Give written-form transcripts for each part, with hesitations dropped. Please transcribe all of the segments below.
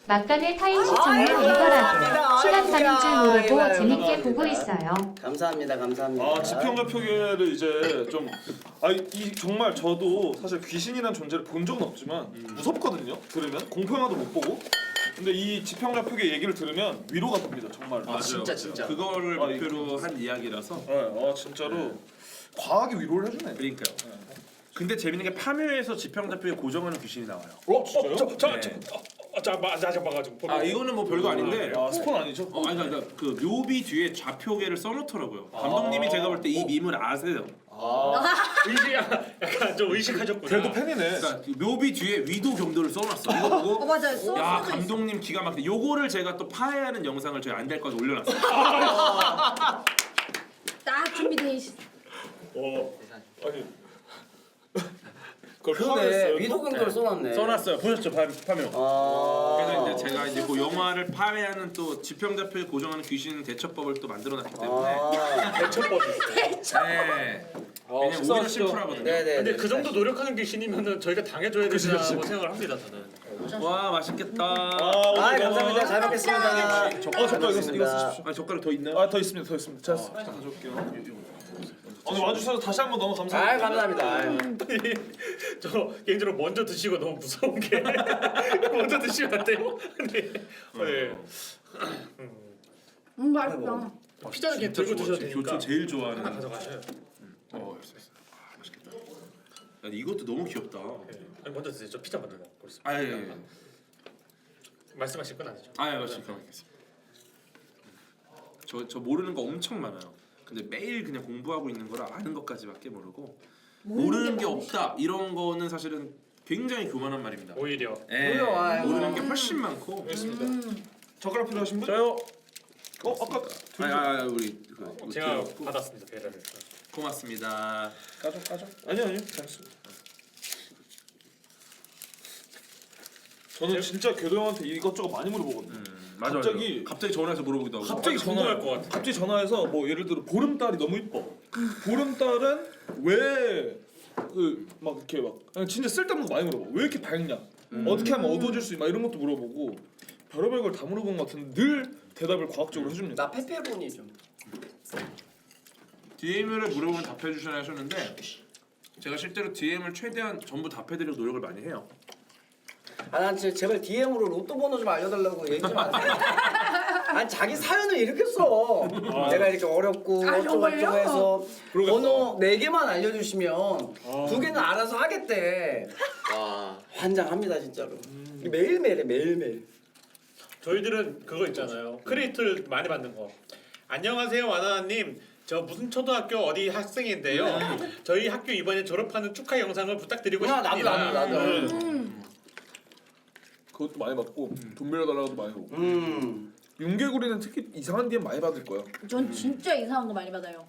막간의 타임 시청률 이거라고 시간 가는 줄 모르고 재밌게 보고 있어요. 감사합니다. 아 지평과 표계를 이제 좀 이 정말 저도 사실 귀신이란 존재를 본 적은 없지만 무섭거든요. 들으면 공포 영화도 못 보고. 근데 이 지평과 표계 얘기를 들으면 위로가 됩니다. 정말. 맞아요. 진짜. 그거를 목표로 한 이야기라서. 진짜로 과하게 위로를 해주네. 그러니까요. 근데 재밌는 게 파묘에서 지평자표에 고정하는 귀신이 나와요. 진짜요? 잠깐가지고. 아 이거는 뭐 별거 아닌데. 스폰 아니죠? 아니 그러니까 그 묘비 뒤에 좌표계를 써놓더라고요. 감독님이 제가 볼 때 이 밈을 아세요. 약간 좀 의식하셨구나. 그래도 팬이네. 그러니까 그 묘비 뒤에 위도 경도를 써놨어. 이거 보고 맞아요. 써 야 있어. 감독님 기가 막히게. 요거를 제가 또 파해하는 영상을 저희 안될 거에 올려놨어요. 딱 준비돼 있어. 아니. 그걸 그러네. 파악했어요. 위도경도를 써놨네. 써놨어요. 보셨죠 파묘. 아. 그래서 이제 제가 이제 그 영화를 파괴하는 또 지평자표에 고정하는 귀신 대처법을 또 만들어놨기 때문에 대처법이 있어. 네. 왜냐면 오히려 심플하거든요. 네네. 근데 그 정도 노력하는 귀신이면은 저희가 당해줘야 된다고 생각을 합니다 저는. 와 맛있겠다. 아 감사합니다. 잘 먹겠습니다. 젓가락 이거 쓰십시오. 아 젓가락 더 있나요? 더 있습니다. 더 있습니다. 제가 가져올게요. 오늘 와주셔서 다시 한번 너무 아 감사합니다. 감사합니다. 저 개인적으로 먼저 드시고 너무 무서운 게 먼저 드시면 안 돼요. 네. 맛있다. 피자는 그냥 들고 드셔도 교촌 되니까. 제일 좋아하는. 하나 가져가셔요. 알았어. 아 맛있겠다. 야, 이것도 너무 귀엽다. 아니, 먼저 드세요. 저 피자 먼저 먹고 있습니다. 아 예. 말씀하실 건 아니죠? 아 예, 맛있겠다. 저 모르는 거 엄청 많아요. 근데 매일 그냥 공부하고 있는 거라 아는 것까지밖에 모르고 모르는 게 없다 이런 거는 사실은 굉장히 교만한 말입니다. 오히려. 예, 아이고. 모르는 게 훨씬 많고. 젓가락 필요하신 분? 저요. 아까 우리 그 제가 드렸고. 받았습니다 배달을. 고맙습니다. 까줘. 아니요. 잘했습니다. 저는 진짜 교도 형한테 이것저것 많이 물어보거든요. 맞아. 갑자기 전화해서 물어보기도 하고. 갑자기 궁금할 것 같아. 갑자기 전화해서 뭐 예를 들어 보름달이 너무 이뻐. 보름달은 왜 그 막 이렇게 막 그냥 진짜 쓸데없는 거 많이 물어봐. 왜 이렇게 밝냐? 어떻게 하면 어두워질 수 있나 이런 것도 물어보고 별의별 걸 다 물어본 것 같은데 늘 대답을 과학적으로 해줍니다. 나 페페로니 좀. DM을 물어보면 답해 주시나 하셨는데 제가 실제로 DM을 최대한 전부 답해드리려고 노력을 많이 해요. 아난 제발 DM으로 로또 번호 좀 알려달라고 얘기 좀 하세요. 아니 자기 사연을 이렇게 써. 내가 이렇게 어렵고 어쩌고저쩌고 해서 번호 4개만 알려주시면 2개는 알아서 하겠대. 와 환장합니다 진짜로. 매일매일해 매일매일. 저희들은 그거 있잖아요. 크리에이터를 많이 받는 거. 안녕하세요 와나나님. 저 무슨 초등학교 어디 학생인데요. 저희 학교 이번에 졸업하는 축하 영상을 부탁드리고 싶습니다. 나도. 그것도 많이 받고 돈 빌려달라고도 많이 오고. 음. 윤개구리는 특히 이상한 DM 많이 받을 거야. 전 진짜 이상한 거 많이 받아요.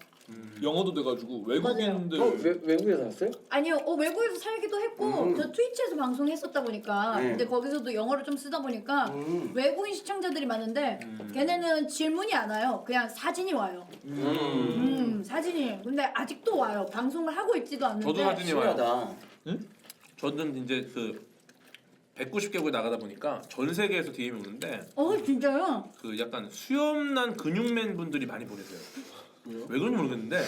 영어도 돼가지고 외국인들. 외국에서 왔어요? 아니요, 외국에서 살기도 했고 저 트위치에서 방송했었다 보니까 네. 근데 거기서도 영어를 좀 쓰다 보니까 외국인 시청자들이 많은데 걔네는 질문이 안 와요. 그냥 사진이 와요. 사진이. 근데 아직도 와요. 방송을 하고 있지도 않는데. 저도 사진이 와요. 신기하다. 저는 이제 그 190개국에 나가다 보니까 전 세계에서 DM이 오는데 진짜요? 그 약간 수염난 근육맨 분들이 많이 보내세요. 왜 그런지 모르겠는데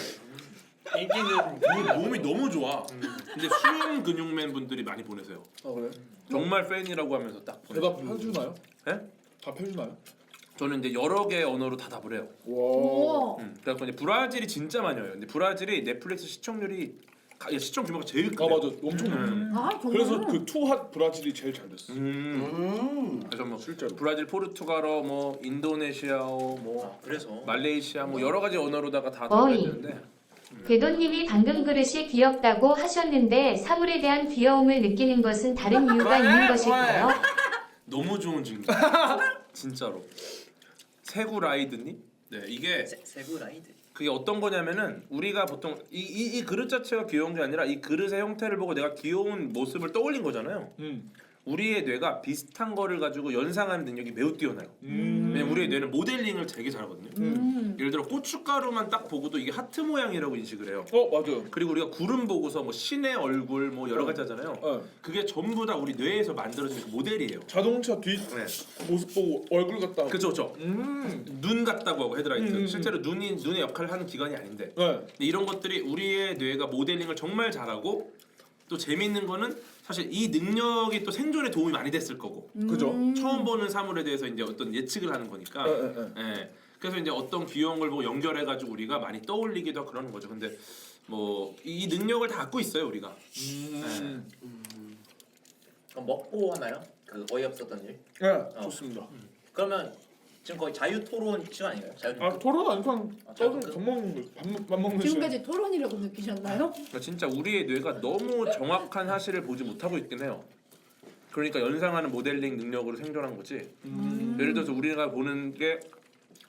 인기는 몸이 너무 좋아. 근데 수염 근육맨 분들이 많이 보내세요. 아 그래? 정말 팬이라고 하면서 딱 보내세요. 대답 해주나요? 네? 답해주나요? 저는 이제 여러 개 언어로 다 답을 해요. 와. 그래서 이제 브라질이 진짜 많이 와요. 근데 브라질이 넷플릭스 시청률이 시청 규모가 제일 크요. 맞아 엄청 높아. 정말? 그래서 그 투핫 브라질이 제일 잘 됐어. 그래서 뭐 실제로. 브라질, 포르투갈어, 뭐 인도네시아어, 뭐 그래서 말레이시아, 뭐 여러 가지 언어로다가 다 어이. 답했는데 궤도님이 방금 그릇이 귀엽다고 하셨는데 사물에 대한 귀여움을 느끼는 것은 다른 이유가 있는 것일까요? 너무 좋은 질문. 진짜로. 세구라이드님? 네 이게 세구라이드. 그게 어떤 거냐면은 우리가 보통 이 그릇 자체가 귀여운 게 아니라 이 그릇의 형태를 보고 내가 귀여운 모습을 떠올린 거잖아요. 우리의 뇌가 비슷한 거를 가지고 연상하는 능력이 매우 뛰어나요. 왜냐면 우리의 뇌는 모델링을 되게 잘하거든요. 예를 들어 고춧가루만 딱 보고도 이게 하트 모양이라고 인식을 해요. 맞아요. 그리고 우리가 구름 보고서 뭐 신의 얼굴 뭐 여러 가지 하잖아요. 그게 전부 다 우리 뇌에서 만들어진 그 모델이에요. 자동차 뒤 네. 모습 보고 얼굴 같다. 그렇죠, 그렇죠. 눈 같다고 하고 헤드라이트. 실제로 눈의 역할을 하는 기관이 아닌데. 네. 근데 이런 것들이 우리의 뇌가 모델링을 정말 잘하고 또 재밌는 거는 사실 이 능력이 또 생존에 도움이 많이 됐을 거고. 그죠. 처음 보는 사물에 대해서 이제 어떤 예측을 하는 거니까. 예. 그래서 이제 어떤 귀여운 걸 보고 연결해 가지고 우리가 많이 떠올리기도 하고 그러는 거죠. 근데 뭐 이 능력을 다 갖고 있어요, 우리가. 그럼 먹고 하나요? 그 어이없었던 일? 네, 좋습니다. 그러면 지금 거의 자유 토론 시간 아닌가요? 자유 토론. 토론 아니면 저도 밥 먹는 거, 밥 먹는 시간. 지금까지 토론이라고 느끼셨나요? 그러니까 진짜 우리의 뇌가 너무 정확한 사실을 보지 못하고 있긴 해요. 그러니까 연상하는 모델링 능력으로 생존한 거지. 예를 들어서 우리가 보는 게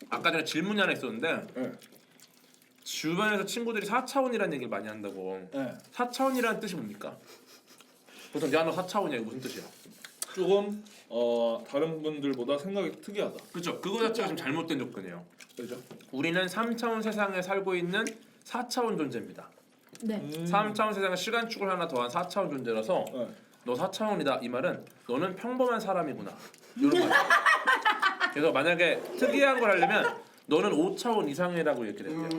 아까 전에 질문이 하나 있었는데 네. 주변에서 친구들이 4차원이라는 얘기를 많이 한다고. 네. 4차원이라는 뜻이 뭡니까? 보통 야너 4차원이야 이거 무슨 뜻이야? 조금 다른 분들보다 생각이 특이하다. 그렇죠. 그거 자체가 좀 잘못된 접근이에요. 그죠? 우리는 3차원 세상에 살고 있는 4차원 존재입니다. 네. 3차원 세상에 시간축을 하나 더한 4차원 존재라서 네. 너 4차원이다 이 말은 너는 평범한 사람이구나 이런 말. 그래서 만약에 특이한 걸 하려면 너는 5차원 이상이라고 얘기를 해요.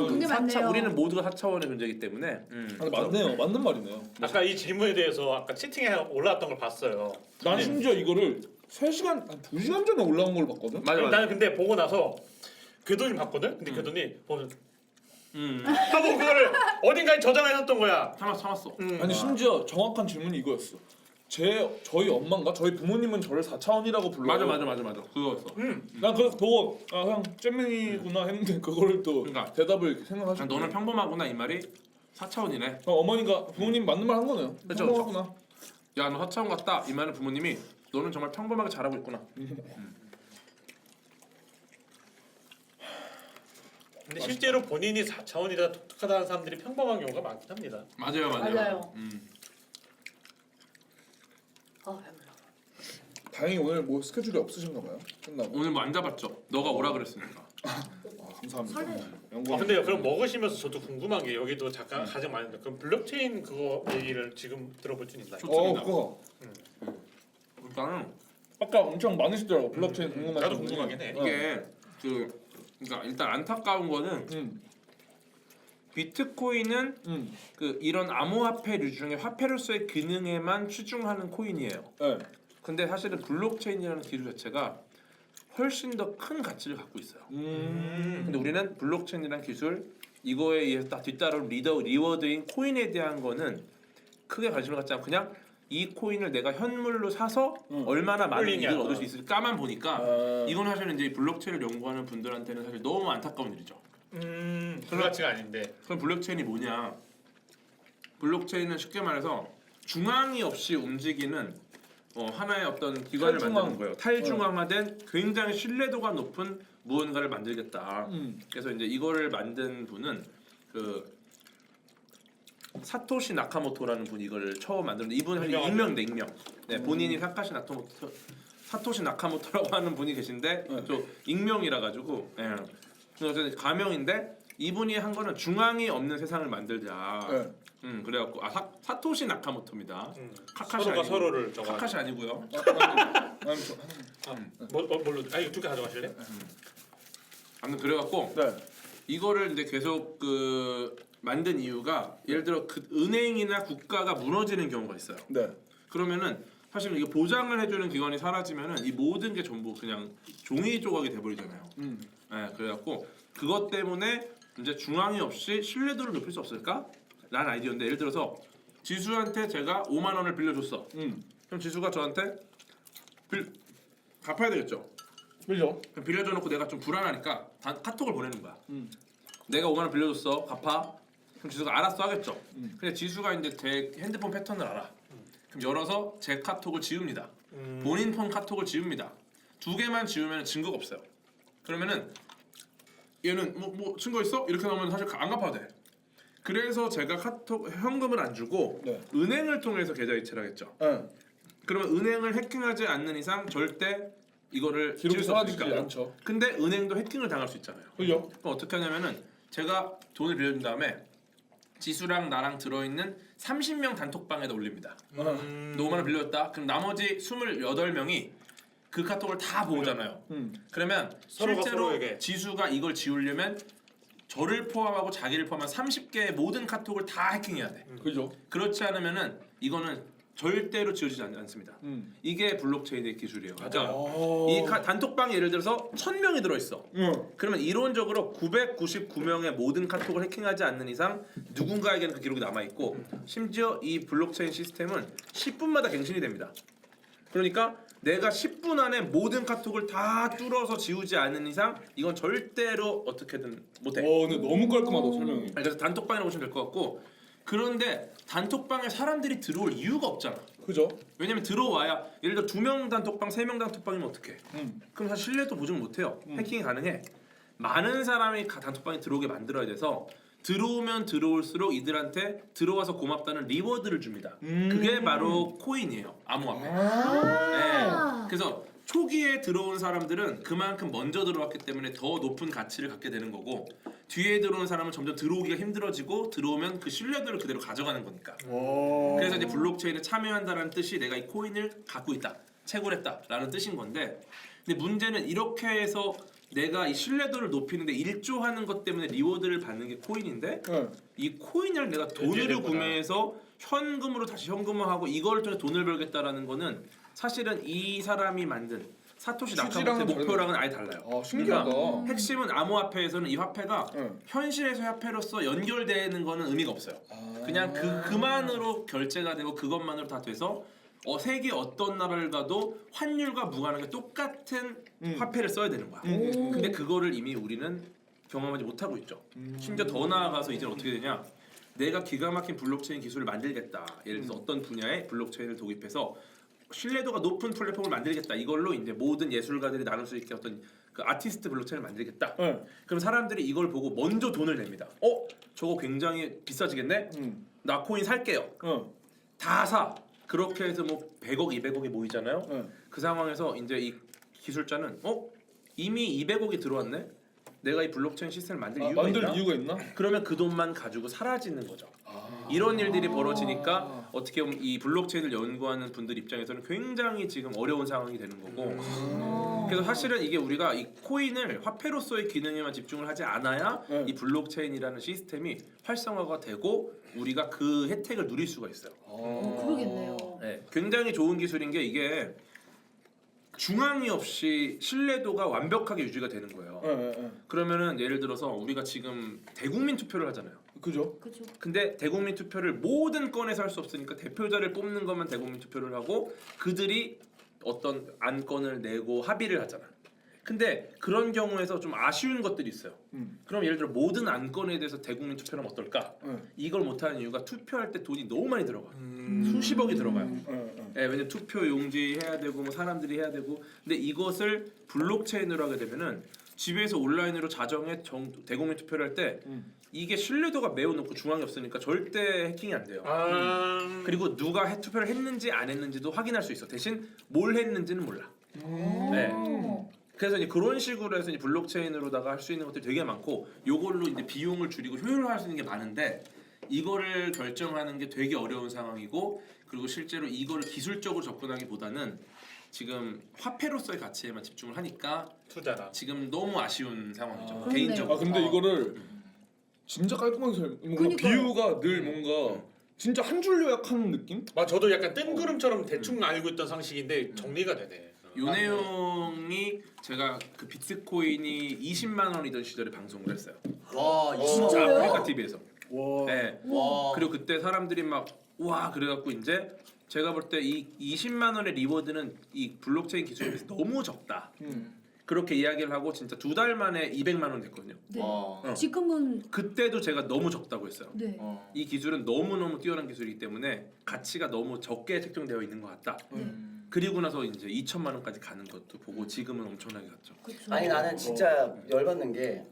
그게 맞네요. 우리는 모두가 4차원의 존재이기 때문에. 근데 맞네요. 맞는 말이네요. 아까 이 질문에 대해서 아까 채팅에 올라왔던 걸 봤어요. 난 심지어 이거를 3시간, 한 2시간 전에 올라온 걸 봤거든. 맞아 맞아. 나는 근데 보고 나서 궤도님 봤거든? 근데 궤도님 보면 음. 하고 그거를 어딘가에 저장해놨던 거야. 참았어. 아니 심지어 정확한 질문이 이거였어. 저희 엄마인가 저희 부모님은 저를 4차원이라고 불러요. 맞아. 그거였어. 난 그래서 보고 그냥 잼민이구나 했는데 그거를 또 그러니까. 대답을 생각하시고. 너는 평범하구나 이 말이 4차원이네. 어머니가 부모님 맞는 말 한 거네요. 그쵸, 평범하구나. 야 너 4차원 같다 이 말은 부모님이 너는 정말 평범하게 잘하고 있구나. 근데 실제로 본인이 4차원이라 독특하다는 사람들이 평범한 경우가 많긴 합니다. 맞아요. 맞아요. 다행히 오늘 뭐 스케줄이 없으신가 봐요. 끝나고. 오늘 뭐 안 잡았죠? 너가 오라 그랬으니까. 감사합니다. 근데 그럼 먹으시면서 저도 궁금한 게 여기도 잠깐 가장 많은데 그럼 블록체인 그거 얘기를 지금 들어볼 수 있나요? 좋습니다. 그거 일단은 아까 엄청 많으시더라고. 블록체인 궁금하신 나도 분이. 궁금하긴 해. 이게 그러니까 일단 안타까운 거는 비트코인은 그 이런 암호화폐류 중에 화폐로서의 기능에만 치중하는 코인이에요. 네. 근데 사실은 블록체인이라는 기술 자체가 훨씬 더 큰 가치를 갖고 있어요. 근데 우리는 블록체인이라는 기술 이거에 의해서 딱 뒤따른 리워드인 코인에 대한 거는 크게 관심을 갖지 않고 그냥 이 코인을 내가 현물로 사서 얼마나 많은 홀링이야. 이익을 얻을 수 있을까만 보니까 이건 사실은 이제 블록체인을 연구하는 분들한테는 사실 너무 안타까운 일이죠. 불가치가 아닌데. 그럼 블록체인이 뭐냐? 블록체인은 쉽게 말해서 중앙이 없이 움직이는 하나의 어떤 기관을 탈중앙. 만드는 거예요. 탈중앙화된 굉장히 신뢰도가 높은 무언가를 만들겠다. 그래서 이제 이거를 만든 분은 그 사토시 나카모토라는 분이 이걸 처음 만들었는데 이분은 사실 유명하죠. 익명. 네, 본인이 사토시 나카모토라고 하는 분이 계신데 저 익명이라 가지고 그래서 가명인데 이분이 한 거는 중앙이 없는 세상을 만들자. 네. 그래갖고 사토시 나카모토입니다. 카카시 서로가 아니고, 서로를 저거. 카카시 아니고요. 뭘로? 이거 두 개 가져가실래? 아무튼 그래갖고 네. 이거를 이제 계속 그 만든 이유가 예를 들어 그 은행이나 국가가 무너지는 경우가 있어요. 네. 그러면은 사실 이게 보장을 해주는 기관이 사라지면은 이 모든 게 전부 그냥 종이 조각이 돼버리잖아요. 네, 그래갖고 그것 때문에 이제 중앙이 없이 신뢰도를 높일 수 없을까? 라는 아이디어인데 예를 들어서 지수한테 제가 5만 원을 빌려줬어. 그럼 지수가 저한테 갚아야 되겠죠. 그죠? 그럼 빌려줘놓고 내가 좀 불안하니까 카톡을 보내는 거야. 내가 5만 원 빌려줬어. 갚아. 그럼 지수가 알았어 하겠죠. 근데 지수가 이제 제 핸드폰 패턴을 알아. 그럼 열어서 제 카톡을 지웁니다. 본인 폰 카톡을 지웁니다. 2개만 지우면 증거가 없어요. 그러면은 얘는 뭐 증거 있어? 이렇게 나오면 사실 안 갚아도 돼. 그래서 제가 카톡 현금을 안 주고 네. 은행을 통해서 계좌 이체를 하겠죠. 네. 그러면 은행을 해킹하지 않는 이상 절대 이거를 기록이 지울 수 사라지지 없으니까. 않죠. 근데 은행도 해킹을 당할 수 있잖아요. 그죠? 그럼 어떻게 하냐면은 제가 돈을 빌려준 다음에 지수랑 나랑 들어있는 30명 단톡방에다 올립니다. 너 5만 원 빌려줬다. 그럼 나머지 28명이 그 카톡을 다 보잖아요. 그러면 서로가 실제로 서로에게. 지수가 이걸 지우려면 저를 포함하고 자기를 포함한 30개의 모든 카톡을 다 해킹해야 돼. 그죠? 그렇지 않으면은 이거는 절대로 지워지지 않습니다. 이게 블록체인의 기술이에요. 그러니까 이 단톡방에 예를 들어서 1000명이 들어있어. 그러면 이론적으로 999명의 모든 카톡을 해킹하지 않는 이상 누군가에게는 그 기록이 남아있고 심지어 이 블록체인 시스템은 10분마다 갱신이 됩니다. 그러니까 내가 10분 안에 모든 카톡을 다 뚫어서 지우지 않는 이상 이건 절대로 어떻게든 못해. 근데 너무 깔끔하다 설명이. 그래서 단톡방이라고 보시면 될 것 같고 그런데 단톡방에 사람들이 들어올 이유가 없잖아. 그죠? 왜냐면 들어와야 예를 들어 2명 단톡방, 3명 단톡방이면 어떡해? 그럼 사실 신뢰도 보증 못해요. 해킹이 가능해. 많은 사람이 단톡방에 들어오게 만들어야 돼서 들어오면 들어올수록 이들한테 들어와서 고맙다는 리워드를 줍니다. 그게 바로 코인이에요. 암호화폐. 네. 그래서 초기에 들어온 사람들은 그만큼 먼저 들어왔기 때문에 더 높은 가치를 갖게 되는 거고 뒤에 들어오는 사람은 점점 들어오기가 힘들어지고 들어오면 그 신뢰도를 그대로 가져가는 거니까. 그래서 이제 블록체인에 참여한다는 뜻이 내가 이 코인을 갖고 있다, 채굴했다라는 뜻인 건데 근데 문제는 이렇게 해서 내가 이 신뢰도를 높이는데 일조하는 것 때문에 리워드를 받는 게 코인인데 이 코인을 내가 돈으로 구매해서 현금으로 다시 현금화하고 이걸 통해 돈을 벌겠다라는 거는 사실은 이 사람이 만든 사토시 나카모토의 목표랑은 아예 달라요. 신기하다. 그러니까 핵심은 암호화폐에서는 이 화폐가 현실에서의 화폐로서 연결되는 거는 의미가 없어요. 그냥 그만으로 결제가 되고 그것만으로 다 돼서 세계 어떤 나라를 가도 환율과 무관하게 똑같은 화폐를 써야 되는 거야. 근데 그거를 이미 우리는 경험하지 못하고 있죠. 심지어 더 나아가서 이제 어떻게 되냐? 내가 기가 막힌 블록체인 기술을 만들겠다. 예를 들어서 어떤 분야에 블록체인을 도입해서 신뢰도가 높은 플랫폼을 만들겠다. 이걸로 이제 모든 예술가들이 나눌 수 있게 어떤 그 아티스트 블록체인을 만들겠다. 그럼 사람들이 이걸 보고 먼저 돈을 냅니다. 저거 굉장히 비싸지겠네? 나 코인 살게요. 다 사. 그렇게 해서 뭐 100억, 200억이 모이잖아요. 그 상황에서 이제 이 기술자는 이미 200억이 들어왔네. 내가 이 블록체인 시스템을 만들 이유가 있나? 그러면 그 돈만 가지고 사라지는 거죠. 이런 일들이 벌어지니까 어떻게 보면 이 블록체인을 연구하는 분들 입장에서는 굉장히 지금 어려운 상황이 되는 거고. 그래서 사실은 이게 우리가 이 코인을 화폐로서의 기능에만 집중을 하지 않아야 이 블록체인이라는 시스템이 활성화가 되고 우리가 그 혜택을 누릴 수가 있어요. 그러겠네요. 네, 굉장히 좋은 기술인 게 이게 중앙이 없이 신뢰도가 완벽하게 유지가 되는 거예요. 그러면은 예를 들어서 우리가 지금 대국민 투표를 하잖아요. 그죠? 그렇죠. 근데 대국민 투표를 모든 건에서 할 수 없으니까 대표자를 뽑는 것만 대국민 투표를 하고 그들이 어떤 안건을 내고 합의를 하잖아. 근데 그런 경우에서 좀 아쉬운 것들이 있어요. 그럼 예를 들어 모든 안건에 대해서 대국민 투표를 하면 어떨까? 이걸 못하는 이유가 투표할 때 돈이 너무 많이 들어가. 수십억이 들어가요. 왜냐면 투표 용지 해야 되고 뭐 사람들이 해야 되고. 근데 이것을 블록체인으로 하게 되면은 집에서 온라인으로 자정에 대국민 투표를 할 때 이게 신뢰도가 매우 높고 중앙이 없으니까 절대 해킹이 안 돼요. 그리고 누가 투표를 했는지 안 했는지도 확인할 수 있어. 대신 뭘 했는지는 몰라. 네. 그래서 이제 그런 식으로 해서 이제 블록체인으로다가 할 수 있는 것들이 되게 많고 요걸로 이제 비용을 줄이고 효율화 할 수 있는 게 많은데 이거를 결정하는 게 되게 어려운 상황이고 그리고 실제로 이거를 기술적으로 접근하기보다는 지금 화폐로서의 가치에만 집중을 하니까 투자다. 지금 너무 아쉬운 상황이죠. 그렇네요. 개인적으로. 근데 이거를 진짜 깔끔하게 뭔가 그러니까요. 비유가 늘 뭔가 진짜 한 줄 요약하는 느낌? 저도 약간 뜬구름처럼 대충 알고 있던 상식인데 정리가 되네. 요 내용이 제가 그 비트코인이 20만 원이던 시절에 방송을 했어요. 와, 진짜 진짜요? 아프리카 TV에서. 와. 네. 와. 그리고 그때 사람들이 막 와 그래갖고 이제 제가 볼 때 이 20만 원의 리워드는 이 블록체인 기술에 비해서 너무 적다. 그렇게 이야기를 하고 진짜 2달 만에 200만 원 됐거든요. 네. 와. 지금은 그때도 제가 너무 적다고 했어요. 네. 이 기술은 너무너무 뛰어난 기술이기 때문에 가치가 너무 적게 책정되어 있는 것 같다. 그리고 나서 이제 2천만 원까지 가는 것도 보고 지금은 엄청나게 갔죠. 그렇죠. 아니 나는 진짜 열받는 게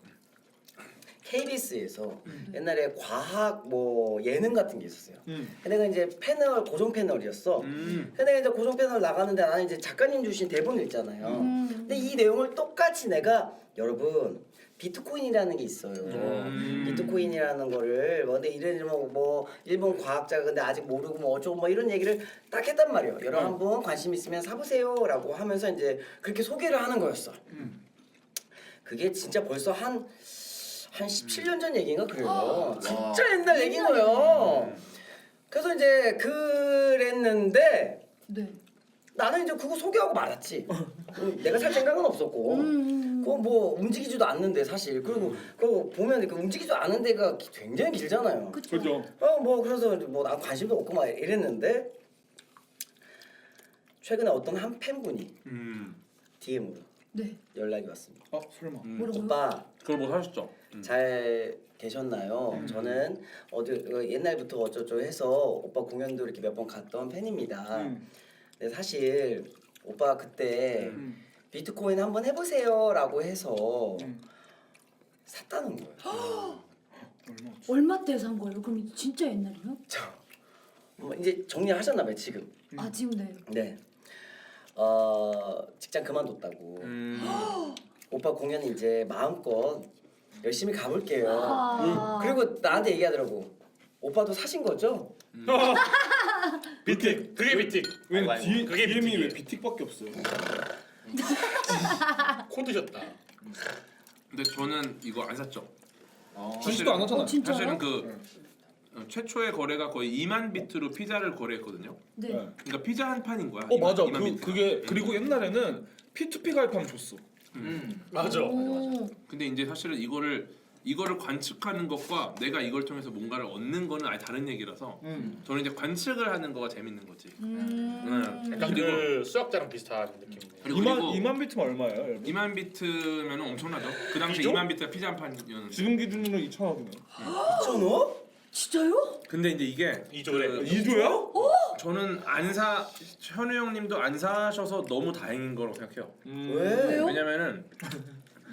KBS에서 옛날에 과학 뭐 예능 같은 게 있었어요. 내가 이제 패널 고정 패널이었어. 근데 내가 이제 고정 패널 나가는데 나는 이제 작가님 주신 대본을 읽잖아요. 근데 이 내용을 똑같이 내가 여러분 비트코인이라는 게 있어요. 비트코인이라는 거를 근데 이런 뭐 일본 과학자가 근데 아직 모르고 뭐 어쩌고 뭐 이런 얘기를 딱 했단 말이에요. 여러분 한번 관심 있으면 사보세요라고 하면서 이제 그렇게 소개를 하는 거였어. 그게 진짜 벌써 한 17년 전 얘기인가 그래요. 진짜 옛날 얘기인 거예요. 그래서 이제 그랬는데 네. 나는 이제 그거 소개하고 말았지. 내가 살 생각은 없었고. 그거 뭐 움직이지도 않는데 사실. 그리고 그거 보면 그 움직이지도 않는 데가 굉장히 길잖아요. 그죠. 뭐 그래서 뭐 난 관심도 없고 막 이랬는데 최근에 어떤 한 팬분이 DM으로 네. 연락이 왔습니다. 아 설마. 뭐라고요? 오빠 그걸 못 하셨죠? 잘 계셨나요? 저는 옛날부터 어쩌고 해서 오빠 공연도 이렇게 몇 번 갔던 팬입니다. 근데 사실 오빠 그때 비트코인 한번 해보세요라고 해서 샀다는 거예요. 얼마 때 산 거예요? 그럼 진짜 옛날이요? 뭐 이제 정리하셨나 봐요 지금. 아 지금 네. 네. 직장 그만뒀다고. 오빠 공연 이제 마음껏 열심히 가볼게요. 그리고 나한테 얘기하더라고. 오빠도 사신 거죠? 비틱 그게 비틱. 왜 아이고, 그게 DM이 왜 비틱이에요. 비틱밖에 없어요? 코드셨다. 근데 저는 이거 안 샀죠. 주시도 안 하잖아. 진짜요? 사실은 그 최초의 거래가 거의 2만 비트로 피자를 거래했거든요. 네. 그러니까 피자 한 판인 거야. 맞아. 2만 비트가. 그게 그리고 옛날에는 P2P 가입하면 줬어. 맞아. 오. 근데 이제 사실은 이거를 관측하는 것과 내가 이걸 통해서 뭔가를 얻는 거는 아예 다른 얘기라서 저는 이제 관측을 하는 거가 재밌는 거지. 약간 그 수학자랑 비슷한 느낌이네. 그리고 2만 비트면 얼마예요? 여러분? 2만 비트면 엄청나죠. 그 당시 비죠? 2만 비트가 피자 한 판이었는데. 지금 기준으로 2,000원이네. 2,000원? 진짜요? 근데 이제 이게 2조래. 2조야? 저는 현우 형님도 안 사셔서 너무 다행인 거라고 생각해요. 왜? 왜요? 왜냐면은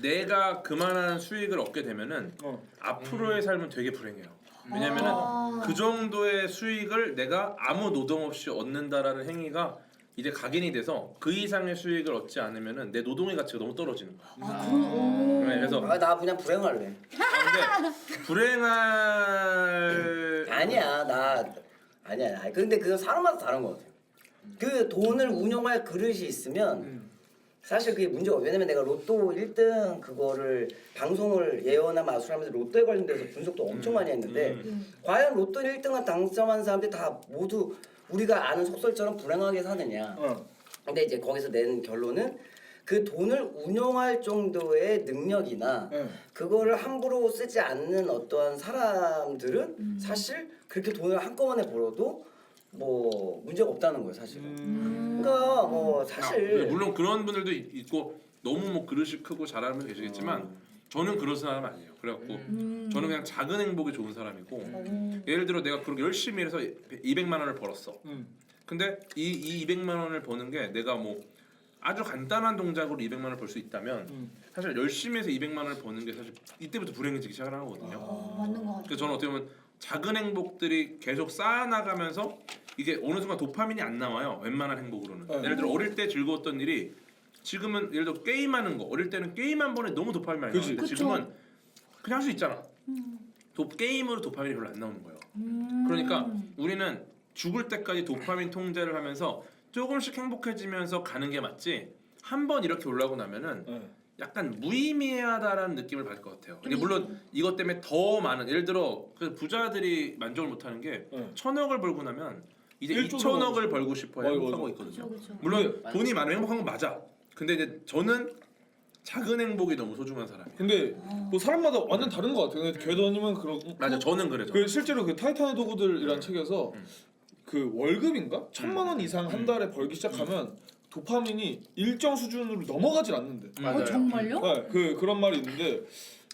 내가 그만한 수익을 얻게 되면은 앞으로의 삶은 되게 불행해요. 왜냐면은 그 정도의 수익을 내가 아무 노동 없이 얻는다라는 행위가 이제 각인이 돼서 그 이상의 수익을 얻지 않으면은 내 노동의 가치가 너무 떨어지는 거야. 네, 그래서 나 그냥 불행할래. 근데 불행할 아니야 아니야. 근데 그건 사람마다 다른 것 같아요. 그 돈을 운영할 그릇이 있으면 사실 그게 문제가 없어요. 왜냐면 내가 로또 1등 그거를 방송을 예언한 마술하면서 로또에 관련돼서 분석도 엄청 많이 했는데 과연 로또 1등을 당첨한 사람들이 다 모두 우리가 아는 속설처럼 불행하게 사느냐. 근데 이제 거기서 낸 결론은 그 돈을 운영할 정도의 능력이나 그거를 함부로 쓰지 않는 어떠한 사람들은 사실 그렇게 돈을 한꺼번에 벌어도 뭐 문제가 없다는 거예요 사실은. 그러니까 뭐 사실 물론 그런 분들도 있고 너무 뭐 그릇이 크고 잘하는 분 계시겠지만 저는 그런 사람 아니에요. 그래갖고 저는 그냥 작은 행복이 좋은 사람이고 예를 들어 내가 그렇게 열심히 해서 200만 원을 벌었어. 근데 이 200만 원을 버는 게 내가 뭐 아주 간단한 동작으로 200만 원을 벌 수 있다면 사실 열심히 해서 200만 원을 버는 게 사실 이때부터 불행해지기 시작을 하는 거거든요. 맞는 것 같아요. 그래서 저는 어떻게 보면 작은 행복들이 계속 쌓아나가면서 이게 어느 순간 도파민이 안 나와요. 웬만한 행복으로는. 예를 들어 어릴 때 즐거웠던 일이 지금은 예를 들어 게임하는 거. 어릴 때는 게임 한 번에 너무 도파민이 많이 나왔는데 지금은 그냥 할 수 있잖아. 게임으로 도파민이 별로 안 나오는 거예요. 그러니까 우리는 죽을 때까지 도파민 통제를 하면서 조금씩 행복해지면서 가는 게 맞지. 한 번 이렇게 올라오고 나면은 약간 무의미하다라는 느낌을 받을 것 같아요. 근데 물론 이것 때문에 더 많은 예를 들어 그 부자들이 만족을 못하는 게 1,000억을 벌고 나면 이제 2,000억을 벌고 싶어 행복하고 있거든요. 그쵸. 물론 돈이 많으면 행복한 건 맞아. 근데 이제 저는 작은 행복이 너무 소중한 사람이에요. 근데 뭐 사람마다 완전 다른 것 같아요. 근데 궤도님은 그렇고 맞아, 저는 그래죠. 그 실제로 그 타이탄의 도구들이란 책에서 그 월급인가 1,000만 원 이상 한 달에 벌기 시작하면 도파민이 일정 수준으로 넘어가질 않는데. 맞아요. 정말요? 네, 그런 말이 있는데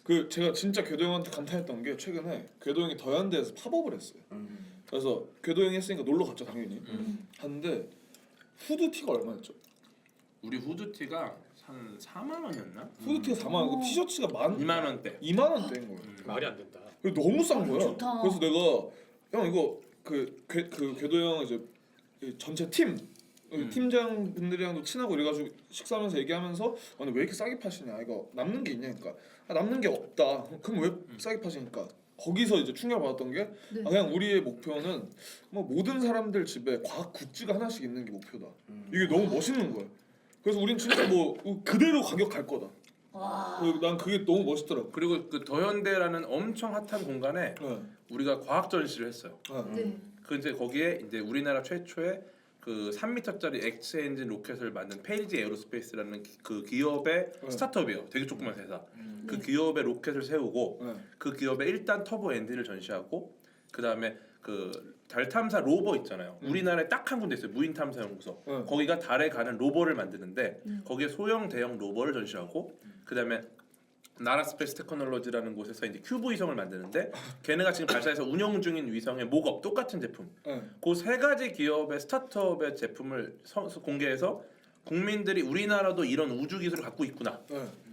그 제가 진짜 궤도 형한테 감탄했던 게 최근에 궤도 형이 더현대에서 팝업을 했어요. 그래서 궤도 형이 했으니까 놀러 갔죠 당연히. 하는데 후드티가 얼마였죠? 우리 후드티가 한 4만 원이었나? 후드티가 4만 원, 티셔츠가 2만 원대. 2만 원대인 거야. 말이 안 된다. 그리고 너무 싼 거야. 좋다. 그래서 내가 형 이거 그 궤도 형 이제 이 전체 팀 팀장 분들이랑도 친하고 이래가지고 식사하면서 얘기하면서 아니 왜 이렇게 싸게 파시냐 이거 남는 게 있냐 그러니까 남는 게 없다. 그럼 왜 싸게 파시니까 거기서 이제 충격 받았던 게 네. 그냥 우리의 목표는 뭐 모든 사람들 집에 과학 굿즈가 하나씩 있는 게 목표다. 이게 너무 멋있는 거야. 그래서 우린 진짜 뭐 그대로 가격 갈 거다. 와. 난 그게 너무 멋있더라고. 그리고 그 더현대라는 엄청 핫한 공간에 네. 우리가 과학 전시를 했어요. 네. 그 이제 거기에 이제 우리나라 최초의 그 3m짜리 X 엔진 로켓을 만든 페리지 에어로스페이스라는 그 기업의 스타트업이에요. 되게 조그만 회사. 그 기업의 로켓을 세우고 그 기업의 1단 터보 엔진을 전시하고 그 다음에 그 달 탐사 로버 있잖아요. 우리나라에 딱 한 군데 있어요. 무인 탐사 연구소. 거기가 달에 가는 로버를 만드는데 거기에 소형 대형 로버를 전시하고 그 다음에 나라 스페이스 테크놀로지라는 곳에서 이제 큐브 위성을 만드는데 걔네가 지금 발사해서 운영 중인 위성의 목업 똑같은 제품. 그 세 가지 기업의 스타트업의 제품을 공개해서 국민들이 우리나라도 이런 우주 기술을 갖고 있구나.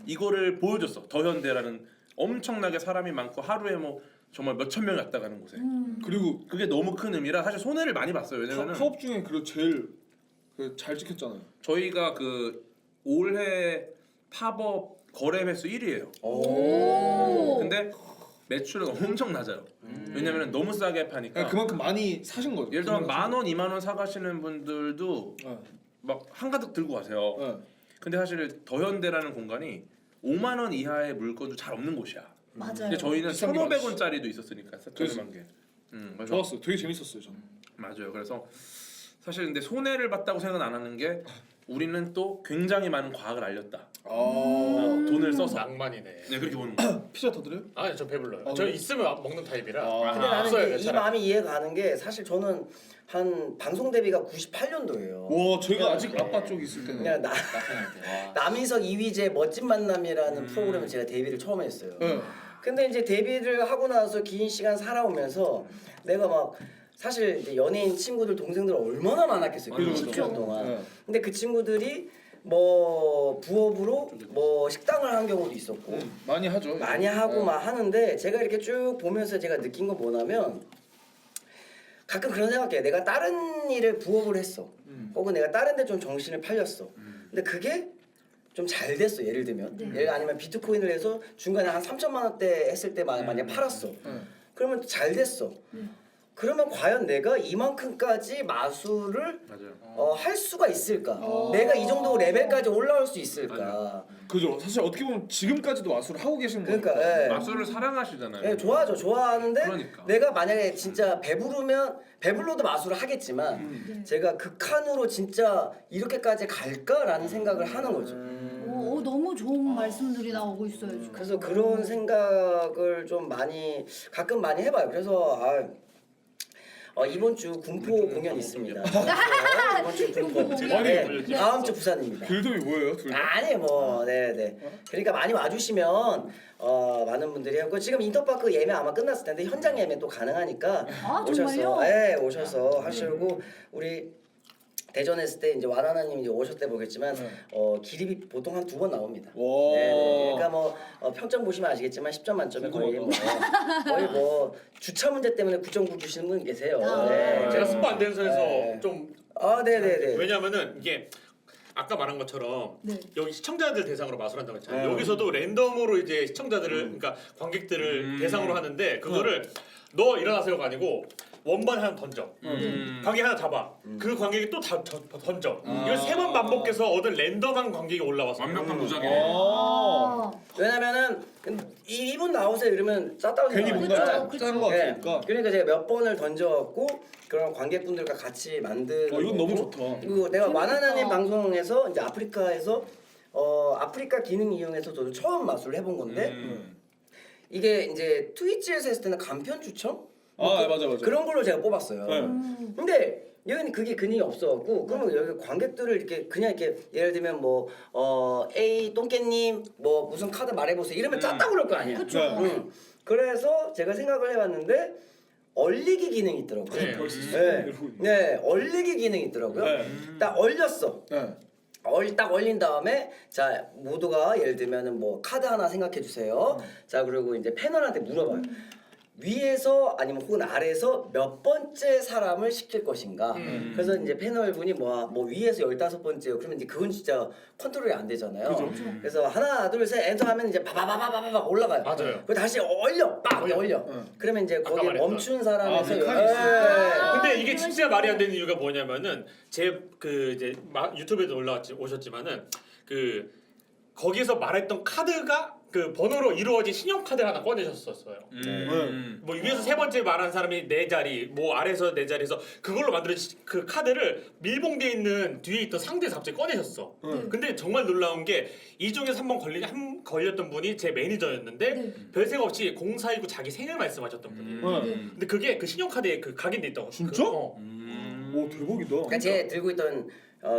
이거를 보여줬어. 더현대라는 엄청나게 사람이 많고 하루에 뭐 정말 몇천 명이 왔다 가는 곳에. 그리고 그게 너무 큰 의미라 사실 손해를 많이 봤어요. 왜냐면은 사업 중에 그리고 제일 잘 찍혔잖아요. 저희가 그 올해 팝업 거래 횟수 1위예요. 오. 근데 매출은 엄청 낮아요. 왜냐면 너무 싸게 파니까. 그만큼 많이 사신 거죠. 예를 들어 10,000원, 2만 원 사가시는 분들도 막 한가득 들고 가세요. 근데 사실 더현대라는 공간이 5만 원 이하의 물건도 잘 없는 곳이야. 맞아요. 근데 저희는 비싼 게 1,500원짜리도 있었으니까 저렴한 게. 그래서 좋았어요. 되게 재밌었어요 저는. 맞아요. 그래서 사실 근데 손해를 봤다고 생각은 안 하는 게 우리는 또 굉장히 많은 과학을 알렸다. 돈을 써서. 낭만이네. 네 그렇게 보는 거예요. 피자 더 드려요? 아니 저 배불러요. 아, 저 그래? 있으면 먹는 타입이라. 근데 나는 없어요, 이제 이 차라리. 마음이 이해가 가는 게 사실 저는 한 방송 데뷔가 98년도예요. 와 저희가 아직 아빠 쪽 있을 때는. 그냥 남희석 이휘재 멋진 만남이라는 프로그램을 제가 데뷔를 처음 했어요. 근데 이제 데뷔를 하고 나서 긴 시간 살아오면서 내가 막 사실 이제 연예인 친구들 동생들 얼마나 많았겠어요. 그 20년 동안. 근데 그 친구들이 뭐 부업으로 뭐 식당을 한 경우도 있었고 많이 하죠. 많이 하고 막 하는데 제가 이렇게 쭉 보면서 제가 느낀 건 뭐냐면 가끔 그런 생각해요. 내가 다른 일을 부업을 했어. 혹은 내가 다른 데 좀 정신을 팔렸어. 근데 그게 좀 잘 됐어. 예를 들면 예를 아니면 비트코인을 해서 중간에 한 3천만 원대 했을 때 만약에 팔았어. 그러면 잘 됐어. 그러면 과연 내가 이만큼까지 마술을 맞아요. 할 수가 있을까? 내가 이 정도 레벨까지 올라올 수 있을까? 그죠. 사실 어떻게 보면 지금까지도 마술을 하고 계시는 거예요. 그러니까 예. 마술을 사랑하시잖아요. 예, 좋아하죠. 좋아하는데 그러니까. 내가 만약에 진짜 배불러도 마술을 하겠지만 제가 극한으로 진짜 이렇게까지 갈까라는 생각을 하는 거죠. 오, 너무 좋은 말씀들이 나오고 있어요. 지금. 그래서 그런 생각을 좀 가끔 많이 해봐요. 그래서 이번 주 군포 공연 있습니다. 이번 주 군포. 네, 다음 주 부산입니다. 빌드업이 뭐예요, 둘 다? 아니 뭐 네네. 그러니까 많이 와주시면 많은 분들이 하고 지금 인터파크 예매 아마 끝났을 텐데 현장 예매 또 가능하니까 아, 오셔서 정말요? 오셔서 하시고 우리 대전에 있을 때 이제 와나나님 이제 오셨을 때 보겠지만 기립이 보통 한 2번 나옵니다. 와. 네, 그러니까 뭐 평점 보시면 아시겠지만 10점 만점에 거의 뭐 주차 문제 때문에 9.9 주시는 분 계세요. 네. 제가 스포 안 되는 선에서 네. 좀 네네네. 왜냐면은 이게 아까 말한 것처럼 네. 여기 시청자들 대상으로 마술한다고 했잖아요. 여기서도 랜덤으로 이제 시청자들을 그러니까 관객들을 대상으로 하는데 그거를 너 일어나세요가 아니고 원반 하나 던져. 관객 하나 잡아. 그 관객이 또 던져. 이걸 3번 반복해서 얻은 랜덤한 관객이 올라와서 완벽한 무장이에요. 아, 왜냐면은 이분 나오세요 이러면 짰다고 괜히 생각하잖아요. 뭔가 짠 거 같으니까. 그러니까 제가 몇 번을 던져갖고 그런 관객분들과 같이 만드는 이건 너무 거고. 좋다. 그리고 내가 재밌다. 와나나님 방송에서 이제 아프리카에서 아프리카 기능 이용해서 저도 처음 마술을 해본 건데 이게 이제 트위치에서 했을 때는 간편 추첨? 맞아. 그런 걸로 제가 뽑았어요. 네. 근데 여기는 그게 기능이 없어갖고 그러면 여기 관객들을 이렇게 그냥 이렇게 예를 들면 뭐 A 똥개님 뭐 무슨 카드 말해보세요 이러면 짰다고 그럴 거 아니야. 그쵸. 그래서 제가 생각을 해봤는데 얼리기 기능이 있더라고요. 네. 벌써 네, 얼리기 기능이 있더라고요. 네. 딱 얼렸어. 네. 딱 얼린 다음에 자 모두가 예를 들면은 뭐 카드 하나 생각해 주세요. 자 그리고 이제 패널한테 물어봐요. 위에서 아니면 혹은 아래에서 몇 번째 사람을 시킬 것인가. 그래서 이제 패널분이 뭐 위에서 15번째요. 그러면 이제 그건 진짜 컨트롤이 안 되잖아요. 그래서 하나 둘 셋 엔터 하면 이제 바바바바바바 올라가요. 맞아요. 그리고 다시 얼려 빡 얼려. 그러면 이제 거기에 말했던. 멈춘 사람에서 칸이 근데 이게 진짜 말이 안 되는 이유가 뭐냐면은 제 그 이제 유튜브에도 오셨지만은 그 거기서 말했던 카드가 그 번호로 이루어진 신용카드를 하나 꺼내셨었어요. 뭐 위에서 세 번째 말한 사람이 네 자리, 뭐 아래에서 네 자리에서 그걸로 만든 그 카드를 밀봉돼 있는 뒤에 있던 상자에서 갑자기 꺼내셨어. 근데 정말 놀라운 게 이 중에서 한 번 걸렸던 분이 제 매니저였는데 별 생각 없이 0419 자기 생일 말씀하셨던 분이에요. 근데 그게 그 신용카드에 그 각인돼 있다고. 진짜? 그, 오 대박이다. 그러니까 제 들고 있던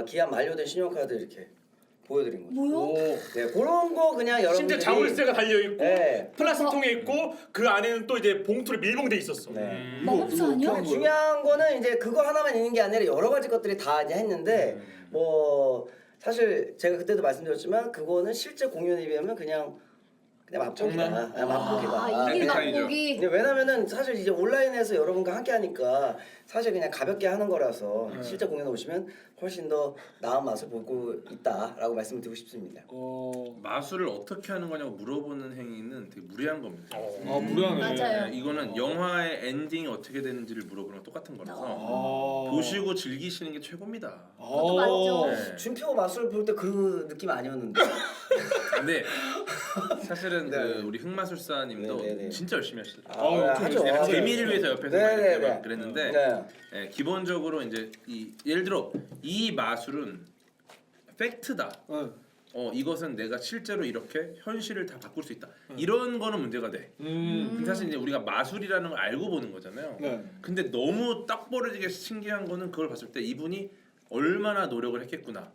기한 만료된 신용카드 이렇게 보여드린 거죠. 뭐요? 네, 그런 거 그냥 여러분들이 심지어 자물쇠가 달려 있고 네. 플라스틱 통에 있고 그 안에는 또 이제 봉투로 밀봉돼 있었어. 네. 마법사 아니야? 중요한 거는 이제 그거 하나만 있는 게 아니라 여러 가지 것들이 다 이제 했는데 뭐 사실 제가 그때도 말씀드렸지만 그거는 실제 공연에 비하면 그냥 맛보기다. 맛보기다. 아 이게 멘탈이죠. 맛보기. 근데 왜냐면은 사실 이제 온라인에서 여러분과 함께 하니까 사실 그냥 가볍게 하는 거라서 실제 공연 오시면 훨씬 더 나은 맛을 보고 있다라고 말씀을 드리고 싶습니다. 마술을 어떻게 하는 거냐고 물어보는 행위는 되게 무례한 겁니다. 아 무례하네. 맞아요. 이거는 영화의 엔딩이 어떻게 되는지를 물어보는 건 똑같은 거라서 아. 보시고 즐기시는 게 최고입니다. 그것도 맞죠. 네. 준표 마술 볼 때 그 느낌 아니었는데. 근데 사실은 네. 그 우리 흑마술사님도 네네네. 진짜 열심히 하시더라고요. 하죠. 약간 재미를 위해서 옆에서 네네네. 막 그랬는데 네. 예, 기본적으로 이제 예를 들어 이 마술은 팩트다. 이것은 내가 실제로 이렇게 현실을 다 바꿀 수 있다. 이런 거는 문제가 돼. 근데 사실 이제 우리가 마술이라는 걸 알고 보는 거잖아요. 네. 근데 너무 딱 벌어지게 신기한 거는 그걸 봤을 때 이분이 얼마나 노력을 했겠구나.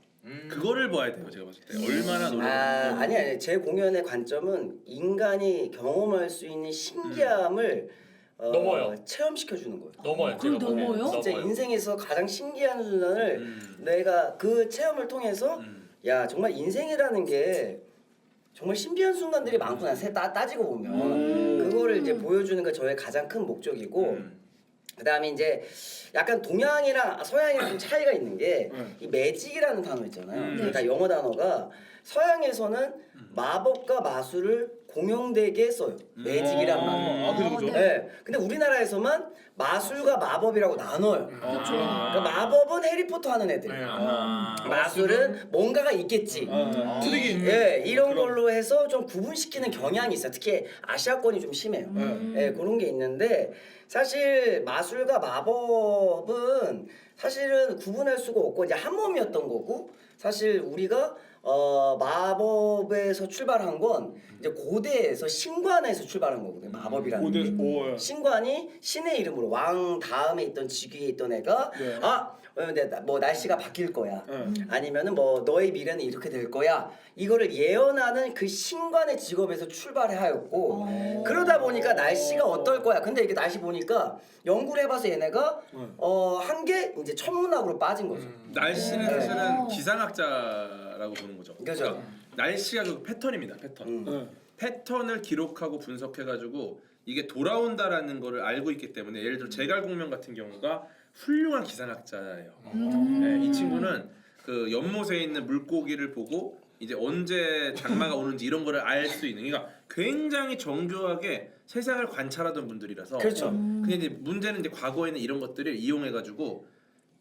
그거를 봐야 돼요. 제가 봤을 때 얼마나 노력을 했고. 아니 제 공연의 관점은 인간이 경험할 수 있는 신기함을 넘어요. 체험시켜 주는 거예요. 넘어요. 그걸 제가 보기엔. 넘어요? 진짜 인생에서 가장 신기한 순간을 내가 그 체험을 통해서 야 정말 인생이라는 게 정말 신비한 순간들이 많구나 따지고 보면 그거를 이제 보여주는 게 저의 가장 큰 목적이고 그다음에 이제 약간 동양이랑 서양이랑 좀 차이가 있는 게 이 매직이라는 단어 있잖아요. 그러니까 영어 단어가 서양에서는 마법과 마술을 공용되게 써요. 매직이란 말을. 그죠. 네. 근데 우리나라에서만 마술과 마법이라고 나눠요. 그러니까 마법은 해리포터 하는 애들. 마술은 뭔가가 있겠지. 트릭이 있는. 예, 이런 걸로 해서 좀 구분시키는 경향이 있어요. 특히 아시아권이 좀 심해요. 예, 그런 게 있는데 사실 마술과 마법은 사실은 구분할 수가 없고 이제 한 몸이었던 거고 사실 우리가 마법에서 출발한 건 이제 고대에서 신관에서 출발한 거거든요. 마법이라는 게. 신관이 신의 이름으로 왕 다음에 있던 직위에 있던 애가 네. 근데 뭐 날씨가 바뀔 거야. 아니면은 뭐 너의 미래는 이렇게 될 거야. 이거를 예언하는 그 신관의 직업에서 출발하였고 그러다 보니까 날씨가 어떨 거야. 근데 이렇게 날씨 보니까 연구를 해봐서 얘네가 한 게 이제 천문학으로 빠진 거죠. 날씨는 사실은 기상학자라고 보는 거죠. 그죠. 그러니까 날씨가 그 패턴입니다. 패턴. 패턴을 기록하고 분석해가지고 이게 돌아온다라는 거를 알고 있기 때문에 예를 들어 제갈공명 같은 경우가 훌륭한 기상학자예요. 네, 이 친구는 그 연못에 있는 물고기를 보고 이제 언제 장마가 오는지 이런 거를 알 수 있는, 그러니까 굉장히 정교하게 세상을 관찰하던 분들이라서. 그렇죠. 근데 이제 문제는 이제 과거에는 이런 것들을 이용해가지고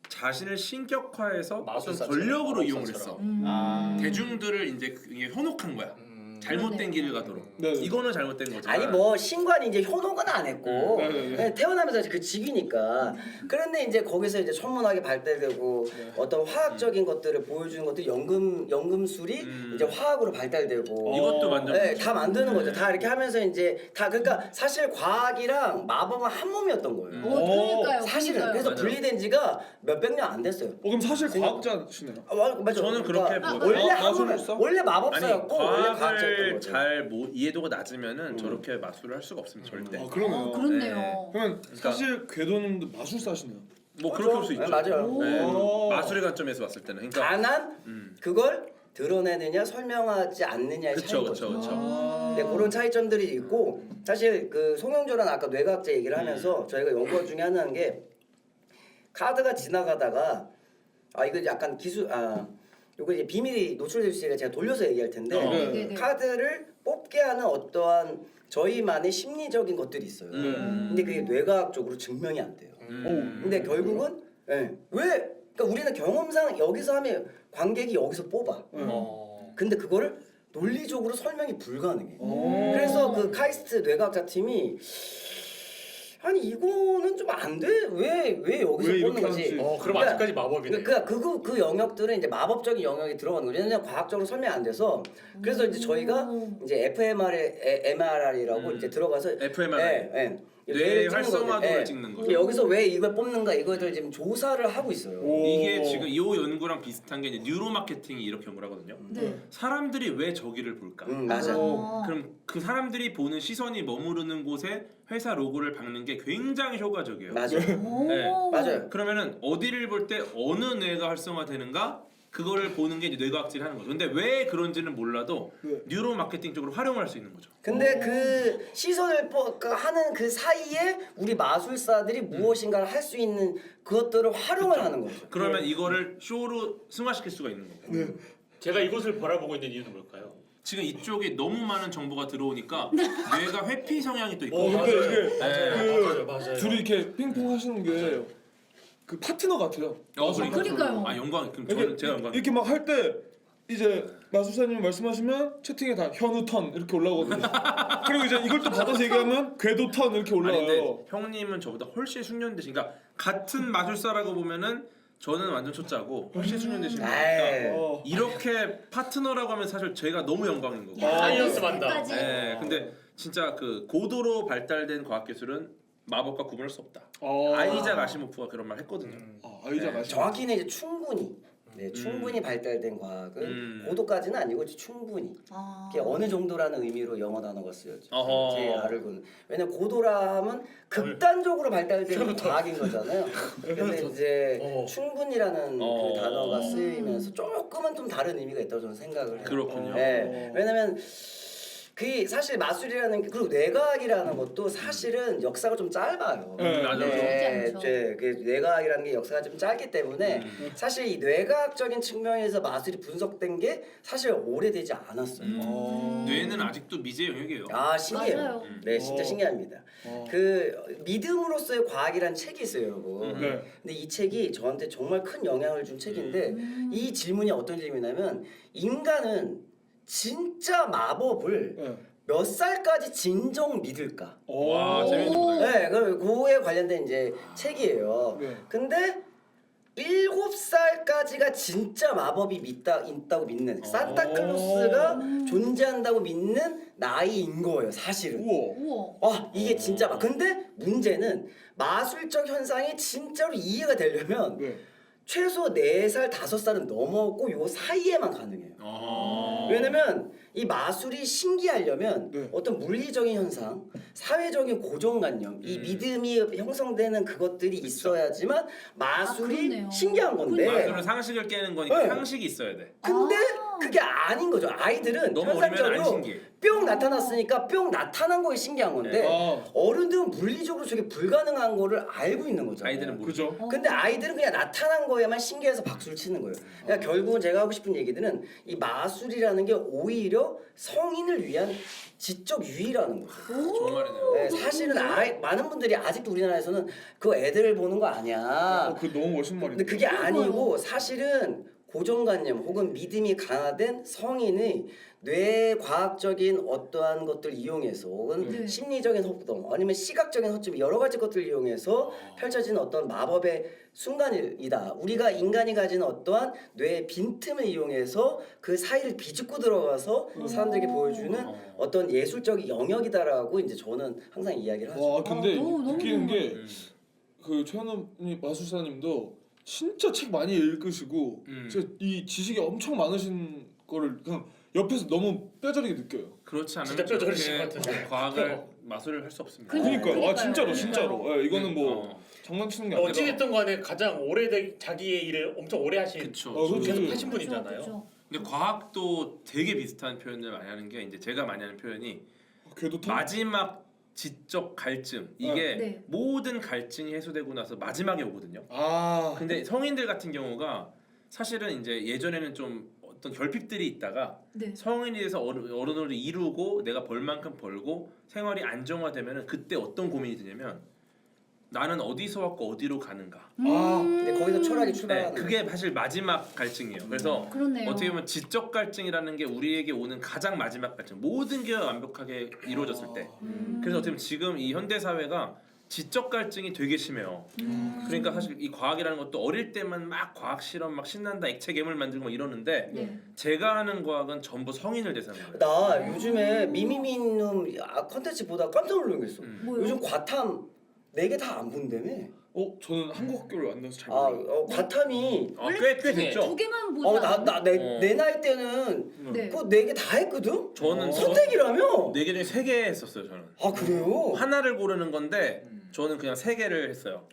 자신을 신격화해서 어떤 마술사처럼, 권력으로 이용을 했어. 마법사처럼. 대중들을 이제 이게 현혹한 거야. 잘못된 길을 가도록. 네. 이거는 잘못된 거죠. 아니 뭐 신관이 이제 현혹은 안 했고 네. 그냥 태어나면서 그 직위니까 그런데 이제 거기서 이제 천문학이 발달되고 어떤 화학적인 것들을 보여주는 것들이 연금술이 이제 화학으로 발달되고 이것도 만들고. 네, 다 만드는 거죠. 다 이렇게 하면서 이제 다 그러니까 사실 과학이랑 마법은 한 몸이었던 거예요. 그러니까요. 사실은 그러니까요. 그래서 맞아요. 분리된 지가 몇백 년 안 됐어요. 그럼 사실 과학자시네요. 맞아. 저는 그렇게 그러니까 보거든요. 원래 한 몸, 마술사? 원래 아니 마법사였고 원래 과학자였던 과학을 거죠. 잘 이해도가 낮으면은 저렇게 마술을 할 수가 없습니다. 절대. 그러네요. 그렇네요. 그러면 사실 궤도님도 마술사시네요. 뭐 그렇게 볼 수 있죠. 네, 맞아요. 네. 마술의 관점에서 봤을 때는 그러니까 다만 그걸 드러내느냐 설명하지 않느냐의 차이인 그렇죠, 거죠. 그렇죠. 네, 그런 차이점들이 있고 사실 그 송영조란 아까 뇌과학자 얘기를 하면서 저희가 연구 중에 하는 게 카드가 지나가다가 이거 약간 요거 이제 비밀이 노출될 수 있으니까 제가 돌려서 얘기할 텐데 네네네. 카드를 뽑게 하는 어떠한 저희만의 심리적인 것들이 있어요. 근데 그게 뇌과학적으로 증명이 안 돼요. 근데 결국은 왜 그러니까 우리는 경험상 여기서 하면 관객이 여기서 뽑아. 근데 그거를 논리적으로 설명이 불가능해. 그래서 그 카이스트 뇌과학자 팀이 아니 이거는 좀 안 돼. 왜 여기서 왜 뽑는 이렇게 거지? 하지? 그럼 그러니까 아직까지 마법이네. 그 영역들은 이제 마법적인 영역이 들어가는 거죠. 왜냐면 과학적으로 설명 안 돼서. 그래서 이제 저희가 이제 fMRI라고 이제 들어가서 fMRI. 뇌 뇌를 찍는 활성화도를 거거든요. 찍는 거죠. 여기서 왜 이걸 뽑는가 이거를 지금 조사를 하고 있어요. 이게 지금 이 연구랑 비슷한 게 이제 뉴로 마케팅이 이렇게 연구를 하거든요. 네. 사람들이 왜 저기를 볼까? 맞아요. 그럼 그 사람들이 보는 시선이 머무르는 곳에 회사 로고를 박는 게 굉장히 효과적이에요. 맞아요. 네. 맞아요. 그러면은 어디를 볼 때 어느 뇌가 활성화되는가 그거를 보는 게 이제 뇌과학질이 하는 거죠. 근데 왜 그런지는 몰라도 뉴로 마케팅 쪽으로 활용할 수 있는 거죠. 근데 그 시선을 하는 그 사이에 우리 마술사들이 무엇인가를 할 수 있는 그것들을 활용을 하는 거죠. 그러면 이거를 쇼로 승화시킬 수가 있는 거고. 제가 이곳을 바라보고 있는 이유는 뭘까요? 지금 이쪽에 너무 많은 정보가 들어오니까 뇌가 회피 성향이 또 있고. 근데 이게 맞아요. 둘이 이렇게 핑퐁 하시는 게 그 파트너 같아요. 그러니까요. 영광. 그럼 이렇게, 제가 영광. 이렇게 막 할 때 이제 마술사님 말씀하시면 채팅에 다 현우 턴 이렇게 올라오거든요. 그리고 이제 이걸 또 받아서 얘기하면 궤도 턴 이렇게 아니 근데 올라와요. 형님은 저보다 훨씬 숙련되신. 그러니까 같은 마술사라고 보면은 저는 완전 초짜고 훨씬 숙련되신 에이. 거니까 이렇게 파트너라고 하면 사실 제가 너무 영광인 거고. 사이언스 만다. 끝까지. 네, 근데 진짜 그 고도로 발달된 과학 기술은 마법과 구분할 수 없다. 아이작 아시모프가 그런 말 했거든요. 아이작 아시죠? 정확히는 이제 충분히 발달된 과학은 고도까지는 아니고 충분히 이게 어느 정도라는 의미로 영어 단어가 쓰여져. 어허. 제 알고는 왜냐면 고도라 하면 극단적으로 발달된 과학인 거잖아요. 근데 이제 충분이라는 그 단어가 쓰이면서 조금은 좀 다른 의미가 있다고 저는 생각을 해요. 그렇군요. 네, 왜냐면 그 사실 마술이라는 게 그리고 뇌과학이라는 것도 사실은 역사가 좀 짧아요. 맞아요. 네, 않죠. 그 뇌과학이라는 게 역사가 좀 짧기 때문에 사실 이 뇌과학적인 측면에서 마술이 분석된 게 사실 오래되지 않았어요. 뇌는 아직도 미지의 영역이에요. 신기해요. 맞아요. 네, 진짜 신기합니다. 그 믿음으로서의 과학이라는 책이 있어요, 여러분. 네. 근데 이 책이 저한테 정말 큰 영향을 준 책인데 이 질문이 어떤 질문이냐면 인간은 진짜 마법을 몇 살까지 진정 믿을까? 와 재밌는 거다. 네, 그거에 관련된 이제 책이에요. 네. 근데 7살까지가 진짜 마법이 있다고 믿는 산타클로스가 존재한다고 믿는 나이인 거예요, 사실은. 우와. 이게 진짜 근데 문제는 마술적 현상이 진짜로 이해가 되려면 최소 4살, 5살은 넘었고 요 사이에만 가능해요. 왜냐면 이 마술이 신기하려면 어떤 물리적인 현상, 사회적인 고정관념, 이 믿음이 형성되는 그것들이 있어야지만 마술이 그렇네요. 신기한 건데 마술은 상식을 깨는 거니까 네. 상식이 있어야 돼. 근데 그게 아닌 거죠. 아이들은 너무 어리면 안 현상적으로 신기해. 뿅 나타났으니까 뿅 나타난 거에 신기한 건데 어른들은 물리적으로 저게 불가능한 거를 알고 있는 거죠. 아이들은 모르죠. 그죠? 근데 아이들은 그냥 나타난 거에만 신기해서 박수를 치는 거예요. 그러니까 결국은 제가 하고 싶은 얘기들은 이 마술이라는 게 오히려 성인을 위한 지적 유의라는 거죠. 좋은 말이네요. 네, 사실은 많은 분들이 아직도 우리나라에서는 그거 애들 보는 거 아니야. 그 너무 멋진 말인데. 근데 그게 아니고 사실은 고정관념 혹은 믿음이 강화된 성인의 뇌과학적인 어떠한 것들을 이용해서 혹은 심리적인 협동 아니면 시각적인 허점 여러 가지 것들을 이용해서 펼쳐지는 어떤 마법의 순간이다. 우리가 인간이 가지는 어떠한 뇌의 빈틈을 이용해서 그 사이를 비집고 들어가서 사람들에게 보여주는 어떤 예술적 영역이다라고 이제 저는 항상 이야기를 하죠. 와 근데 너무 느끼는 게 그 최현우 마술사님도 진짜 책 많이 읽으시고 진짜 이 지식이 엄청 많으신 거를 그냥 옆에서 너무 뼈저리게 느껴요. 그렇지 않으면 진짜 뼈저리신 저렇게 것 같은데. 과학을 마술을 할 수 없습니다. 그러니까요. 그러니까요. 진짜로 진짜로. 예, 이거는 뭐 어. 장난치는 게 아니라. 어찌됐든 간에 가장 오래된 자기의 일을 엄청 오래 하신 그쵸. 그렇지. 계속 하신 분이잖아요. 그죠. 근데 과학도 되게 비슷한 표현을 많이 하는 게 이제 제가 많이 하는 표현이 궤도탄? 마지막 지적 갈증 이게 네. 모든 갈증이 해소되고 나서 마지막에 오거든요. 아. 근데 성인들 같은 경우가 사실은 이제 예전에는 좀 어떤 결핍들이 있다가 네. 성인이 돼서 어른을 이루고 내가 벌 만큼 벌고 생활이 안정화되면은 그때 어떤 고민이 드냐면 나는 어디서 왔고 어디로 가는가. 아, 근데 거기서 철학이 네, 출발하는 그게 사실 마지막 갈증이에요. 그래서 그렇네요. 어떻게 보면 지적 갈증이라는 게 우리에게 오는 가장 마지막 갈증. 모든 게 완벽하게 이루어졌을 때. 그래서 어떻게 보면 지금 이 현대 사회가 지적 갈증이 되게 심해요. 그러니까 사실 이 과학이라는 것도 어릴 때만 막 과학 실험 막 신난다 액체 괴물 만들고 막 이러는데 네. 제가 하는 과학은 전부 성인을 대상으로 해요. 나 요즘에 미미미놈 컨텐츠 보다 깜짝 놀란 게 있어. 뭐요? 요즘 과탐 4개 다 안 본다며. 저는 한국 학교를 안 다녀서 잘 아, 몰라요. 과탐이 꽤 됐죠. 두 개만 보지 않아요? 내 나이 때는 네. 그거 4개 다 했거든? 저는 선택이라며? 4개 중에 3개 했었어요. 저는 아, 그래요? 하나를 고르는 건데 저는 그냥 3개를 했어요.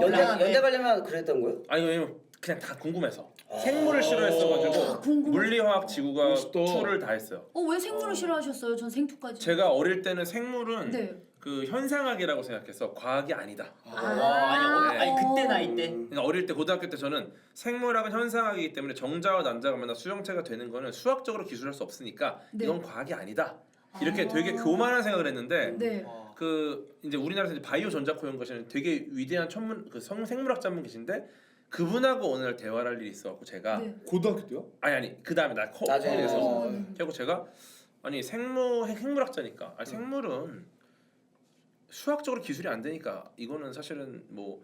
연대 가려면 그랬던 거예요? 아니 왜냐면 그냥 다 궁금해서 생물을 싫어했어가지고 궁금해서. 물리화학 지구과 멋있다. 2를 다 했어요. 왜 생물을 싫어하셨어요? 전 생투까지. 제가 어릴 때는 생물은 네. 그 현상학이라고 생각해서 과학이 아니다. 아니 그때 나이 때. 그러니까 어릴 때 고등학교 때 저는 생물학은 현상학이기 때문에 정자와 난자가 만나 수정체가 되는 거는 수학적으로 기술할 수 없으니까 네. 이건 과학이 아니다. 이렇게 되게 교만한 생각을 했는데 네. 그 이제 우리나라에서 이제 바이오 전자코 연구하시는 되게 위대한 천문 그 생물학자 한 분 계신데 그분하고 어느 날 대화를 할 일이 있어갖고 제가 네. 고등학교 때요? 아니 그 다음에 나 나중에 커서 어, 그리고 제가 아니 생물학자니까 아니 생물은 수학적으로 기술이 안 되니까 이거는 사실은 뭐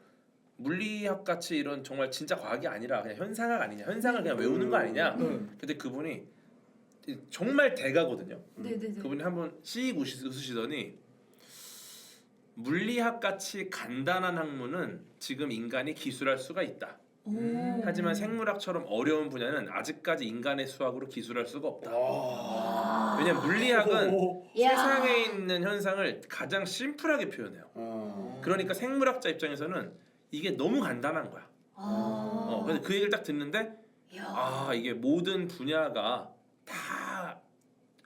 물리학 같이 이런 정말 진짜 과학이 아니라 그냥 현상학 아니냐 현상을 그냥 외우는 거 아니냐. 근데 그분이 정말 대가거든요. 네네네. 그분이 한번 씩 웃으시더니 물리학 같이 간단한 학문은 지금 인간이 기술할 수가 있다. 하지만 생물학처럼 어려운 분야는 아직까지 인간의 수학으로 기술할 수가 없다. 왜냐면 물리학은 야. 세상에 있는 현상을 가장 심플하게 표현해요. 그러니까 생물학자 입장에서는 이게 너무 간단한 거야. 그래서 그 얘기를 딱 듣는데 아 이게 모든 분야가 다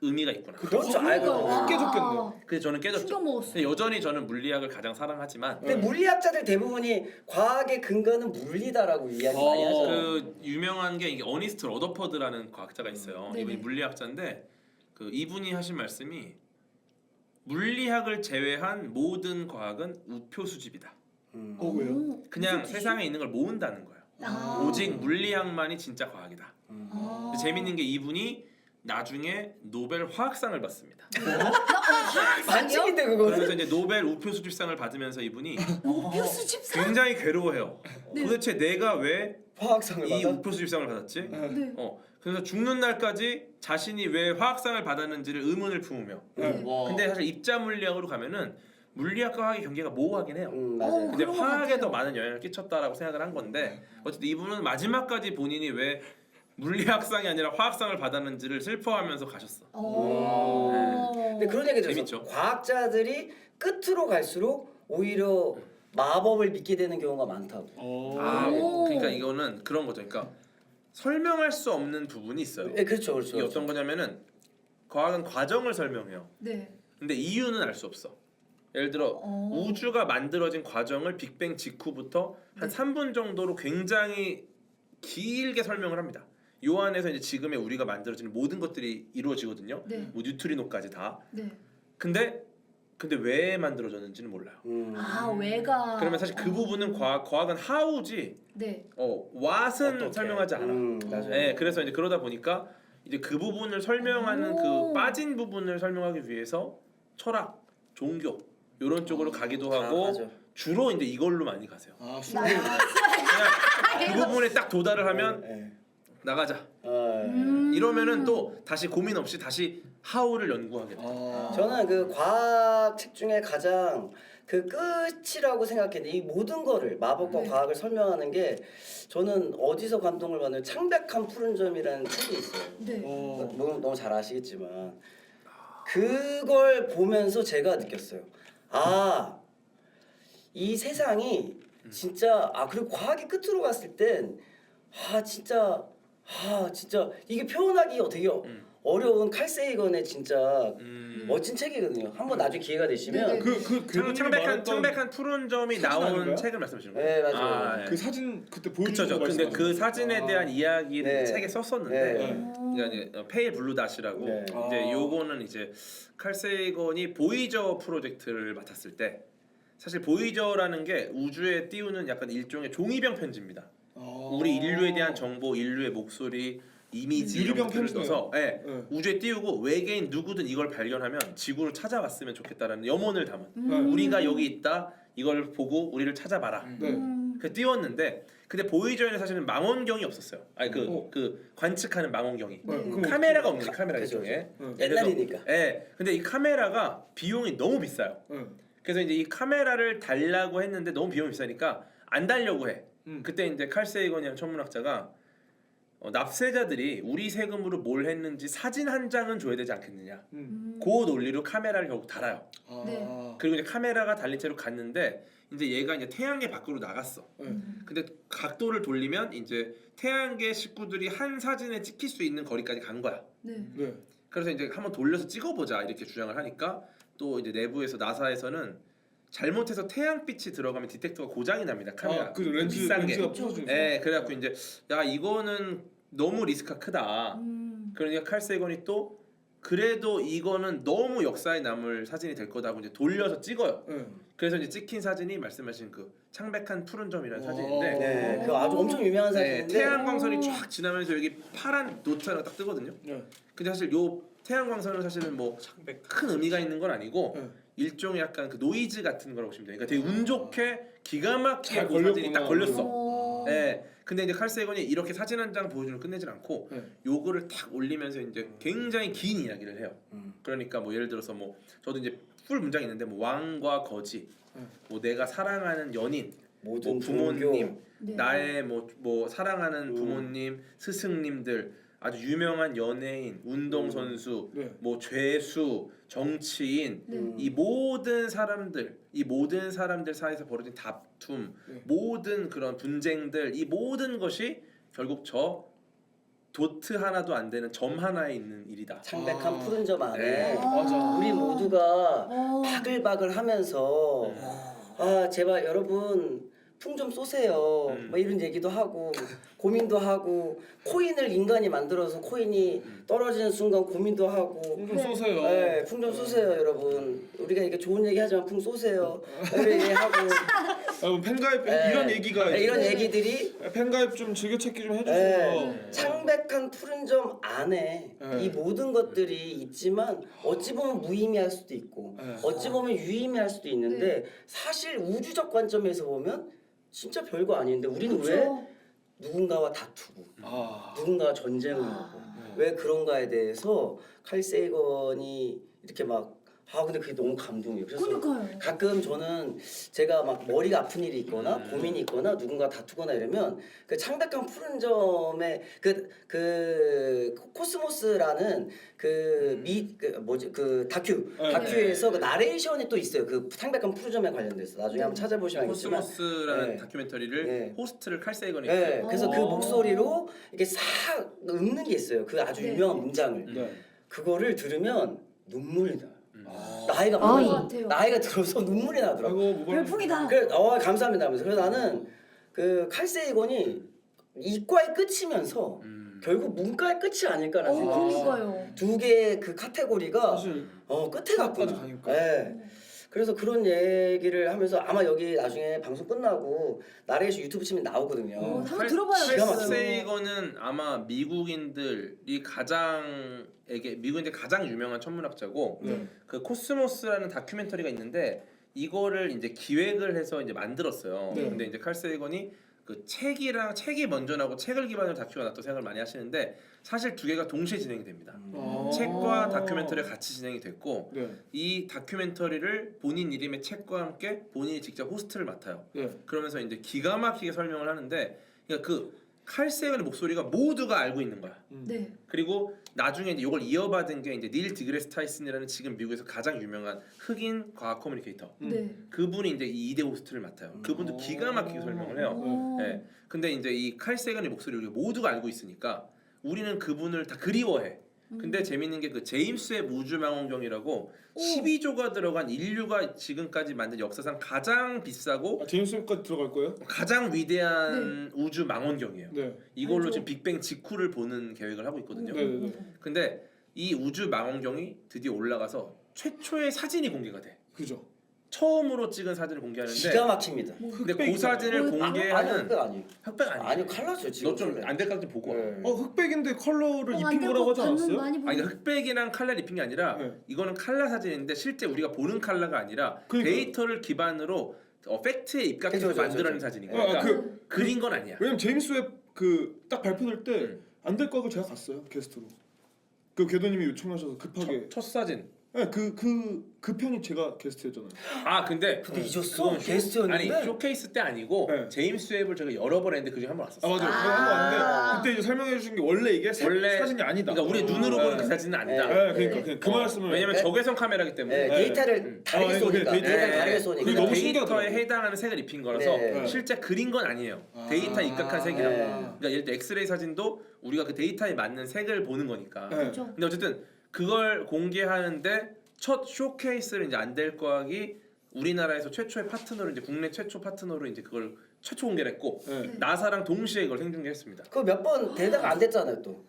의미가 있구나. 그렇죠. 알고. 와. 깨졌겠네. 그래서 저는 깨졌죠. 충격 먹었어. 근데 여전히 저는 물리학을 가장 사랑하지만 근데 물리학자들 대부분이 과학의 근거는 물리다라고 이야기 많이 하잖아요. 그 유명한 게 이게 어니스트 러더퍼드라는 과학자가 있어요. 네네. 이분이 물리학자인데 그 이분이 하신 말씀이 물리학을 제외한 모든 과학은 우표 수집이다. 왜요? 그냥 무슨 세상에 있는 걸 모은다는 거예요. 오직 물리학만이 진짜 과학이다. 근데 재밌는 게 이분이 나중에 노벨 화학상을 받습니다. 반칙인데 그거는. 그러면서 이제 노벨 우표 수집상을 받으면서 이분이 우표 수집사. 굉장히 괴로워해요. 도대체 내가 왜 화학상을 이 받아? 우표 수집상을 받았지? 네. 그래서 죽는 날까지 자신이 왜 화학상을 받았는지를 의문을 품으며. 근데 사실 입자 물리학으로 가면은 물리학과 화학의 경계가 모호하긴 해요. 맞아요. 근데 그런 것 화학에 같아요. 더 많은 영향을 끼쳤다라고 생각을 한 건데 어쨌든 이분은 마지막까지 본인이 왜 물리학상이 아니라 화학상을 받았는지를 슬퍼하면서 가셨어. 근데 그런 얘기 들었어. 재밌죠? 과학자들이 끝으로 갈수록 오히려 마법을 믿게 되는 경우가 많다고. 그러니까 이거는 그런 거죠. 그러니까 설명할 수 없는 부분이 있어요. 네, 그렇죠, 그렇죠. 이게 어떤 거냐면은 과학은 과정을 설명해요. 네. 근데 이유는 알 수 없어. 예를 들어 우주가 만들어진 과정을 빅뱅 직후부터 한 3분 정도로 굉장히 길게 설명을 합니다. 요 안에서 이제 지금의 우리가 만들어지는 모든 것들이 이루어지거든요. 네. 뭐 뉴트리노까지 다. 네. 근데 왜 만들어졌는지는 몰라요. 왜가. 그러면 사실 그 부분은 과학은 how지 네. what은 어떻게? 설명하지 않아. 맞아요. 네, 그래서 이제 그러다 보니까 이제 그 부분을 설명하는 그 빠진 부분을 설명하기 위해서 철학, 종교 이런 쪽으로 가기도 하고 맞아. 주로 이제 이걸로 많이 가세요. 수학. 그냥 그 부분에 딱 도달을 하면 네. 나가자. 음. 이러면은 또 다시 고민 없이 다시 how를 연구하게 돼. 저는 그 과학 책 중에 가장 그 끝이라고 생각했는데 이 모든 거를 마법과 과학을 설명하는 게 저는 어디서 감동을 받는 창백한 푸른 점이라는 책이 있어요. 네. 너무 잘 아시겠지만 그걸 보면서 제가 느꼈어요. 아, 이 세상이 진짜 그리고 과학의 끝으로 갔을 땐 진짜 이게 표현하기 되게 어려운 칼 세이건의 진짜 멋진 책이거든요. 한번 나중에 기회가 되시면 창백한 푸른 점이 사진 나온 아닌가요? 책을 말씀하시는 네, 거예요? 맞아요. 네. 그 사진 그때 그쵸. 보여주는 거 근데 말씀하시는 그 사진에 대한 이야기를 네. 책에 썼었는데 네. 그러니까 이제 페일 블루 닷이라고 네. 이제 요거는 이제 칼 세이건이 보이저 프로젝트를 맡았을 때 사실 보이저라는 게 우주에 띄우는 약간 일종의 종이병 편지입니다. 우리 인류에 대한 정보, 인류의 목소리, 이미지 이런 유리병 것들을 편지네요. 써서 네. 우주에 띄우고 외계인 누구든 이걸 발견하면 지구로 찾아왔으면 좋겠다라는 염원을 담은 네. 우리가 여기 있다 이걸 보고 우리를 찾아봐라. 네. 그 띄웠는데 근데 보이저에는 사실은 망원경이 없었어요. 아니 그 관측하는 망원경이 그럼 카메라가 없는 거지, 카메라 그죠. 일종의. 옛날이니까. 예. 근데 이 카메라가 비용이 너무 비싸요. 그래서 이제 이 카메라를 달라고 했는데 너무 비용이 비싸니까 안 달려고 해. 그때 이제 칼 세이건이라는 천문학자가 납세자들이 우리 세금으로 뭘 했는지 사진 한 장은 줘야 되지 않겠느냐. 그 논리로 카메라를 결국 달아요. 네. 그리고 이제 카메라가 달린 채로 갔는데 이제 얘가 이제 태양계 밖으로 나갔어. 근데 각도를 돌리면 이제 태양계 식구들이 한 사진에 찍힐 수 있는 거리까지 간 거야. 네. 네. 그래서 이제 한번 돌려서 찍어보자 이렇게 주장을 하니까 또 이제 내부에서 나사에서는 잘못해서 태양빛이 들어가면 디텍터가 고장이 납니다. 카메라. 그 렌즈 비싼 게. 렌즈가 부서지는. 네, 그래갖고 이제 야 이거는 너무 리스크가 크다. 그러니까 칼 세이건이 또 그래도 이거는 너무 역사에 남을 사진이 될 거다고 이제 돌려서 찍어요. 그래서 이제 찍힌 사진이 말씀하신 그 창백한 푸른 점이라는 사진인데 네, 그 아주 엄청 유명한 네, 사진인데 태양광선이 쫙 지나면서 여기 파란 노트가 딱 뜨거든요. 근데 사실 요 태양광선은 사실은 뭐 큰 의미가 있는 건 아니고 일종의 약간 그 노이즈 같은 거라고 보시면 돼요. 그러니까 되게 운 좋게 기가 막히게 잘 그 사진이 딱 걸렸구나. 걸렸어. 네. 근데 이제 칼 세이건이 이렇게 사진 한 장 보여주는 끝내질 않고 요거를 탁 올리면서 이제 굉장히 긴 이야기를 해요. 그러니까 뭐 예를 들어서 뭐 저도 이제 풀 문장이 있는데 뭐 왕과 거지, 뭐 내가 사랑하는 연인, 모든 뭐 부모님, 종교. 네. 나의 뭐 사랑하는 부모님, 스승님들, 아주 유명한 연예인, 운동선수, 뭐 죄수, 정치인, 이 모든 사람들 사이에서 벌어진 다툼, 모든 그런 분쟁들, 이 모든 것이 결국 저 도트 하나도 안 되는 점 하나에 있는 일이다. 창백한 푸른 점 안에 네. 맞아. 우리 모두가 바글바글하면서 제발 여러분 풍 좀 쏘세요. 뭐 이런 얘기도 하고 고민도 하고 코인을 인간이 만들어서 코인이 떨어지는 순간 고민도 하고 좀 쏘세요. 네, 풍 좀 쏘세요, 여러분. 우리가 이게 좋은 얘기 하지만 풍 쏘세요. 이런 얘기 하고 팬가입 네. 이런 얘기가 이런 얘기들이 팬가입 좀 즐겨찾기 좀 해주세요. 창백한 푸른 점 안에 이 모든 것들이 있지만 어찌 보면 무의미할 수도 있고 어찌 보면 유의미할 수도 있는데 사실 우주적 관점에서 보면 진짜 별거 아닌데 우리는 왜 누군가와 다투고 누군가와 전쟁을 하고 왜 그런가에 대해서 칼 세이건이 이렇게 막 근데 그게 너무 감동이에요. 그래서 그러니까요. 가끔 저는 제가 막 머리가 아픈 일이 있거나 고민이 있거나 누군가 다투거나 이러면 그 창백한 푸른 점의 그 코스모스라는 그 다큐에서 그 나레이션이 또 있어요. 그 창백한 푸른 점에 관련돼서 나중에 한번 찾아보시면 알겠지만 코스모스라는 다큐멘터리를 호스트를 칼 세이건이 네, 했어요. 그래서 그 목소리로 이렇게 싹 읊는 게 있어요. 그 아주 유명한 문장을 그거를 들으면 눈물이 나요. 나이가 어이. 많아서 나이가 들어서 눈물이 나더라고. 별풍이다. 그래, 감사합니다. 하면서 그래서 나는 그 칼 세이건이 이과의 끝이면서 결국 문과의 끝이 아닐까라는 생각이 들어요. 그러니까요. 두 개의 그 카테고리가 사실 끝에 갔구나. 가니까. 네. 그래서 그런 얘기를 하면서 아마 여기 나중에 방송 끝나고 나레이션 유튜브 치면 나오거든요. 한번 기가 들어봐야겠어요. 막혀요. 세이건은 아마 미국인들이 가장 유명한 천문학자고 그 코스모스라는 다큐멘터리가 있는데 이거를 이제 기획을 해서 이제 만들었어요. 근데 이제 칼 세이건이 그 책이 먼저 나고 책을 기반으로 다큐가 나왔다고 생각을 많이 하시는데 사실 두 개가 동시에 진행이 됩니다. 책과 다큐멘터리가 같이 진행이 됐고 네. 이 다큐멘터리를 본인 이름의 책과 함께 본인이 직접 호스트를 맡아요. 네. 그러면서 이제 기가 막히게 설명을 하는데 그러니까 그 칼 세이건의 목소리가 모두가 알고 있는 거야. 네. 그리고 나중에 이제 이걸 이어받은 게 이제 닐 디그레스 타이슨이라는 지금 미국에서 가장 유명한 흑인 과학 커뮤니케이터. 네. 그분이 이제 이 2대 호스트를 맡아요. 그분도 기가 막히게 설명을 해요. 오. 네. 근데 이제 이 칼 세이건의 목소리를 우리가 모두가 알고 있으니까 우리는 그분을 다 그리워해. 근데 재밌는 게 그 제임스 웹 우주망원경이라고 12조가 들어간 인류가 지금까지 만든 역사상 가장 비싸고 제임스 웹까지 들어갈 거예요? 가장 위대한 우주 망원경이에요. 네. 이걸로 알죠. 지금 빅뱅 직후를 보는 계획을 하고 있거든요. 네. 근데 이 우주 망원경이 드디어 올라가서 최초의 사진이 공개가 돼. 그죠. 처음으로 찍은 사진을 공개하는데 기가 막힙니다. 근데 그 사진을 뭐, 아니 공개하는 흑백 아니에요. 흑백 아니야. 아니요 칼라죠 지금. 너좀 안 될 것 같으면 보고 와. 네. 흑백인데 컬러를 안 입힌 되고 거라고 하지 반응 않았어요? 많이 아니 보는 그러니까 흑백이랑 칼라 입힌 게 아니라 네. 이거는 칼라 사진인데 실제 우리가 보는 칼라가 아니라 그러니까요. 데이터를 기반으로 팩트에 입각해서 그죠, 만들어낸 그죠. 사진인 아, 거야. 그러니까 그 그린 건 아니야. 왜냐면 제임스 웹 그 딱 발표될 때 안 될 거고 제가 갔어요 게스트로. 그 궤도님이 요청하셔서 급하게. 첫 사진. 네, 그 편이 제가 게스트였잖아요. 아 근데 근데 잊었어. 그건 게스트였는데. 아니 쇼케이스 때 아니고 네. 제임스 웹을 제가 여러 번 했는데 그중에 한 번 왔었어. 아 맞아요. 그거 한거 왔는데 그때 이제 설명해 주신 게 원래 이게 사진이 아니다. 그러니까 우리 눈으로 보는 그 사진은 아니다. 네, 그러니까 그냥 그 말씀을. 왜냐면 네. 적외선 카메라기 때문에 네, 데이터를 다르게 이거 쏘니까. 데이터. 데이터를 다르게 그게 쏘니까. 너무 데이터에 신기하더라고요. 해당하는 색을 입힌 거라서 네. 실제 그린 건 아니에요. 데이터에 입각한 색이라고. 네. 그러니까 예를 들어 엑스레이 사진도 우리가 그 데이터에 맞는 색을 보는 거니까. 네. 그렇죠. 근데 어쨌든 그걸 공개하는데 첫 쇼케이스를 이제 안될과학이 우리나라에서 최초의 파트너로 이제 국내 최초 파트너로 이제 그걸 최초 공개를 했고 네. 나사랑 동시에 이걸 생중계했습니다. 그거 몇 번 되다가 안 됐잖아요 또.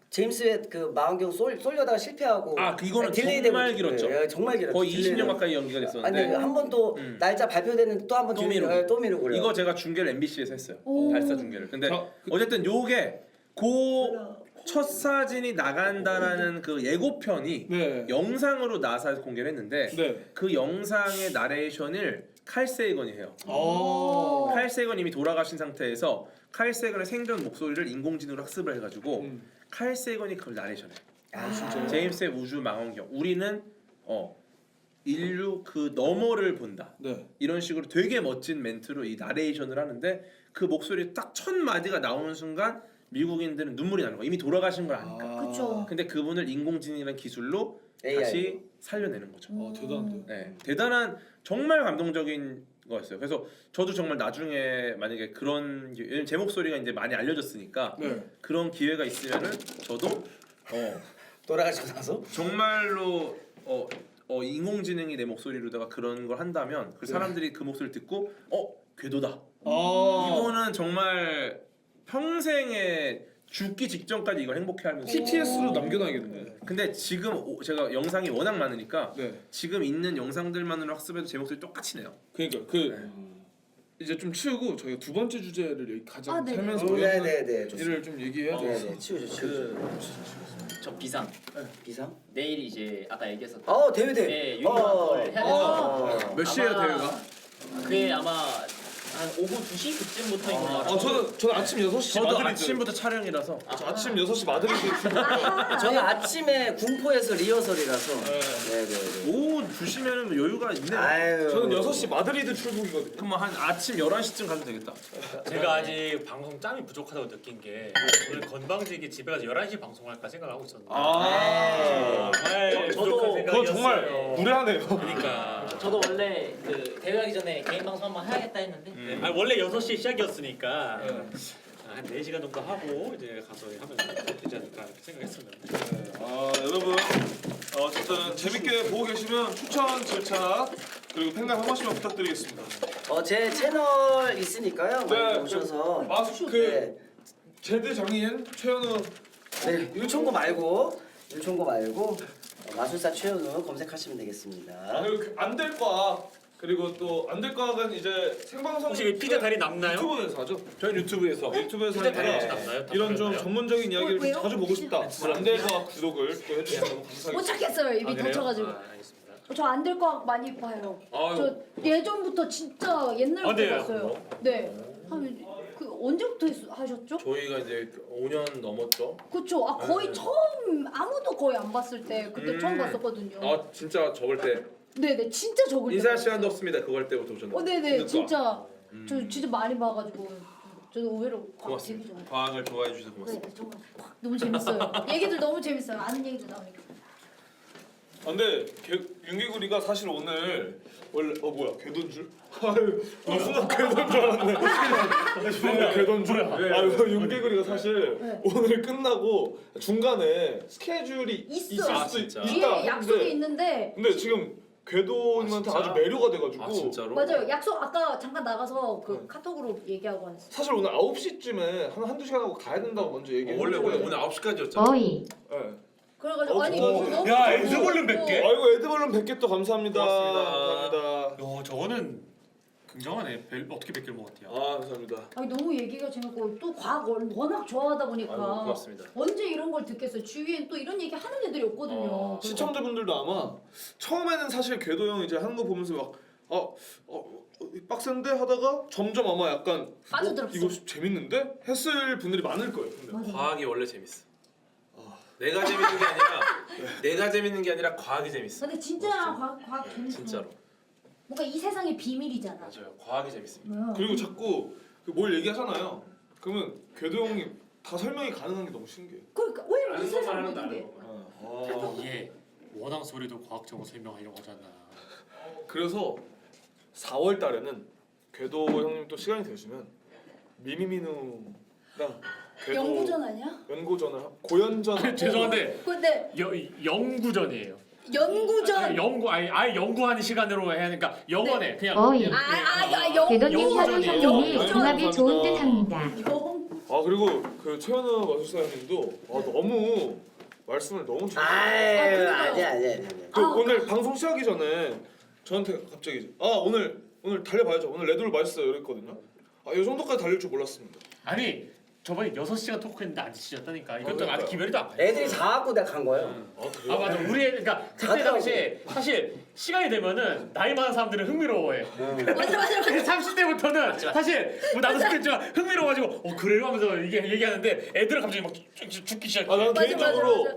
제임스 웹그 망원경 쏠려다가 실패하고. 이거는 딜레이 정말 되고 길었죠. 예, 정말 길었죠. 거의 20년 딜레이는. 가까이 연기가 아니 됐었는데 한 번 또 날짜 발표됐는데 또 한 번 또 미루고. 또 미루고 그래요. 이거 제가 중계를 MBC에서 했어요. 오. 발사 중계를. 근데 자, 어쨌든 요게 첫 사진이 나간다라는 그 예고편이 네. 영상으로 나사에서 공개를 했는데 네. 그 영상의 나레이션을 칼 세이건이 해요. 칼 세이건 이미 돌아가신 상태에서 칼 세이건의 생전 목소리를 인공지능으로 학습을 해가지고 칼 세이건이 그걸 나레이션해. 진짜요? 제임스의 우주 망원경. 우리는 인류 그 너머를 본다. 네. 이런 식으로 되게 멋진 멘트로 이 나레이션을 하는데 그 목소리 딱 첫 마디가 나오는 순간 미국인들은 눈물이 나는 거야. 이미 돌아가신 걸 아니까. 그쵸. 근데 그분을 인공지능이라는 기술로 AI. 다시 살려내는 거죠. 대단한데요. 네, 대단한 정말 감동적인 거였어요. 그래서 저도 정말 나중에 만약에 그런 왜냐면 제 목소리가 이제 많이 알려졌으니까 네. 그런 기회가 있으면은 저도 돌아가시고 나서. 정말로 인공지능이 내 목소리로다가 그런 걸 한다면 그 네. 사람들이 그 목소리를 듣고 궤도다. 아. 이거는 정말 평생에 죽기 직전까지 이걸 행복해하면서. TTS로 남겨놔야겠네. 근데 지금 제가 영상이 워낙 많으니까 네. 지금 있는 영상들만으로 학습해도 제 목소리 똑같이 내요. 그러니까 이제 좀 치우고 저희가 두 번째 주제를 여기 가장 네. 살면서 네네네. 일을 좀 얘기해야 돼요. 네네. 치우죠. 저 비상. 비상? 내일 이제 아까 얘기했었던 대회. 네, 유니버설 해야 돼서 몇 시에요 아마- 대회가? 그게 아마 한 오후 2시 그쯤부터인 것 같아요. 저는 아침 6시 저도 마드리드. 아침부터 촬영이라서. 저 아침 6시 마드리드 저는 아침에 군포에서 리허설이라서. 네네네. 오후 2시면은 여유가 있네요. 아유. 저는 6시 마드리드 출국이거든요. 그럼 한 아침 11시쯤 가도 되겠다. 제가 아직 방송 짬이 부족하다고 느낀 게 오늘 건방지게 집에 가서 11시 방송할까 생각하고 있었는데 정말 부족한 생각이었어요. 그건 정말 무례하네요. 그러니까 저도 원래 그 대회하기 전에 개인 방송 한번 해야겠다 했는데 아니, 원래 6시 시작이었으니까 한 4시간 정도 하고 이제 가서 하면 되지 않을까 이렇게 생각했습니다. 여러분 어쨌든 재밌게 보고 계시면 추천 절차 그리고 팬가 한 번씩만 부탁드리겠습니다. 제 채널 있으니까요. 많이 오셔서. 네. 제드 장인 최현우 네. 율총고 말고 마술사 최현우 검색하시면 되겠습니다. 그리고 안될 과학 그리고 또 안 될 과학은 이제 생방송 혹시 피자 다리 남나요? 유튜브에서 하죠. 저희 유튜브에서. 유튜브에서 피자 다리 하니까 혹시 남나요? 이런 좀 남나요? 전문적인 이야기를 좀 왜요? 자주 보고 싶다. 안 될 과학 구독을 또 해주시면 너무 못 감사하겠습니다. 찾겠어요. 입이 그래요? 닫혀가지고. 알겠습니다. 저 안 될 거 많이 봐요. 아유. 저 예전부터 진짜 옛날부터 아, 네. 봤어요. 네. 한 언제부터 하셨죠? 저희가 이제 5년 넘었죠. 그쵸. 아 거의 처음 아무도 거의 안 봤을 때 그때 처음 봤었거든요. 아 진짜 적을 때 네네 진짜 적을 때. 인사할 봤어요. 시간도 없습니다. 그걸 때부터 오셨나요? 네네 그러니까. 진짜 저 진짜 많이 봐가지고 저도 의외로 되게 고맙습니다. 좋아요. 과학을 좋아해 주셔서 고맙습니다. 네, 정말 너무 재밌어요. 얘기들 너무 재밌어요. 아는 얘기도 나오니까. 아, 근데 윤개구리가 사실 오늘 원래 뭐야 궤도인 줄? 아유 순간 궤도인 줄 알았네. 순간 궤도인 줄. 아유 윤개구리가 사실 네. 오늘 끝나고 중간에 스케줄이 있어. 있을 아, 수 진짜? 있다. 뒤에 약속이 했는데 있는데 근데 지금 궤도님한테 아, 진짜? 아주 매료가 돼가지고 아 진짜로? 맞아요. 약속 아까 잠깐 나가서 그 카톡으로 얘기하고 왔어요. 사실 오늘 9시쯤에 한두 시간 하고 가야 된다고 먼저 원래 얘기했는데 오늘 9시까지였잖아. 어이. 네. 그래가지고 아니 어, 너무 야, 너무 에드벌룬 좋고. 100개? 아이고 에드벌룬 100개 또 감사합니다. 고맙습니다. 감사합니다. 저거는 굉장하네. 어떻게 100개를 먹었대요? 아 감사합니다. 아니 너무 얘기가 재밌고 또 과학 워낙 좋아하다 보니까 아이고, 고맙습니다. 언제 이런 걸 듣겠어요. 주위엔 또 이런 얘기 하는 애들이 없거든요. 그래서 시청자분들도 아마 처음에는 사실 궤도 형 이제 하는 거 보면서 막 빡센데 하다가 점점 아마 약간 빠져들었어. 이거 재밌는데 했을 분들이 많을 거예요. 근데. 맞아. 과학이 원래 재밌어. 내가 재밌는 게 아니라 내가 재밌는 게 아니라 과학이 재밌어. 근데 진짜 과학 재밌어. 진짜로. 뭔가 이 세상의 비밀이잖아. 맞아요. 과학이 재밌습니다. 그리고 자꾸 뭘 얘기하잖아요. 그러면 궤도 형이 다 설명이 가능한 게 너무 신기해. 그러니까 왜 이 아는 것만 세상에 하는데 있는 게? 아는 것만. 이게 원앙 소리도 과학적으로 설명하려고 하잖아. 그래서 4월 달에는 궤도 형님 또 시간이 되시면 미미미누랑 궤도 연구전 아니야? 연고전을 고연전 죄송한데 근데 연구전이에요. 연구전. 연구 아예 연구하는 시간으로 해야 하니까 영어네 그냥. 어이. 궤도님 연구전이에요. 현우형님이 연구전. 궁합이 좋은 듯합니다. 아 그리고 그 최현우 마술사님도 너무 말씀을 너무 잘. 아유 그러니까요. 아니야. 그 오늘 방송 시작하기 전에 저한테 갑자기 오늘 달려봐야죠. 오늘 레드불 맛있어요 이랬거든요. 이 정도까지 달릴 줄 몰랐습니다. 아니 저번에 6시간 토크했는데 안 지쳤다니까. 이것도 그러니까. 아직 기별이도 안 애들이 자갖고 내가 간 거예요. 아 맞아. 우리 그러니까 그때 가더라고. 당시에 사실 시간이 되면은 나이 많은 사람들은 흥미로워해. 맞아. 30대부터는 사실 뭐 나도 그랬지만 흥미로워가지고 그래요 하면서 이게 얘기하는데 애들은 갑자기 막 죽기 시작해. 난 맞아, 개인적으로 맞아.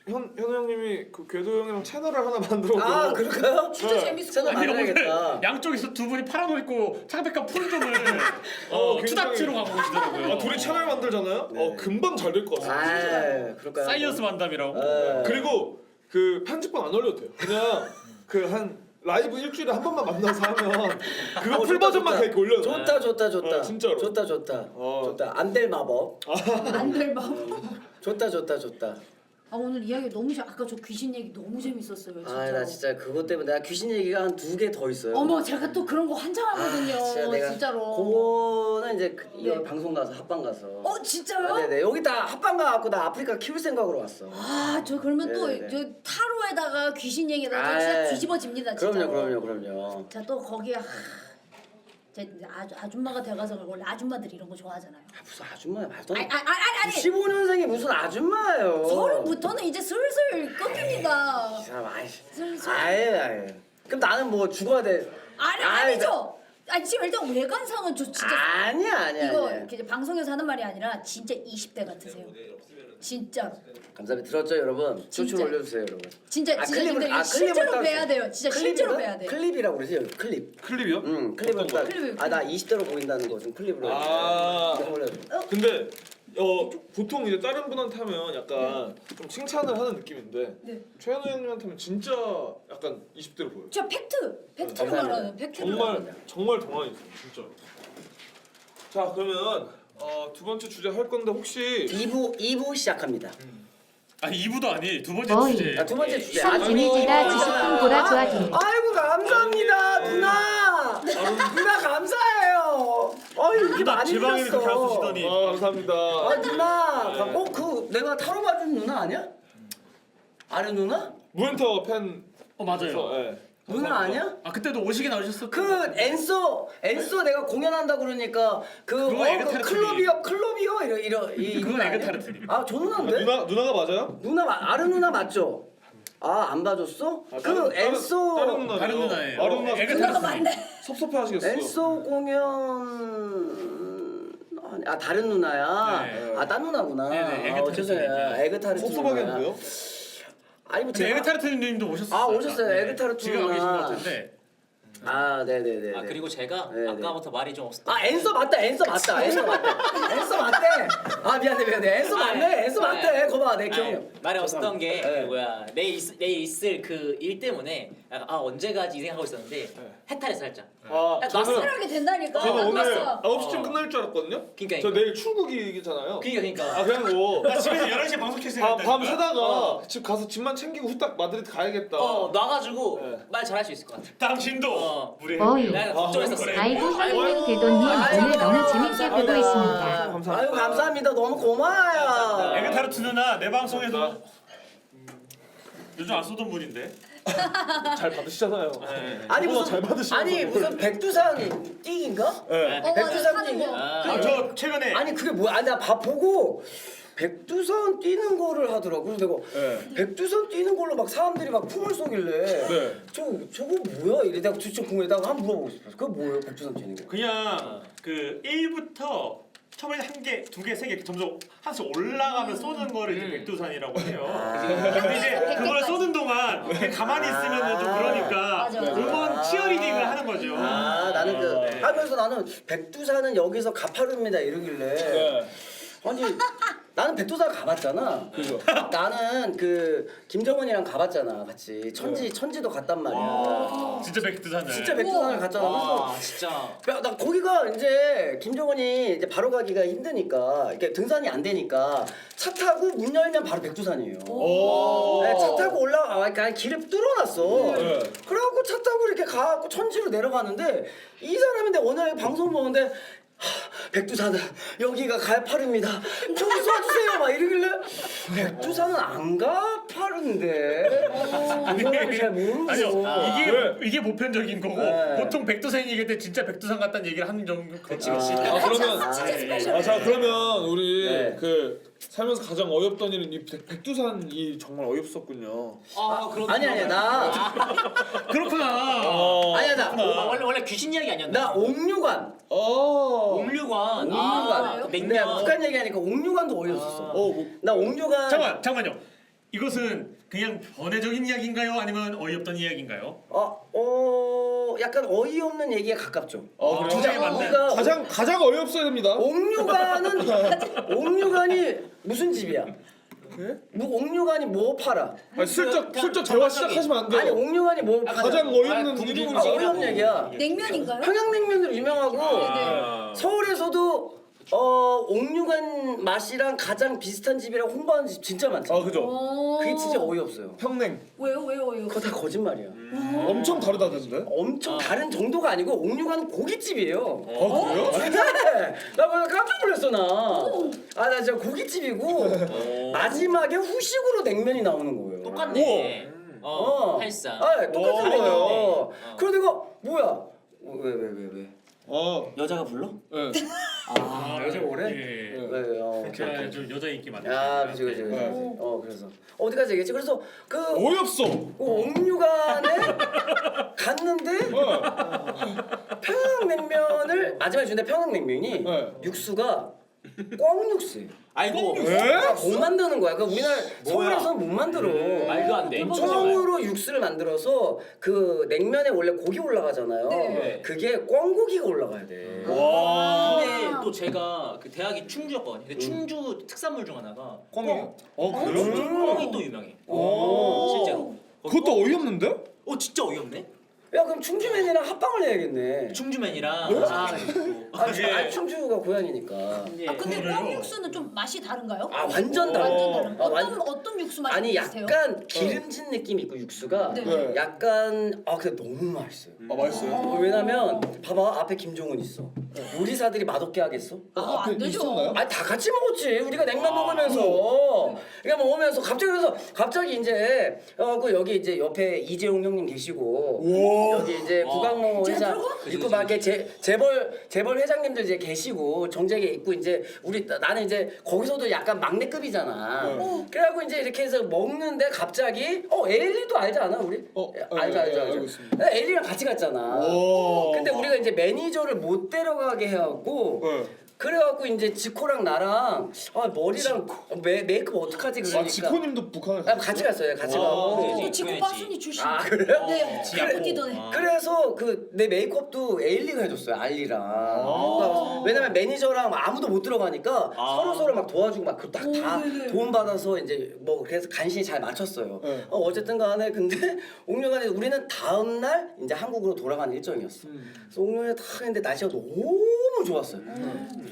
현우 형님이 그 궤도 형이랑 채널을 하나 만들어. 그럴까요? 진짜 재밌을 것 채널 같아. 아니 오늘 만들어야겠다. 양쪽에서 두 분이 파란 옷 입고 창백한 푸른점을 굉장히- 투닥지로 가고 계시더라고요. 둘이 채널 만들잖아요. 네. 금방 잘 될 것 같습니다. 아 그럴까요? 사이언스 만담이라고. 그리고 그 편집본 안 올려도 돼요. 그냥 그 한 라이브 일주일에 한 번만 만나서 하면 그거 풀 버전만 이렇게 올려요. 좋다. 진짜로. 좋다. 안 될 마법. 안될 마. 좋다. 아 오늘 이야기 너무 아까 저 귀신 얘기 너무 재밌었어요. 진짜. 나 진짜 그것 때문에 내가 귀신 얘기가 한 2개 더 있어요. 어머 제가 또 그런 거 환장하거든요. 진짜 내가 진짜로. 그거는 이제 이거 네. 방송 가서 합방 가서. 진짜요? 네네 여기다 합방 가갖고 나 아프리카 키울 생각으로 왔어. 저 그러면 또 네네네. 저 타로에다가 귀신 얘기에다가 아이, 진짜 뒤집어집니다. 진짜. 그럼요. 자 또 거기에 제 아줌마가 돼가서 원래 아줌마들이 이런 거 좋아하잖아요. 무슨 아줌마야 말도 안 돼. 아니 15년생이 무슨 아줌마예요. 30부터는 이제 슬슬 끊깁니다. 이 사람 슬슬. 아예. 그럼 나는 뭐 죽어야 돼. 아니죠. 아니 지금 일단 외관상은 저 진짜 아니야. 이거 이렇게 방송에서 하는 말이 아니라 진짜 20대 같으세요. 진짜 감사합니다. 들었죠 여러분? 진짜. 조추 올려주세요 여러분. 진짜 님들 이거 실제로 뵈야 돼요. 진짜 실제로 뵈야 돼. 클립이라고 그러지 클립. 클립이요? 응 클립을 딱. 클립. 나 20대로 보인다는 거 좀 클립으로. 아. 좀 올려줘. 근데 보통 이제 다른 분한테 하면 약간 좀 칭찬을 하는 느낌인데 네. 최현우 형님한테 하면 진짜 약간 20대로 보여요. 진짜 팩트를 감사합니다. 말하는 팩트를. 정말 동안이세요 진짜. 자 그러면 두 번째 주제 할 건데 혹시 2부 시작합니다. 2부도 아니 두 번째 어이. 주제. 두 번째 주제. 삼진이지다 지식품 보라 좋아해. 아이고 감사합니다 누나. 누나 감사해요. 이렇게 많이 제 방에 그렇게 안 주셨어. 쓰시더니. 감사합니다. 누나. 그 내가 타로 봐준 누나 아니야? 아는 누나? 무엔터 팬. 맞아요. 예. 누나 아니야? 그때도 오시게 나오셨어. 그 엔소 내가 공연한다 그러니까 그거 에그 타르트니. 클럽이요 이 그건 누나 에그 아니야? 타르트니. 저 누나인데? 누나가 맞아요? 아는 누나 맞죠? 안 봐줬어? 그 엔소 다른 누나예요. 다른 누나예요. 다른 누나 에그 누나가 타르트니. 맞네. 섭섭해하시겠어요. 엔소 공연 아 다른 누나야. 네. 아 딴 누나구나. 네네, 에그타르트 죄송해요. 누나. 에그타르트 섭섭하게 누나야. 뭐요? 아니 뭐 근데 제가 에그타르트님도 오셨어요. 아, 오셨어요. 에그타르트 지금 와 계신 것 누나. 같은데. 아 네네네. 아 그리고 제가 네네. 아까부터 말이 좀 없었던. 아 앤서 맞다. 앤서 맞다. 앤서 맞다. 앤서 맞대. 아 미안해. 앤서 맞네. 앤서 맞대. 거봐 내 기억이. 말이 없었던 게 네. 그 뭐야 내일 있을 그 일 때문에 약간 아 언제 가지 이 생각하고 있었는데 해탈했어 살짝. 아 저는 확실하게 된다니까. 저는 오늘 끝났어. 9시쯤 끝날 줄 알았거든요. 그러니까. 저 내일 출국이잖아요. 그러니까. 아 그냥 뭐 나 집에서 11시에 방송 켰어요. 밤 새다가 집 가서 집만 챙기고 후딱 마드리드 가야겠다. 놔가지고 네. 말 잘할 수 있을 것 같아. 당신도 우리 어이. 내가 걱정했었어. 아이고 현우님 대도님 오늘 너무 재밌게 보고 있습니다. 감사합니다. 아유 감사합니다. 너무 고마워요. 에그타르트 누나 내 방송에서 요즘 안 쏘던 분인데. 잘 받으시잖아요. 아니 그거보다 무슨 잘 받으시는 아니 거예요. 무슨 백두산 뛰기인가? 네. 맞아 백두산 하는 뛰기. 거. 아, 저 최근에 아니 그게 뭐야? 아니 나밥 보고 백두산 뛰는 거를 하더라고. 그래서 내가 네. 백두산 뛰는 걸로 막 사람들이 막 풍을 쏘길래 네. 저거 뭐야? 이래 내가 진짜 궁금해다가 한번 물어보고 싶었어. 그거 뭐예요? 백두산 뛰는 거? 그냥 그 1부터 처음에 한 개, 두 개, 세 개 점점 하나씩 올라가면 쏘는 거를 이제 백두산이라고 해요. 근데 이제 그걸 쏘는 동안 그냥 가만히 있으면 좀 그러니까 맞아, 맞아. 응원 치어리딩을 하는 거죠. 아 나는 그 하면서 나는 백두산은 여기서 가파릅니다 이러길래 네. 아니 나는 백두산 가봤잖아. 그죠. 나는 그 김정은이랑 가봤잖아 같이 천지도 갔단 말이야. 진짜 백두산을. 진짜 백두산을 갔잖아. 그래서 와 진짜. 야, 나 거기가 이제 김정은이 이제 바로 가기가 힘드니까 이렇게 등산이 안 되니까 차 타고 문 열면 바로 백두산이에요. 오. 네, 차 타고 올라가 그러니까 길을 뚫어놨어. 네. 그래갖고 차 타고 이렇게 가갖고 천지로 내려가는데 이 사람인데 오늘 방송 보는데 백두산은 여기가 가파릅니다. 좀 쏴주세요 막 이러길래 백두산은 안 가파른데 이거를 잘 모르고 아니요 이게 보편적인 거고 네. 보통 백두산이 얘기할 때 진짜 백두산 같다는 얘기를 하는 정도. 그렇지. 아 그러면 자 그러면 우리 네. 그 살면서 가장 어이없던 일은 이 백두산이 정말 어이없었군요. 아니 나 그렇구나. 아니야 원래 귀신 이야기 아니었나? 나 옥류관 옥류관. 옥류관 냉면. 내가 북한 얘기하니까 옥류관도 어이없었어. 뭐, 나 옥류관 잠깐만요. 이것은 그냥 번외적인 이야기인가요? 아니면 어이없던 이야기인가요? 약간 어이없는 얘기에 가깝죠. 그래요? 주제에 맞는. 우리가 가장 어이없어야 됩니다. 옥류관이 무슨 집이야? 네? 옥류관이 뭐 팔아? 아니, 슬쩍 대화 시작하시면 안 돼요. 아니 옥류관이 뭐 팔아? 가장 어이없는 일이 어이없는 얘기야. 냉면인가요? 평양냉면으로 유명하고 아. 서울에서도 옥류관 맛이랑 가장 비슷한 집이랑 홍보하는 집 진짜 많죠. 아 그죠. 그게 진짜 어이없어요. 평냉 왜요? 그거 다 거짓말이야. 엄청 다르다던데. 엄청 다른 정도가 아니고 옥류관은 고깃집이에요. 아 그래요? 네. 나 그냥 깜짝 놀랐어 나. 나 진짜 고깃집이고 마지막에 후식으로 냉면이 나오는 거예요. 똑같네. 팔상. 똑같은 오. 거예요. 그래서 내가 뭐야? 왜? 여자가 불러? 네. 여자 오래? 예. 왜? 제가 좀 여자 인기 많아요. 야, 그치. 네. 그래서 어디까지 얘기했지? 그래서 그 어이없어. 옥류관에 갔는데 평양냉면을 마지막에 주는데 평양냉면이 네. 육수가 꽝육수예요. 아이고. 못 만드는 거야. 그 우리나라 서울에서는 못 만들어. 말도 안 돼. 처음으로 육수를 만들어서 그 냉면에 원래 고기 올라가잖아요. 네. 그게 꽝고기가 올라가야 돼. 와. 근데 또 제가 그 대학이 충주였거든요. 근데 충주 특산물 중 하나가 꽝이요? 충주 꽝이 또 유명해. 오. 실제로. 그것도 어이없는데? 진짜 어이없네. 야 그럼 충주맨이랑 합방을 해야겠네. 충주맨이랑 충주가 고향이니까. 근데 꽝육수는 좀 맛이 다른가요? 완전 달라. 완전 다른. 완- 어떤 육수 맛이 아니 비슷해요? 약간 기름진 느낌이 있고 육수가 네. 약간 근데 너무 맛있어요. 맛있어요. 왜냐면 봐봐 앞에 김종은 있어. 요리사들이 맛없게 하겠어? 안 되죠. 있었나요? 아니 다 같이 먹었지. 우리가 냉면 먹으면서 이게 먹으면서 갑자기 이제 그 여기 이제 옆에 이재용 형님 계시고 여기 이제 구강모 회장 있고 막 이렇게 재벌 회장님들 이제 계시고 정재계 있고 이제 나는 이제 거기서도 약간 막내급이잖아. 그래갖고 이제 이렇게 해서 먹는데 갑자기 에일리도 알지 않아 우리? 알죠. 알고 있습니다. 에일리랑 같이 갔잖아. 근데 우리가 이제 매니저를 못 데려가게 해갖고 그래갖고 이제 지코랑 나랑 머리랑 메이크업 어떡하지 그러니까. 아 지코님도 북한에 같이 갔어요. 같이 가고. 또 지금 빠순이 출신. 아 그래요? 네. 지하고. 뛰더네. 그래서 그 내 메이크업도 에일리가 해줬어요. 알리랑. 그러니까 왜냐면 매니저랑 아무도 못 들어가니까 서로 막 도와주고 막 다 도움 받아서 이제 뭐 그래서 간신히 잘 맞췄어요. 네. 어쨌든간에 근데 옥류관에 우리는 다음 날 이제 한국으로 돌아가는 일정이었어. 그래서 옥류관에 딱 했는데 날씨가 너무 좋았어요.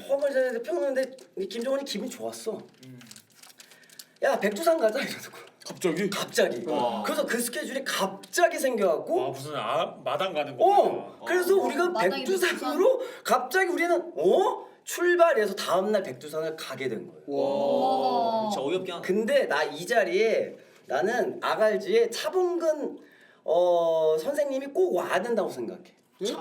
험을 전에 폈는데 김정은이 기분 좋았어. 야 백두산 가자 이러고. 갑자기. 그래서 그 스케줄이 갑자기 생겨갖고. 무슨 마당 가는 거. 그래서 우리가 마당이 백두산으로 갑자기 우리는 출발해서 다음날 백두산을 가게 된 거예요. 와. 진짜 어이없게 하네. 근데 나 이 자리에 나는 아갈지에 차범근 선생님이 꼭 와야 된다고 생각해.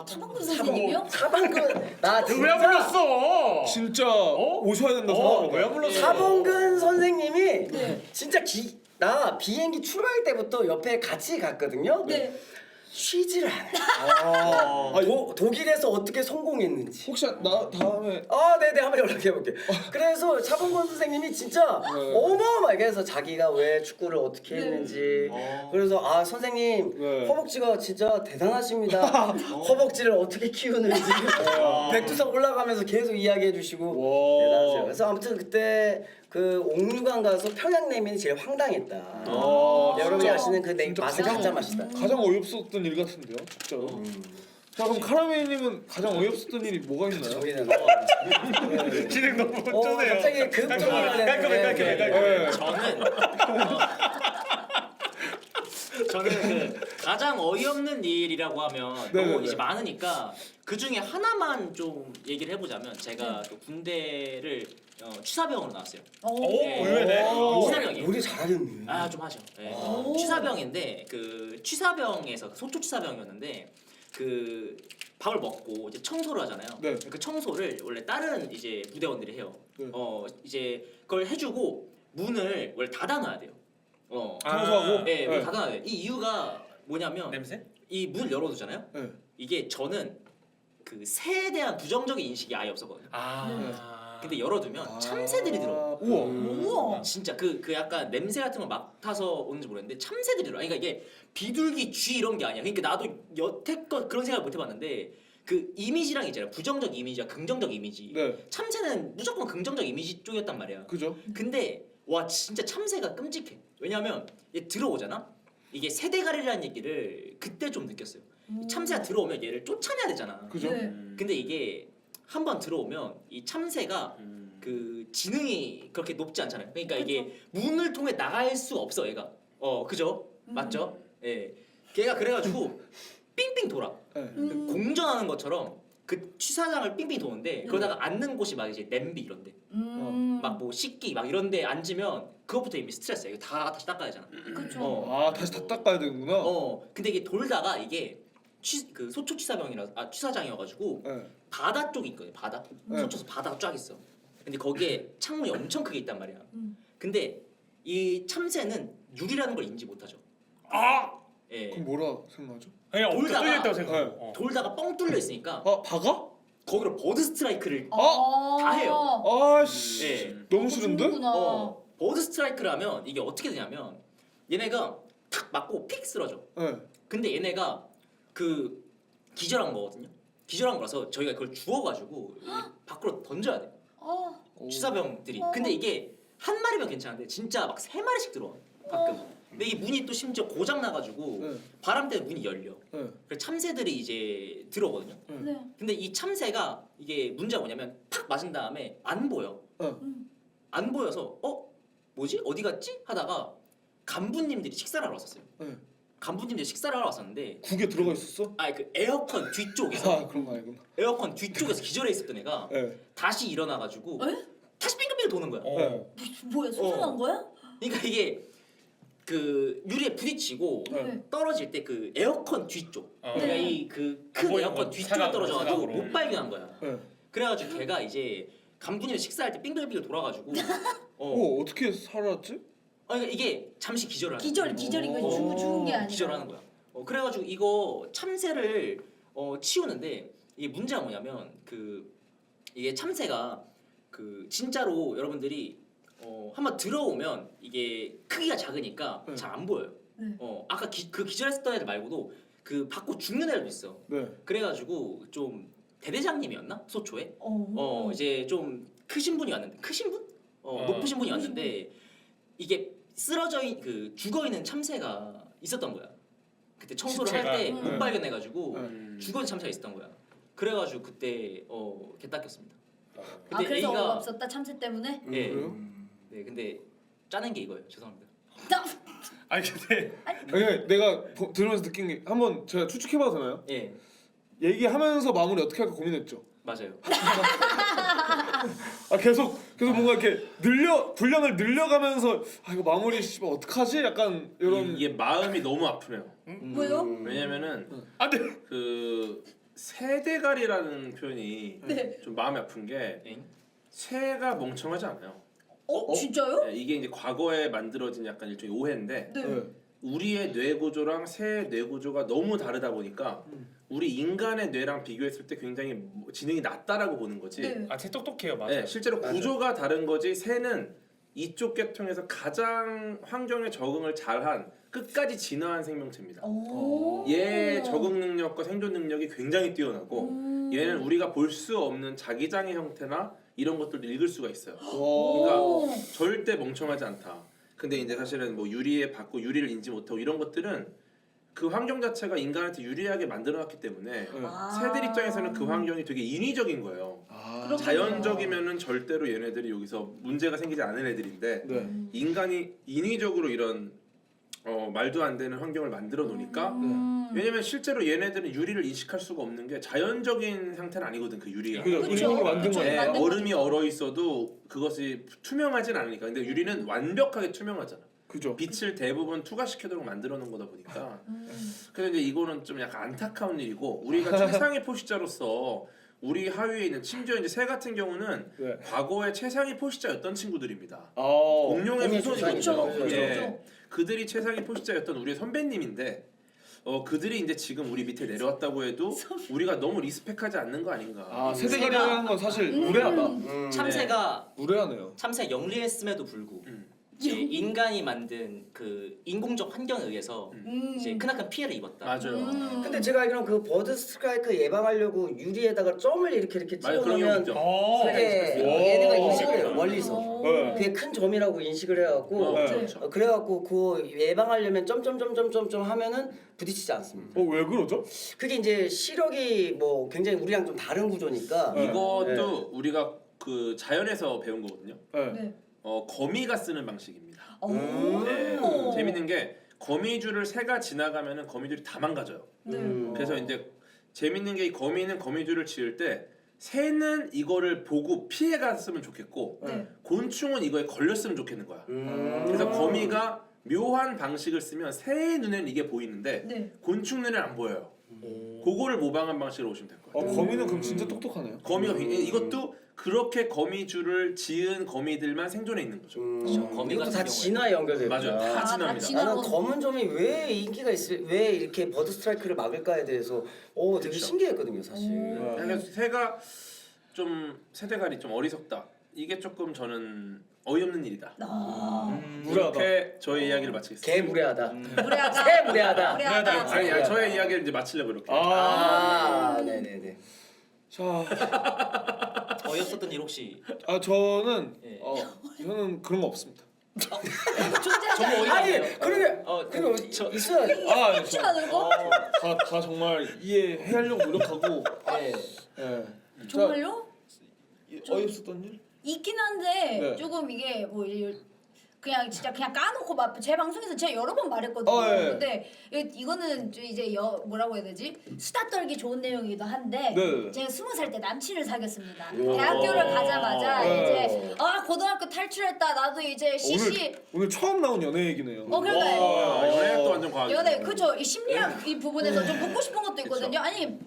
차범근 선생님이요? 차범근 나 왜 진짜 불렀어? 진짜 오셔야 된다 생각하는 왜 거야. 불렀어? 차범근 선생님이 네. 진짜 나 비행기 출발 때부터 옆에 같이 갔거든요. 네. 쉬지를 않아요. 독일에서 어떻게 성공했는지. 혹시 나 다음에 네네 한번 연락해볼게. 그래서 차범근 선생님이 진짜 어마어마하게 해서 자기가 왜 축구를 어떻게 했는지. 그래서 선생님 네. 허벅지가 진짜 대단하십니다. 허벅지를 어떻게 키우는지 백두산 올라가면서 계속 이야기해주시고 대단하세요. 그래서 아무튼 그때 그 옥류관 가서 평양냉면이 제일 황당했다. 여러분이 아시는 그 진짜 맛은 진짜 맛있다. 가장 어이없었던 일 같은데요, 진짜로. 자 그럼 카라멜님은 가장 어이없었던 일이 뭐가 있나요? 저기는 진행 너무 쩌네요. 갑자기 급정을 깔끔해. 저는 그 가장 어이없는 일이라고 하면 네네네. 너무 이제 많으니까 그 중에 하나만 좀 얘기를 해보자면 제가 또 군대를 취사병으로 나왔어요. 의외네. 취사병이에요. 요리 잘하겠네. 좀 하죠. 네. 취사병인데 그 취사병에서 소초 취사병이었는데 그 밥을 먹고 이제 청소를 하잖아요. 네. 그 청소를 원래 다른 이제 부대원들이 해요. 네. 이제 그걸 해주고 문을 원래 닫아놔야 돼요. 청소하고? 네, 문을 닫아놔야 돼요. 이 이유가 뭐냐면 냄새? 이 문을 열어두잖아요. 네. 이게 저는 그 새에 대한 부정적인 인식이 아예 없었거든요. 근데 열어두면 참새들이 들어. 우와. 우와. 진짜 그 약간 냄새 같은 걸 맡아서 오는지 모르겠는데 참새들이 들어. 그러니까 이게 비둘기, 쥐 이런 게 아니야. 그러니까 나도 여태껏 그런 생각을 못 해봤는데 그 이미지랑 있잖아요. 부정적 이미지와 긍정적 이미지. 네. 참새는 무조건 긍정적 이미지 쪽이었단 말이야. 그죠? 근데 와 진짜 참새가 끔찍해. 왜냐면 얘 들어오잖아. 이게 세대가리라는 얘기를 그때 좀 느꼈어요. 이 참새가 들어오면 얘를 쫓아내야 되잖아. 그죠? 네. 근데 이게 한 번 들어오면 이 참새가 그 지능이 그렇게 높지 않잖아요. 그러니까 이게 문을 통해 나갈 수가 없어 얘가. 그죠? 맞죠? 예. 걔가 그래가지고 삥삥 돌아. 네. 공전하는 것처럼 그 취사장을 삥삥 도는데 그러다가 앉는 곳이 막 이제 냄비 이런데 막 뭐 식기 막 이런데 앉으면 그것부터 이미 스트레스야. 이거 다 다시 닦아야 되잖아. 그렇죠. 다시 다 닦아야 되는구나. 근데 이게 돌다가 이게 그 소초 취사장이어가지고 네. 바다 쪽이 있거든. 바다. 소초서 바다가 쫙 있어. 근데 거기에 창문이 엄청 크게 있단 말이야. 근데 이 참새는 유리라는 걸 인지 못하죠. 예. 그럼 뭐라 생각하죠? 그냥 돌다가- 뚫려 있다고 생각해. 돌다가 뻥 뚫려 있으니까 박아? 거기로 버드 스트라이크를 다 해요. 아씨. 예. 너무 싫은데? 버드 스트라이크를 하면 이게 어떻게 되냐면 얘네가 탁 맞고 픽 쓰러져. 네. 근데 얘네가 그 기절한 거거든요. 기절한 거라서 저희가 그걸 주워가지고 밖으로 던져야 돼. 취사병들이. 근데 이게 한 마리면 괜찮은데 진짜 막 세 마리씩 들어와 가끔. 근데 이 문이 또 심지어 고장 나가지고 네. 바람 때문에 문이 열려. 네. 그래서 참새들이 이제 들어오거든요. 네. 근데 이 참새가 이게 문제가 뭐냐면 탁 맞은 다음에 안 보여. 안 보여서 뭐지? 어디 갔지? 하다가 간부님들이 식사를 하러 왔었어요. 네. 간부님들이 식사를 하러 왔었는데 국에 들어가 있었어? 그 에어컨 뒤쪽에서 그런 거 아니구나. 에어컨 뒤쪽에서 기절해 있었던 애가 네. 다시 일어나가지고 에? 다시 빙글빙글 도는 거야. 네. 뭐야 수술한 거야? 그러니까 이게 그 유리에 부딪히고 네. 떨어질 때 그 에어컨 뒤쪽, 그러니까 이 그 큰 보이는 에어컨 거, 뒤쪽에 사각, 떨어져가지고 사각으로. 못 발견한 거야. 네. 그래가지고 걔가 이제 간부님 식사할 때 빙글빙글 돌아가지고 어떻게 살았지? 그러니까 이게 잠시 기절을 하는 거야. 기절인 거 죽은 게 아니라. 기절하는 거야. 그래가지고 이거 참새를 치우는데 이게 문제가 뭐냐면 그 이게 참새가 그 진짜로 여러분들이 한번 들어오면 이게 크기가 작으니까 네. 잘 안 보여요. 네. 아까 그 기절했던 애들 말고도 그 받고 죽는 애들도 있어. 네. 그래가지고 좀 대대장님이었나 소초에 어. 이제 좀 크신 분이 왔는데 크신 분? 높으신 분이 왔는데 이게 그 죽어 있는 참새가 있었던 거야. 그때 청소를 할 때 못 네. 발견해가지고 네. 죽어 있는 참새가 있었던 거야. 그래가지고 그때 개 닦였습니다. 아 그래서 어가 없었다 참새 때문에? 예. 그래요? 네, 근데 짜는 게 이거예요. 죄송합니다. 아니 근데 아니 내가 들으면서 느낀 게 한번 제가 추측해봐도 되나요? 예, 얘기하면서 마무리 어떻게 할까 고민했죠. 맞아요. 계속 뭔가 이렇게 분량을 늘려가면서 이거 마무리 씨발 어떡하지? 약간 이런 이게 마음이 너무 아프네요. 왜요? 왜냐면은 안돼. 그 새대가리라는 표현이 네. 좀 마음이 아픈 게 엥? 새가 멍청하지 않아요. 진짜요? 네, 이게 이제 과거에 만들어진 약간 일종의 오해인데 네. 네. 우리의 뇌 구조랑 새의 뇌 구조가 너무 다르다 보니까 우리 인간의 뇌랑 비교했을 때 굉장히 지능이 낮다라고 보는 거지. 네. 아쟤 똑똑해요 맞아. 네, 실제로 구조가 다른 거지. 새는 이쪽 계통에서 가장 환경에 적응을 잘한 끝까지 진화한 생명체입니다. 오. 얘 적응 능력과 생존 능력이 굉장히 뛰어나고 얘는 우리가 볼 수 없는 자기장의 형태나 이런 것들도 읽을 수가 있어요. 그러니까 절대 멍청하지 않다. 근데 이제 사실은 뭐 유리에 받고 유리를 인지 못하고 이런 것들은 그 환경 자체가 인간한테 유리하게 만들어놨기 때문에 새들 입장에서는 그 환경이 되게 인위적인 거예요. 그렇군요. 자연적이면은 절대로 얘네들이 여기서 문제가 생기지 않은 애들인데 네. 인간이 인위적으로 이런 말도 안 되는 환경을 만들어 놓으니까 왜냐면 실제로 얘네들은 유리를 인식할 수가 없는 게 자연적인 상태는 아니거든 그 유리가. 그죠. 인공으로 만든 그쵸. 거예요. 네, 만든 얼음이 얼어 있어도 그것이 투명하진 않으니까. 근데 유리는 완벽하게 투명하잖아. 그죠. 빛을 대부분 투과시켜도록 만들어 놓은 거다 보니까. 근데 이제 이거는 좀 약간 안타까운 일이고 우리가 최상위 포식자로서 우리 하위에 있는 심지어 이제 새 같은 경우는 네. 과거에 최상위 포식자였던 친구들입니다. 아. 공룡의 후손이거든요. 그렇죠. 예. 그들이 최상위 포식자였던 우리의 선배님인데 그들이 이제 지금 우리 밑에 내려왔다고 해도 우리가 너무 리스펙하지 않는 거 아닌가. 세대가리라는 건 사실 무례하다. 참새가 무례하네요. 참새가 영리했음에도 불구하고 이제 인간이 만든 그 인공적 환경에 의해서 이제 크나큰 피해를 입었다. 맞아요. 근데 제가 알기로는 그 버드 스트라이크 예방하려고 유리에다가 점을 이렇게 맞아요. 그런 경우 찍어놓으면 있죠. 그게 오. 얘네가 인식을 해요 멀리서. 네. 그게 큰 점이라고 인식을 해갖고 네. 그렇죠. 그래갖고 그 예방하려면 점점점점점점 하면은 부딪히지 않습니다. 왜 그러죠? 그게 이제 시력이 뭐 굉장히 우리랑 좀 다른 구조니까 네. 이것도 우리가 그 자연에서 배운 거거든요. 네. 네. 거미가 쓰는 방식입니다. 오. 네. 재밌는 게 거미줄을 새가 지나가면은 거미줄이 다 망가져요. 네. 그래서 이제 재밌는 게 이 거미는 거미줄을 지을 때 새는 이거를 보고 피해갔으면 좋겠고 네. 곤충은 이거에 걸렸으면 좋겠는 거야. 그래서 거미가 묘한 방식을 쓰면 새의 눈에는 이게 보이는데 네. 곤충 눈에는 안 보여요. 그거를 모방한 방식으로 보시면 될 거예요. 거미는 그럼 진짜 똑똑하네요. 거미가 이것도 그렇게 거미줄을 지은 거미들만 생존해 있는 거죠. 거미 이것도 같은 다 경우에. 진화에 연결돼요. 맞아요. 다 진화입니다. 진화. 나는 검은 점이 왜 인기가 왜 이렇게 버드 스트라이크를 막을까에 대해서 되게 그쵸. 신기했거든요 사실. 그래서 새가 좀 새대가리 좀 어리석다. 이게 조금 저는 어이없는 일이다. 무례하다. 이렇게 저의 이야기를 마치겠습니다. 개 무례하다. 무례하다. 새 무례하다. 무례하다. 아니 저의 이야기를 이제 마치려고 이렇게. 네네네. 자, 어이없었던 일 혹시 저는 예. 저는 그런 거 없습니다. 존재하지 저거 어이가 아니 없네요. 그러게 그 있어야지. 않지 않은 거? 다 정말 이해하려고 노력하고. 네. 예. 정말요? 자, 어이없었던 일? 있긴 한데 네. 조금 이게 뭐 그냥 진짜 그냥 까놓고 제 방송에서 제가 여러 번 말했거든요. 예. 근데 이거는 좀 이제 뭐라고 해야 되지? 수다 떨기 좋은 내용이기도 한데 네. 제가 20살 때 남친을 사귀었습니다. 대학교를 가자마자 네. 이제 고등학교 탈출했다. 나도 이제 CC 오늘 처음 나온 연애 얘기네요. 그러니까요. 연애학도 완전 과학. 연애 그죠? 이 심리학 이 부분에서 좀 묻고 싶은 것도 있거든요. 아니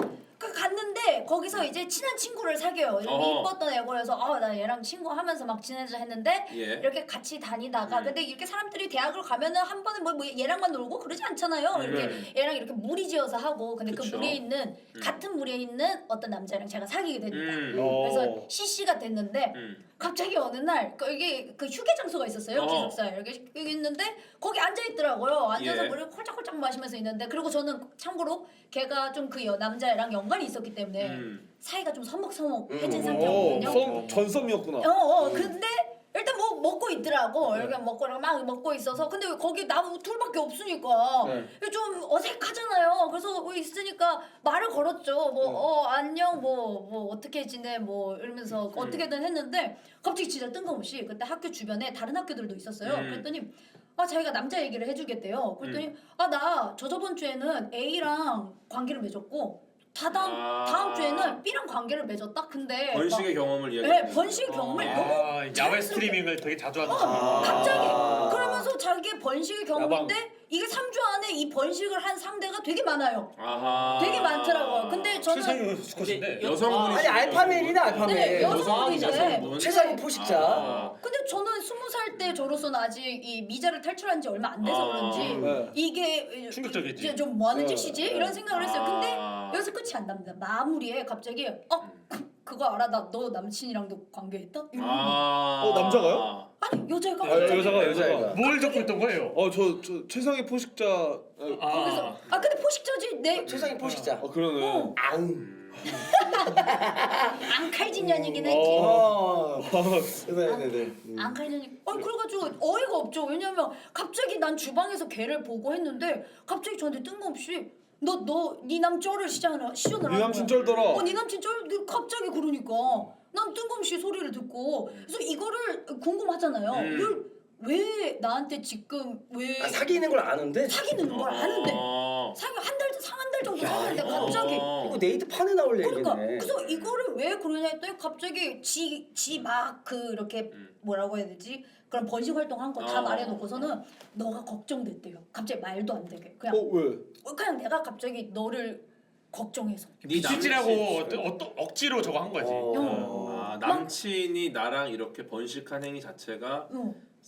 갔는데 거기서 이제 친한 친구를 사귀어요. 좀 어허. 이뻤던 애고여서 나 얘랑 친구하면서 막 지내자 했는데 예. 이렇게 같이 다니다가 근데 이렇게 사람들이 대학을 가면은 한 번은 뭐 얘랑만 놀고 그러지 않잖아요. 이렇게 얘랑 이렇게 무리지어서 하고 근데 그쵸. 그 무리에 있는 같은 무리에 있는 어떤 남자랑 제가 사귀게 됩니다. 어. 그래서 CC가 됐는데 갑자기 어느 날 이게 그 휴게 장소가 있었어요. 어. 기숙사에 여기 있는데 거기 앉아 있더라고요. 앉아서 예. 물을 콜짝콜짝 마시면서 있는데 그리고 저는 참고로 걔가 좀 그 남자애랑 연관이 있었기 때문에 사이가 좀 서먹서먹해진 상태였거든요. 전섬이었구나. 근데 일단 뭐 먹고 있더라고. 이렇게 먹고 막 먹고 있어서 근데 거기 나 둘밖에 없으니까 좀 어색하잖아요. 그래서 있으니까 말을 걸었죠. 뭐 안녕 뭐 어떻게 지내 뭐 이러면서 어떻게든 했는데 갑자기 진짜 뜬금없이 그때 학교 주변에 다른 학교들도 있었어요. 그랬더니 자기가 남자 얘기를 해주겠대요. 그랬더니 나 저번 주에는 A랑 관계를 맺었고 다음 주에는 B랑 관계를 맺었다. 근데 번식의 경험을 네, 이야기해. 번식의 경험을 너무 야외 자연스럽게 스트리밍을 되게 자주 하는 갑자기 그러면서 자기의 번식의 경험인데 이게 3주 안에 이 번식을 한 상대가 되게 많아요. 아하. 되게 많더라고요. 근데 저는 최상위 수컷인데 여성분이 아니 알파메일이네 알파메일. 네, 여성분이죠, 여성분인데 여성분. 최상위 포식자. 아. 근데 저는 20살 때 저로서는 아직 이 미자를 탈출한 지 얼마 안 돼서 그런지 네. 이게 충격적이지. 이제 좀 뭐하는 짓이지? 이런 생각을 했어요. 근데 아. 여기서 끝이 안 납니다. 마무리에 갑자기 그거 알아? 너 남친이랑도 관계했다? 이러는 거예요. 남자가요? 아니 여자가 여자가. 뭘 적고 있던 거예요? 저 최상의 포식자. 그래서 근데 포식자지 내 최상위 포식자. 그러네. 앙칼진년이긴 했지. 네네네. 앙칼진년. 그래가지고 어이가 없죠. 왜냐면 갑자기 난 주방에서 걔를 보고 했는데 갑자기 저한테 뜬금없이 네 남쩔을 시전을 네 남친 거야. 쩔더라. 네 남친 쩔 갑자기 그러니까 난 뜬금없이 소리를 듣고 그래서 이거를 궁금하잖아요. 이걸 왜 나한테 지금 왜 사귀는 걸 아는데? 사귀는 걸 아는데 사귀 한 달 정도 사귀는데 갑자기 이거 네이트 판에 나올 그러니까 얘기네. 그래서 이거를 왜 그러냐 했더니 갑자기 지 막 그 이렇게 뭐라고 해야 되지 그런 번식 활동한 거 다 말해놓고서는 너가 걱정됐대요. 갑자기 말도 안 되게 그냥 왜? 그냥 내가 갑자기 너를 걱정해서 비치라고 어떤 억지로 저거 한 거지. 남친이 나랑 이렇게 번식한 행위 자체가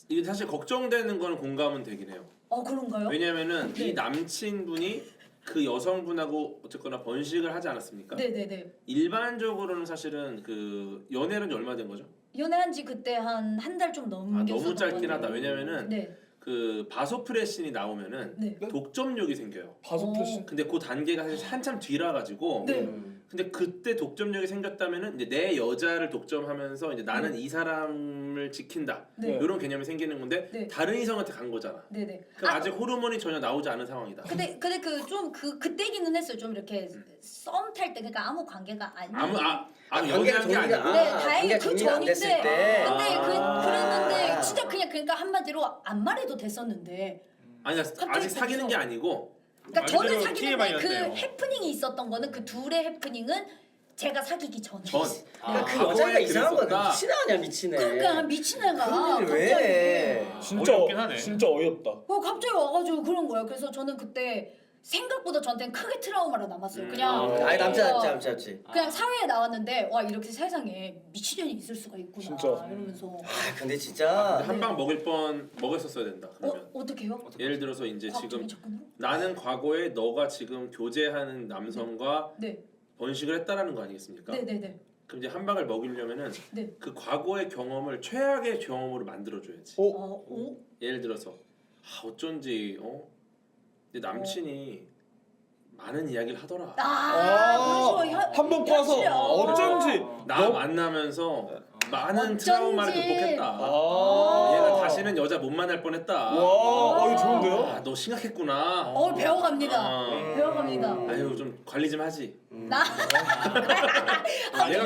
이게 사실 걱정되는 거는 공감은 되긴 해요. 그런가요? 왜냐면은 네. 이 남친분이 그 여성분하고 어쨌거나 번식을 하지 않았습니까? 네네네. 일반적으로는 사실은 그 연애는 얼마 된 거죠? 연애한 지 그때 한 달 좀 넘겼어. 너무 짧긴 하다. 왜냐면은 네. 그 바소프레신이 나오면은 네. 독점욕이 생겨요. 바소프레신. 근데 그 단계가 사실 한참 뒤라 가지고 네. 근데 그때 독점력이 생겼다면은 이제 내 여자를 독점하면서 이제 나는 이 사람을 지킨다 네. 이런 개념이 생기는 건데 네. 다른 이성한테 간 거잖아. 네네. 그럼 아직 호르몬이 전혀 나오지 않은 상황이다. 근데 그때기는 했어요. 좀 이렇게 썸 탈 때 그러니까 아무 관계가 아니에요. 연애한 게 아니고. 네, 다행히 그 정리가 안 됐을 전인데. 때. 근데 그랬는데 진짜 그러니까 한마디로 안 말해도 됐었는데. 아니 아직 사귀는 게 아니고. 그러니까 저는 말대로 사귀는데 그 TMI 였네요. 해프닝이 있었던 거는 그 둘의 해프닝은 제가 사귀기 전에. 그러니까 그 과거에 여자가 이상한 거야. 그랬었다. 미친 애 아니야 미친애. 그러니까 미친 애가 그런 일을 갑자기 왜 해? 어이없긴 하네. 진짜 어이없다. 갑자기 와가지고 그런 거예요. 그래서 저는 그때 생각보다 저한테는 크게 트라우마가 남았어요. 그냥 아니 남자였지. 그냥 사회에 나왔는데 와 이렇게 세상에 미친년이 있을 수가 있구나 진짜. 이러면서 근데 진짜 한 방 먹였었어야 된다. 그러면 어떻게요? 예를 들어서 이제 지금 과학적인 접근으로? 나는 과거에 너가 지금 교제하는 남성과 네, 번식을 했다라는 거 아니겠습니까? 네네네. 그럼 이제 한 방을 먹이려면은 네. 그 과거의 경험을 최악의 경험으로 만들어줘야지. 예를 들어서 어쩐지 내 남친이 많은 이야기를 하더라. 그렇죠. 한 번 꽈서 어쩐지. 나 만나면서 많은 어쩐지. 트라우마를 극복했다. 얘가 다시는 여자 못 만날 뻔했다. 와, 이거 좋은데요? 너 심각했구나. 배워갑니다. 배워갑니다. 아유 좀 관리 좀 하지. 나 얘가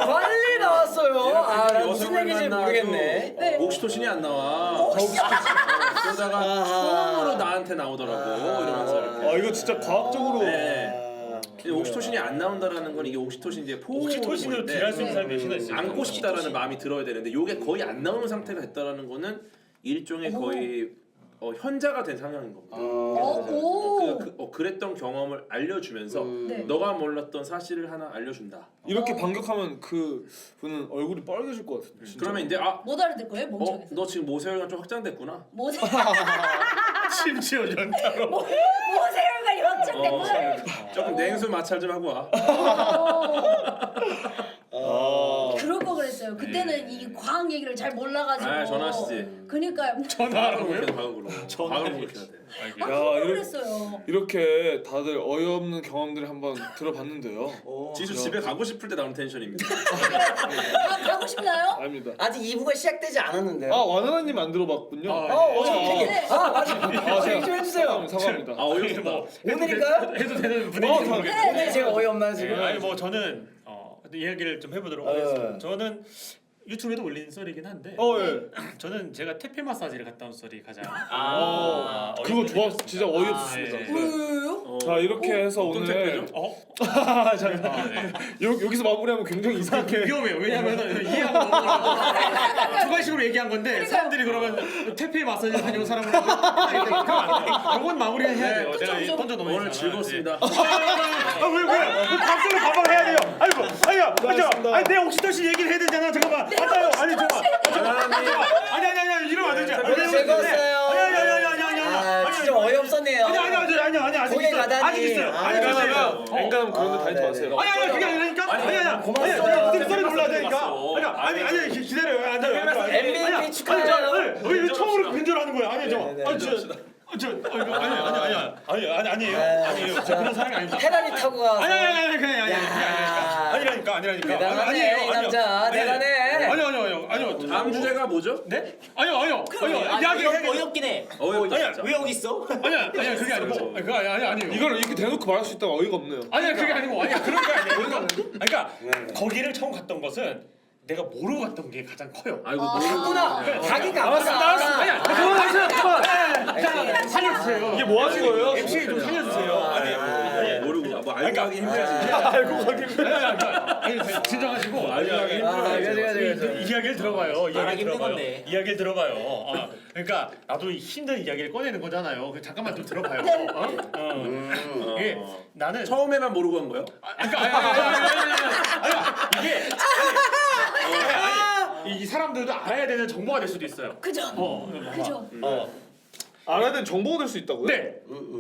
관리 나왔어요. 나 무슨 얘기인지 모르겠네. 네. 옥시토신이 안 나와. 그러다가 처음으로 나한테 나오더라고 이러면서 이렇게. 이거 진짜 과학적으로. 네. 근데 옥시토신이 안 나온다라는 건 이게 옥시토신 이제 옥시토신으로 딜할 수 있는 사람이 몇이나 있어요. 안고 싶다라는 마음이 들어야 되는데 이게 거의 안 나오는 상태가 됐다라는 거는 일종의 거의 현자가 된 상황인 겁니다. 그랬던 경험을 알려주면서 네. 너가 몰랐던 사실을 하나 알려준다. 이렇게 반격하면 그 분은 얼굴이 빨개질 것 같은데. 진짜. 그러면 이제 못 알아들 거예요, 멍청해서. 너 지금 모세혈관 좀 확장됐구나. 심지어 연타로. 모세혈관이 확장됐구나. 조금 냉수 마찰 좀 하고 와. 그럴 거 그랬어요. 그때는 이 과학 얘기를 잘 몰라가지고. 아, 전화하시지. 그니까요. 전화하라고요? 과학으로 공격해야 돼. 아, 그럴 거 그랬어요. 이렇게 다들 어이없는 경험들을 한번 들어봤는데요. 지수 집에 가고 싶을 때 나오는 텐션입니다. 가고 싶나요? 아닙니다. 아직 2부가 시작되지 않았는데요. 아 와나나님 안 들어봤군요. 네. 맞아. 얘기 좀 해주세요. 사과합니다. 아 어이없다. 뭐 오늘일까요? 해도 되는 분위기. 오늘 제가 어이없나 지금? 아니 뭐 저는 이야기를 좀 해보도록 하겠습니다. 저는 유튜브에도 올린 썰이긴 한데 예. 저는 제가 태페 마사지를 갔다 온 썰이 가장 그거 좋았 진짜 어이없습니다. 네. 왜요? 자 이렇게 해서 어떤 오늘 택배죠? 네. 여기서 마무리하면 굉장히 이상하게 위험해요. 왜냐면 이해하고 넘어가고 주관식으로 얘기한 건데 사람들이 그러면 태페 마사지 다녀온 사람으로 이건 마무리해야 돼요. 그쵸, 제가 그쵸. 던져 놓으면 오늘 즐거웠습니다. 왜 갑자기 가방 해야 돼요? 아이고 아니 내 옥시토신 얘기를 해야 되잖아. 잠깐만. 맞아요. 아니 아니 이러면 안 되죠. 오늘 즐거웠어요. 아니 진짜 어이없었네요. 아니 아직 고개 있어요. 가다니. 아직 있어요. 아직 있어요. 앵간하면 그런 데 다니지 마세요. 아니 그게 아니라니까. 아니 고마웠어요. 무슨 소리 놀라야 되니까. 아니 기다려요. 앉아요. MVP 축하해요. 왜 처음으로 변절하는 거야? 아니 네, 아니에요. 저 그런 사람이 아닙니다. 페라리 타고 가서. 아니라니까. 대단하네 이 남자. 대단해. 아니요. 다음 주제가 뭐죠? 네? 아니요. 이야기 이야기 어이없긴 해. 아니야. 왜 여기 있어? 아니야 그게 아니고. 그거 아니에요. 이걸 이렇게 대놓고 말할 수 있다가 어이가 없네요. 아니야 그게 아니고 그런 게 아니에요. 그러니까 거기를 처음 갔던 것은 내가 모르고 갔던 게 가장 커요. 아이고 갔구나. 자기가 아니야. 그만. 살려주세요. 이게 뭐 하신 거예요? MC 좀 살려주세요. 모르고 뭐 알고 하기 힘들지. 아니 진정하시고 알고 하기 힘들지. 이야기를 들어봐요. 말하기 힘든 건데. 이야기를 들어봐요. 그러니까 나도 힘든 이야기를 꺼내는 거잖아요. 잠깐만 좀 들어봐요. 이게 나는 처음에만 모르고 한 거예요? 이게 이 사람들도 알아야 되는 정보가 될 수도 있어요. 그죠? 그죠? 알아야 되는 정보가 될 수 있다고요? 네.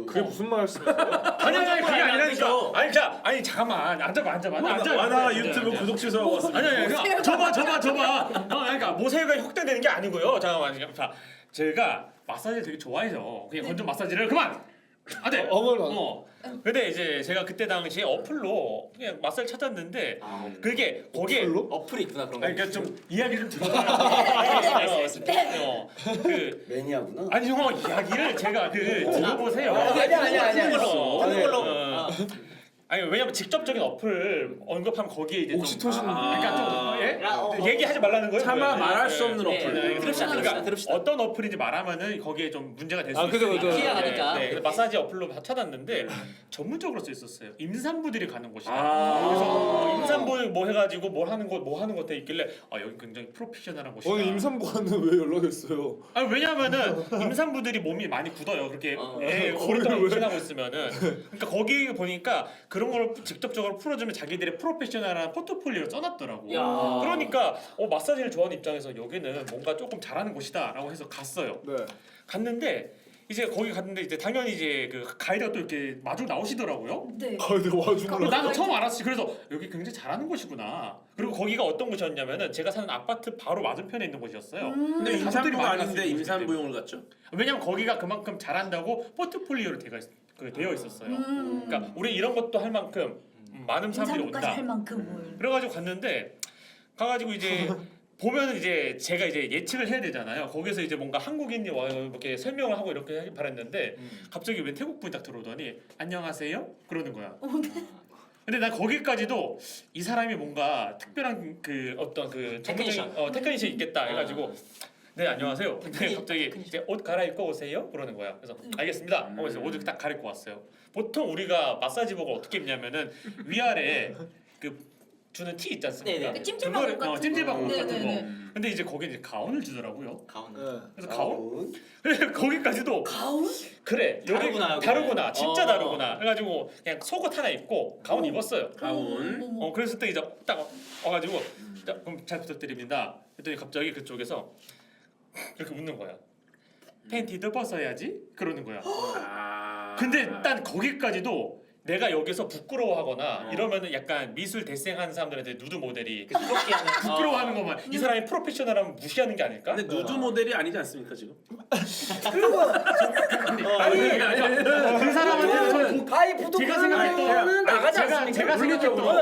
그게 무슨 말씀이세요? 아니 그게 아니라니까. 아니 잠깐만 앉아봐. 와나 유튜브 구독 취소하고 왔습니다. 아니 저봐. 그러니까 모세혈관이 확대되는 게 아니고요. 잠깐만. 자, 제가 마사지를 되게 좋아해서 그냥 건전 마사지를 그만. 안 돼. 근데 이제 제가 그때 당시에 어플로 그냥 마사지 찾았는데 그게 거기에 어플이 있구나 그런 거. 그러니까 좀 이야기를 좀 들어봐요. 그 매니아구나. 아니 형 이야기를 제가 들어보세요. 아니야. 하는 걸로. 아니 왜냐면 직접적인 어플을 언급하면 거기에 이제 옥시토신. 그러니까 좀 얘기하지 말라는 거예요. 차마 말할 수 없는 네, 어플. 들읍시다. 어떤 어플인지 말하면은 거기에 좀 문제가 될 수 그죠. 있으니까. 피해가니까. 그래서 마사지 어플로 찾았는데 전문적으로 써 있었어요. 임산부들이 가는 곳이다. 아. 그래서 임산부 뭐 해가지고 뭐 하는 것 돼 있길래 여기 굉장히 프로페셔널한 곳이다. 아니 임산부한테 왜 연락했어요? 아니 왜냐면은 임산부들이 몸이 많이 굳어요. 그렇게 애 거기를 오랫동안 왜? 임신하고 있으면은. 그러니까 거기 보니까 그런 걸 직접적으로 풀어주면 자기들의 프로페셔널한 포트폴리오를 써놨더라고. 야. 그러니까 마사지를 좋아하는 입장에서 여기는 뭔가 조금 잘하는 곳이다라고 해서 갔어요. 네. 갔는데 이제 거기 갔는데 이제 당연히 이제 그 가이드가 또 이렇게 마주 나오시더라고요. 네. 내가 와주고. 나도 처음 알았지. 그래서 여기 굉장히 잘하는 곳이구나. 그리고 거기가 어떤 곳이었냐면은 제가 사는 아파트 바로 맞은편에 있는 곳이었어요. 근데 가족들이 임산부가 많이 아닌데 갔을 때. 임산부용을 갔죠? 왜냐면 거기가 그만큼 잘한다고 포트폴리오로 되어 있었어요. 그러니까 우리 이런 것도 할 만큼 많은 사람들이 인상까지 온다. 할 만큼을. 그래가지고 갔는데 가가지고 이제 보면은 이제 제가 이제 예측을 해야 되잖아요. 거기서 이제 뭔가 한국인이 와요 이렇게 설명을 하고 이렇게 하길 바랬는데 갑자기 왜 태국 분이 딱 들어오더니 안녕하세요 그러는 거야. 근데 난 거기까지도 이 사람이 뭔가 특별한 그 어떤 그 테크니션이 있겠다 해가지고 네 안녕하세요. 근데 갑자기 이제 옷 갈아입고 오세요 그러는 거야. 그래서 알겠습니다. 그래서 옷을 딱 갈아입고 왔어요. 보통 우리가 마사지 복을 어떻게 입냐면은 위아래 그 주는 티 있지 않습니까? 네네. 그 찜질방 옷 같은 찜질방 옷 거. 같은 거. 네네네. 근데 이제 거기 이제 가운을 주더라고요. 가운. 그래서 가운? 그래 거기까지도 가운? 그래 여기 다르구나, 여기. 다르구나 진짜 어. 다르구나. 그래가지고 그냥 속옷 하나 입고 가운 입었어요. 가운. 어머. 그래서 또 이제 딱 와가지고 자, 그럼 잘 부탁드립니다. 그랬더니 갑자기 그쪽에서 이렇게 웃는 거야. 팬티도 벗어야지 그러는 거야. 근데 딱 거기까지도 내가 여기서 부끄러워하거나 이러면은 약간 미술 대생하는 사람들한테 누드 모델이 부럽게 하는. 부끄러워하는 것만 이 사람이 프로페셔널하면 무시하는 게 아닐까? 근데 누드 모델이 아니지 않습니까 지금? 그 사람한테는 저는 아이 보통 제가 그런 생각했던 거는 나가지 않습니까? 제가 생각했던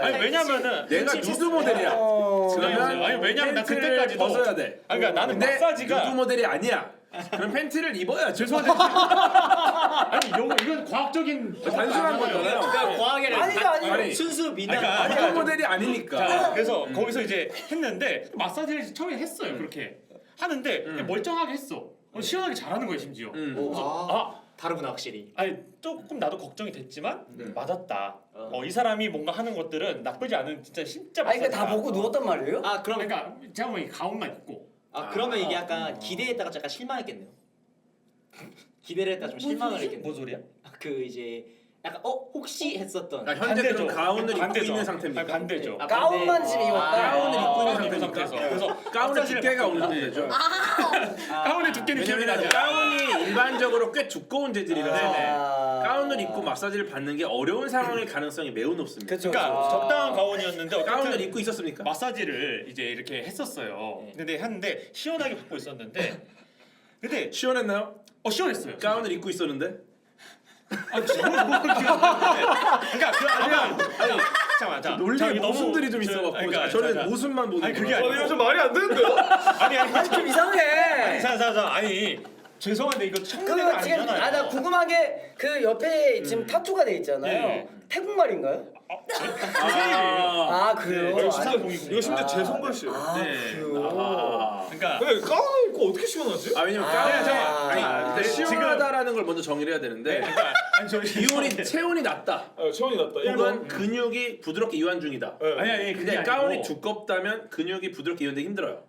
아니 왜냐면은 내가 누드 모델이야. 아니 왜냐면 나 팬티를 그때까지도 벗어야 돼. 아니 그러니까 나는 근데 마사지가 누드 모델이 아니야. 그럼 팬티를 입어야 죄송한데 아니 이건 과학적인 단순한 거잖아요. 그러니까 과학에는 아니죠, 아니죠. 아니, 순수 미남. 그러니까 누드 모델이 아니니까. 자, 그래서 거기서 이제 했는데 마사지를 처음에 했어요. 그렇게 하는데 그냥 멀쩡하게 했어. 시원하게 잘하는 거예요 심지어. 그래서 다르구나 확실히. 아니 조금 나도 걱정이 됐지만 맞았다. 이 사람이 뭔가 하는 것들은 나쁘지 않은 진짜 아니 그러니까 다 마사지다. 보고 누웠단 말이에요? 아 그럼 그러니까 제가 뭐 가운만 입고 그러면 이게 약간 기대했다가 약간 실망했겠네요. 기대를 했다 좀 실망을 했겠네. 뭔 소리야? 그 이제 약간 혹시 했었던. 그러니까 현재 그럼 반대죠. 가운을 입고 반대죠. 있는 상태입니까? 아니, 반대죠. 아, 가운만 반대. 집에 입었다. 가운을 입고 있는 그 상태니까. 상태에서 그래서 가운의 마사지를 두께가 받고 어느 정도 되죠? 가운의 두께는 기억이 왜냐면 나죠. 가운이 일반적으로 꽤 두꺼운 재질이라서 네네. 가운을 입고 마사지를 받는 게 어려운 상황일 가능성이 매우 높습니다. 그쵸. 그러니까 적당한 가운이었는데 어쨌든 가운을 입고 있었습니까? 마사지를 이제 이렇게 했었어요. 근데 했는데 시원하게 받고 있었는데 근데 시원했나요? 시원했어요. 가운을 입고 있었는데? 아니 그러니까 그 아까 아니 잠깐만 자 논리에 자, 이거 모순들이 좀 저- 있어갖고 그러니까, 저는 자, 자. 모순만 보는 아니, 그게 거라서. 아니고. 좀 말이 안 되는데요? 아니 좀 이상해. 자자자 아니 죄송한데 이거 청문회가 그 지금 아니잖아요. 나 궁금한 게 그 옆에 지금 타투가 돼 있잖아요. 네. 태국말인가요? 아, 아 그래요? 이거 심지어, 아니, 이거 심지어 제 손글씨예요. 아 네. 그래요? 그러니까 근데 가운 입고 어떻게 시원하지? 아 왜냐면 아, 가운이 잠깐만. 아니 근데 지금- 시원하다라는 걸 먼저 정의를 해야 되는데 그러니까 아니 저 기온이 체온이 낮다. 체온이 났다. 혹은 근육이 부드럽게 이완 중이다. 아니 그게 근데 아니고 가운이 두껍다면 근육이 부드럽게 이완되기 힘들어요.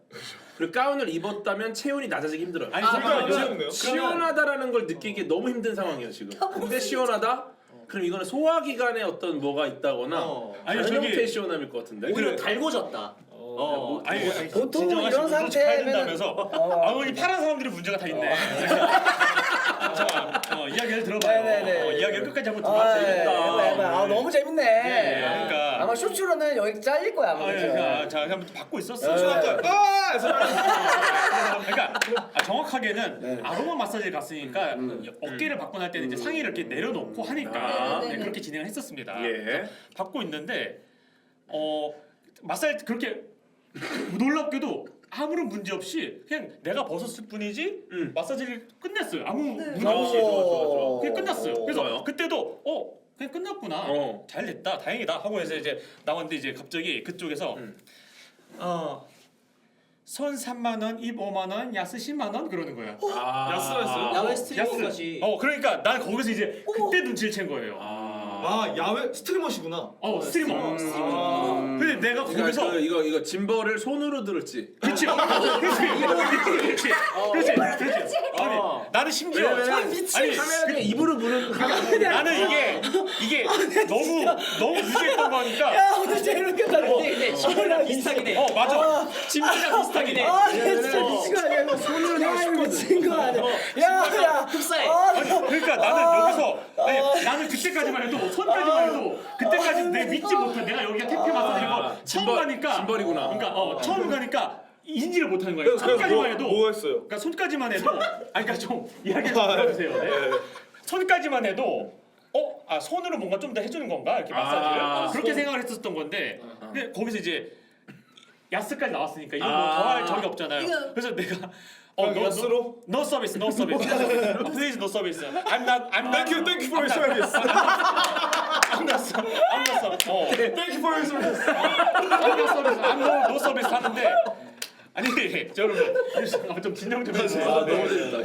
그리고 가운을 입었다면 체온이 낮아지기 힘들어요. 아니 그러니까 잠깐만요. 이거는 시원하다라는 걸 느끼기 너무 힘든 상황이에요 지금. 근데 시원하다? 그럼 이거는 소화기관에 어떤 뭐가 있다거나 아니, 다른 저기- 형태의 시원함일 것 같은데. 오히려 달궈졌다. 아니 보통 진정하시고 이런 또 상태면은- 된다면서 이 파란 사람들이 문제가 다 있네. 자, 이야기를 들어봐요. 네네네. 이야기를 끝까지 한번 아, 들어봐야겠다. 너무 재밌네. 그러니까. 아마 쇼츠로는 여기 잘릴 거야 아마. 그죠? 자, 한번 받고 있었어. 네. 그러니까 정확하게는 아로마 마사지를 갔으니까 어깨를 받고 날 때는 이제 상의를 이렇게 내려놓고 하니까 네네네. 그렇게 진행을 했었습니다. 예. 받고 있는데 마사지 그렇게 놀랍게도 아무런 문제 없이 그냥 내가 벗었을 뿐이지 마사지를 끝냈어요. 아무 문제 없이. 좋아. 그냥 끝났어요. 그래서 좋아요. 그때도 그냥 끝났구나. 잘 됐다. 다행이다. 하고 해서 이제 나왔는데 이제 갑자기 그쪽에서 손 3만 원, 입 5만 원, 야스 10만 원 그러는 거야. 야스라였어요? 야외 스트리밍까지. 그러니까 난 거기서 이제 그때 눈치를 챈 거예요. 아 야외 스트리머시구나. 스트리머. 근데 내가 거기서 그러니까 이거 짐벌을 손으로 들었지. 그렇지. 아니 나는 심지어 아니 카메라 입으로 부는 나는 이게 너무 무시했던 거니까. 야 오늘 재밌게 다는데 시원이랑 비슷하긴 해. 맞아. 짐이랑 비슷하긴 해. 아 진짜 미친 거 아니야 이거 손으로 야 미친 거 아니야. 야야 흡사해. 그러니까 나는 여기서 나는 그때까지만 해도 손까지만 해도 그때까지 내 믿지 못한 내가 여기가 태피 마사지고 처음 가니까 짐벌이구나. 그러니까 처음 가니까 인지를 못하는 거예요. 손까지만 해도 뭐 했어요? 그러니까 손까지만 해도 그러니까 좀 이야기 좀 들어주세요. 네. 손까지만 해도 손으로 뭔가 좀 더 해주는 건가 이렇게 마사지를 그렇게 생각을 했었던 건데 근데 거기서 이제 야스까지 나왔으니까 이거 뭐 더할 적이 없잖아요. 그래서 내가 야스로? no service, no service. Please no service. I'm not. Thank you for your service. I'm not service. Thank you for your service. I'm not service. I'm no service 하는데 아니 여러분 좀 진정 좀 해주세요. 너무 재밌다. 네.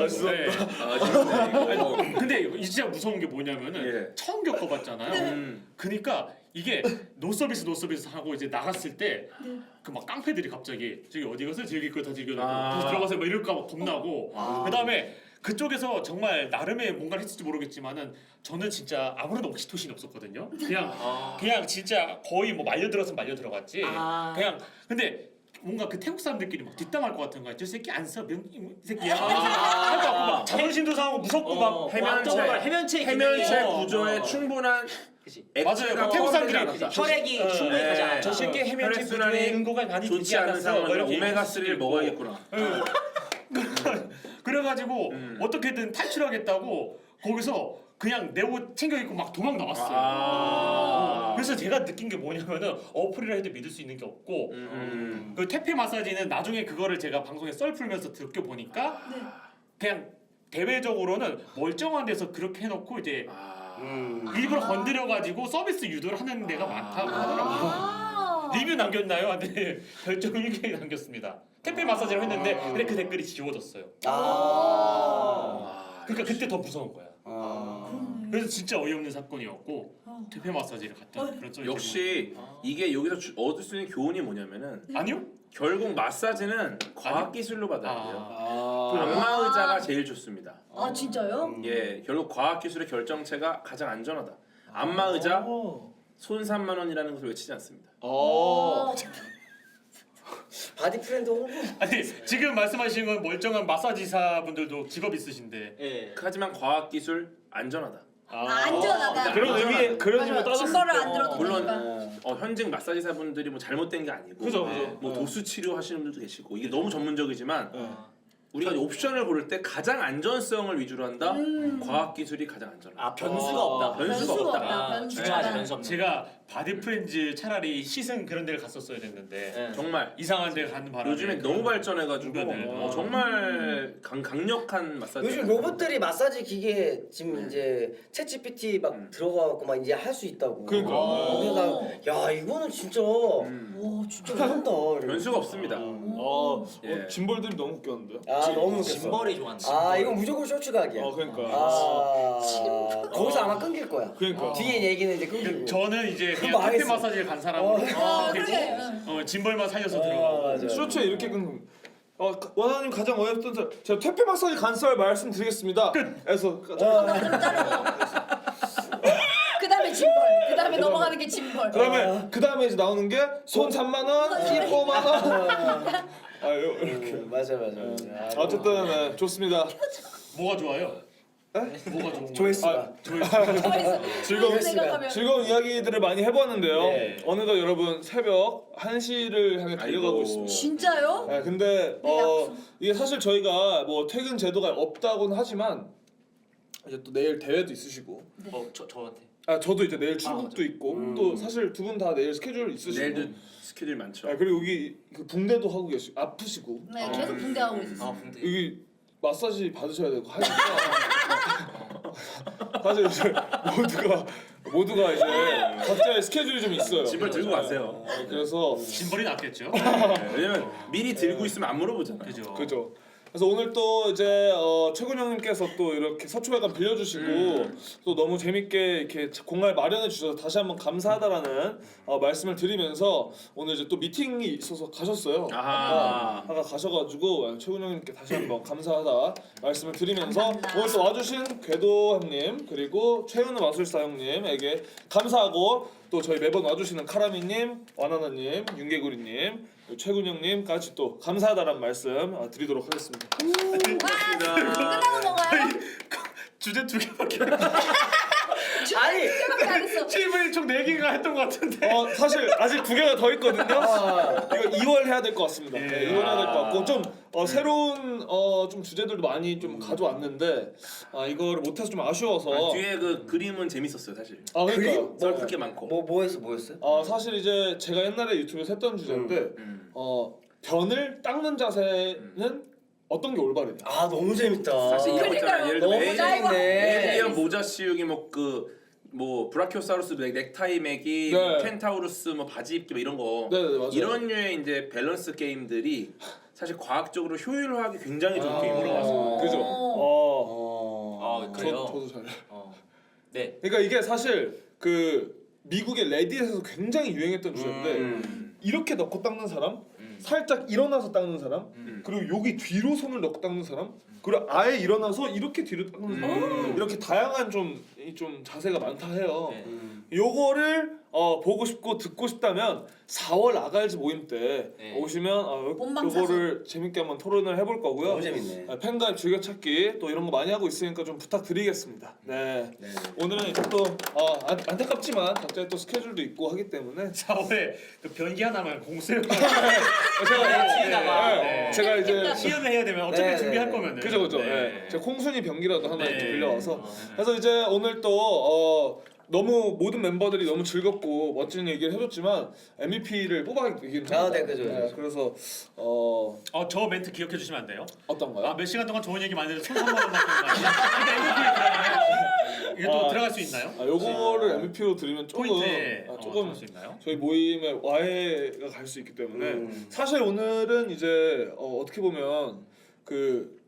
재밌네. 근데 근데 이거 진짜 무서운 게 뭐냐면은 예. 처음 겪어봤잖아요. 그러니까 이게 노 서비스 하고 이제 나갔을 때 그 막 깡패들이 갑자기 저기 어디 가서 즐길 거 다 즐겨놓고 다시 들어가서 막 이럴까 봐 겁나고 그다음에 그쪽에서 정말 나름의 뭔가를 했을지 모르겠지만은 저는 진짜 아무런 옥시토신이 없었거든요. 그냥 진짜 거의 뭐 말려들어서 말려 들어갔지. 그냥 근데 뭔가 그 태국 사람들끼리 막 뒷담할 것 같은 거야. 저 새끼 안 써, 이 새끼야. 그러니까 막 자존심도 상하고 무섭고 막 해면체 구조에 충분한 맞아요. 그 태국 사람들이 혈액이 충분히 가지 않아요. 저 새끼 해면체 구조에 응고가 많이 좋지 않은 상황은 오메가 3를 먹어야겠구나. 그래가지고 어떻게든 탈출하겠다고 거기서 그냥 내 옷 챙겨 입고 막 도망 나왔어요. 그래서 제가 느낀 게 뭐냐면은 어플이라 해도 믿을 수 있는 게 없고 그 태페 마사지는 나중에 그거를 제가 방송에 썰 풀면서 듣겨 보니까 그냥 대외적으로는 멀쩡한 데서 그렇게 해놓고 이제 일부러 건드려가지고 서비스 유도를 하는 데가 많다고 하더라고요. 리뷰 남겼나요? 네, 별점 1개 남겼습니다. 태페 마사지를 했는데 근데 그 댓글이 지워졌어요. 그러니까 그때 더 무서운 거야. 그래서 진짜 어이없는 사건이었고 태페 마사지를 갔다 그런 썰이 역시 이게 여기서 얻을 수 있는 교훈이 뭐냐면은 아니요? 결국 마사지는 과학 기술로 받아야 돼요. 안마 의자가 제일 좋습니다. 아 진짜요? 예, 결국 과학 기술의 결정체가 가장 안전하다. 안마 의자 손 3만 원이라는 것을 외치지 않습니다. 바디 프렌드 홍보. 아니 지금 말씀하시는 건 멀쩡한 마사지사 분들도 직업 있으신데 예. 하지만 과학 기술 안전하다. 안전하다. 그런 의미 그런 의미 따졌을 증거를 때. 안 들어도 물론 되니까. 현직 마사지사 분들이 뭐 잘못된 게 아니고 그죠. 뭐 도수 치료 하시는 분들도 계시고 이게 너무 전문적이지만 우리가 옵션을 고를 때 가장 안전성을 위주로 한다. 과학 기술이 가장 안전하다. 변수가 없다. 변수가 없다. 변수가 중요하지 없다. 변수 없는. 제가 바디 프렌즈 차라리 시승 그런 데를 갔었어야 됐는데 정말 이상한 데 가는 바람에 요즘에 너무 발전해가지고 운전을 정말 강력한 마사지. 요즘 로봇들이 마사지 기계 지금 이제 챗GPT 막 들어가갖고 막 이제 할 수 있다고. 그러니까. 그래서 야 이거는 진짜 오 진짜. 한다. 변수가 없습니다. 예. 짐벌들이 너무 웃겼는데요. 아 너무 웃겼어. 짐벌이 좋아한다. 아 이건 무조건 쇼츠각이야. 그러니까. 거기서 아마 끊길 거야. 그러니까. 뒤에 얘기는 이제 끊기고. 저는 이제 그냥 망했어. 태페 마사지를 간 사람으로 그래. 짐벌만 살려서 들어가고 맞아. 쇼츠에 이렇게 끊는. 원하님 가장 어이없던 썰. 제가 퇴폐 마사지 간 썰 말씀드리겠습니다. 그래서 그다음에 짐벌. 그다음에 넘어가는 게 짐벌. 그다음에 이제 나오는 게 손 3만 원, 힙 5만 원. 이렇게. 맞아. 어쨌든 네, 좋습니다. 뭐가 좋아요? 뭐가 좋은 조회수가. 즐거운 이야기들을 많이 해봤는데요. 네. 어느덧 여러분 새벽 1시를 향해 달려가고 아이고. 있습니다. 진짜요? 네, 근데 이게 사실 저희가 뭐 퇴근 제도가 없다고는 하지만 이제 또 내일 대회도 있으시고. 저한테. 저도 이제 내일 출국도 있고 또 사실 두 분 다 내일 스케줄 있으시고. 내일도 스케줄 많죠. 그리고 여기 그 붕대도 하고 계시고 아프시고. 네 계속 붕대하고 있었어. 근데 여기 마사지 받으셔야 되고 하니까 사실 이제 모두가 이제 각자의 스케줄이 좀 있어요. 짐을 들고 가세요. 그래서 짐벌이 낫겠죠? 왜냐면 미리 들고 있으면 안 물어보잖아. 그죠. 그래서 오늘 또 이제 최군 형님께서 또 이렇게 서초회관 빌려주시고 또 너무 재밌게 이렇게 공간을 마련해 주셔서 다시 한번 감사하다라는 말씀을 드리면서 오늘 이제 또 미팅이 있어서 가셨어요. 아까 가셔가지고 최군 형님께 다시 한번 감사하다 말씀을 드리면서 감사합니다. 오늘 또 와주신 궤도 형님 그리고 최은우 마술사 형님에게 감사하고 또 저희 매번 와주시는 카라미님, 와나나님, 윤개구리님, 최군 형님까지 또 감사하다는 말씀 드리도록 하겠습니다. 끝나는 건가요? 주제 2개밖에 아니 안 했어. 팀을 총 4개가 했던 것 같은데 사실 아직 2개가 더 있거든요. 이거 2월 해야 될 것 같습니다. 네, 2월 해야 될 것 같고 좀 새로운 좀 주제들도 많이 좀 가져왔는데 이거를 못해서 좀 아쉬워서 뒤에 그 그림은 재밌었어요 사실. 그러니까 썰 그렇게 많고. 뭐였어요? 사실 이제 제가 옛날에 유튜브에서 했던 주제인데 변을 닦는 자세는 어떤 게 올바르냐. 너무 재밌다. 사실 이런 거 있잖아요. 예를 들어 너무 재밌네. 에이리언 모자 씌우기 뭐 브라키오사우루스 넥타이 매기, 네. 켄타우루스 뭐 바지 입기 뭐 이런 거. 네네 맞아요. 이런 류의 이제 밸런스 게임들이 사실 과학적으로 효율화하기 굉장히 좋은 게임으로 나왔어요. 그죠. 그래요? 저도 잘. 네. 그러니까 이게 사실 그 미국의 레딧에서 굉장히 유행했던 주제인데 이렇게 넣고 닦는 사람, 살짝 일어나서 닦는 사람, 그리고 여기 뒤로 손을 넣고 닦는 사람, 그리고 아예 일어나서 이렇게 뒤로 닦는 사람, 이렇게 다양한 좀 자세가 많다 해요. 네. 요거를 보고 싶고 듣고 싶다면 4월 아갈즈 모임 때 네. 오시면 본방사수. 요거를 재밌게 한번 토론을 해볼 거고요. 너무 재밌네. 팬가입 즐겨찾기 또 이런 거 많이 하고 있으니까 좀 부탁드리겠습니다. 네. 네. 오늘은 이제 또 안타깝지만 각자의 또 스케줄도 있고 하기 때문에 4월에 그 변기 하나만 공수해. 제가 이제 시연을 해야 되면 어차피 네, 준비할 네. 거면은. 그죠. 네. 제가 콩순이 변기라도 하나 네. 이렇게 빌려와서 네. 그래서 이제 오늘 또 너무 모든 멤버들이 너무 즐겁고 멋진 얘기를 해줬지만 MVP를 뽑아야겠긴 합니다. 네, 그죠. 그래서 저 멘트 기억해 주시면 안 돼요? 어떤가요? 몇 시간 동안 좋은 얘기 많이 해서 1,300원 받는 그러니까 MVP에 들어가요. 이게 또 들어갈 수 있나요? 요거를 MVP로 드리면 조금 포인트에 조금 들어갈 수 있나요? 저희 모임에 와해가 갈 수 있기 때문에 사실 오늘은 이제 어떻게 보면 그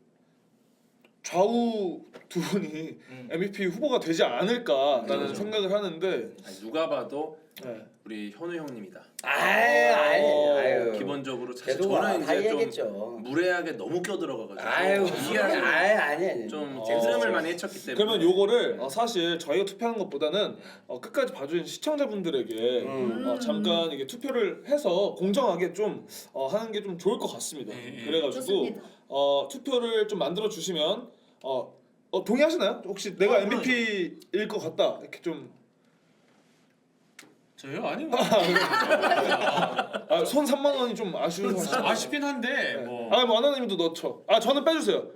좌우 두 분이 MVP 후보가 되지 않을까라는 그렇죠. 생각을 하는데 아니, 누가 봐도 네. 우리 현우 형님이다. 아유. 기본적으로 사실 계속 저는 다 이제 좀 얘기했죠. 무례하게 너무 껴들어가가지고 아유, 이해하기 아니. 좀 어. 재수름을 많이 해쳤기 때문에. 그러면 요거를 사실 저희가 투표하는 것보다는 끝까지 봐주신 시청자분들에게 잠깐 이게 투표를 해서 공정하게 좀 하는 게 좀 좋을 것 같습니다. 그래가지고 좋습니다. 투표를 좀 만들어 주시면 동의하시나요? 혹시 내가 그럼요. MVP일 것 같다 이렇게 좀 저요? 아니 뭐. 손 3만 원이 좀 아쉬우시죠? 아쉽긴 한데 뭐. 뭐 하나님도 넣죠. 저는 빼주세요.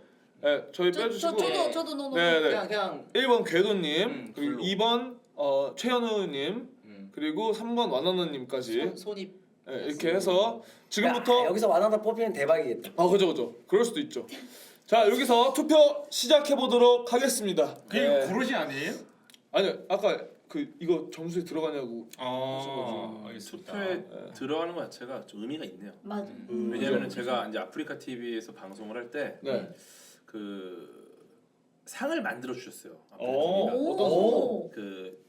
네, 저희 빼주시고. 저도 너무. 네. 그냥 1번 궤도님, 그리고 별로. 2번 최현우님, 그리고 3번 완하나님까지 손이 이렇게 해서 지금부터 여기서 완하다 뽑히면 대박이겠다. 그죠. 그럴 수도 있죠. 자 여기서 투표 시작해 보도록 하겠습니다. 그게 구로시 아니에요? 아니요 아까 이거 점수에 들어가냐고. 알겠습니다. 투표에 들어가는 것 자체가 좀 의미가 있네요. 맞아. 왜냐면은 제가 이제 아프리카 TV에서 방송을 할 때 네. 그 상을 만들어 주셨어요. 오. 그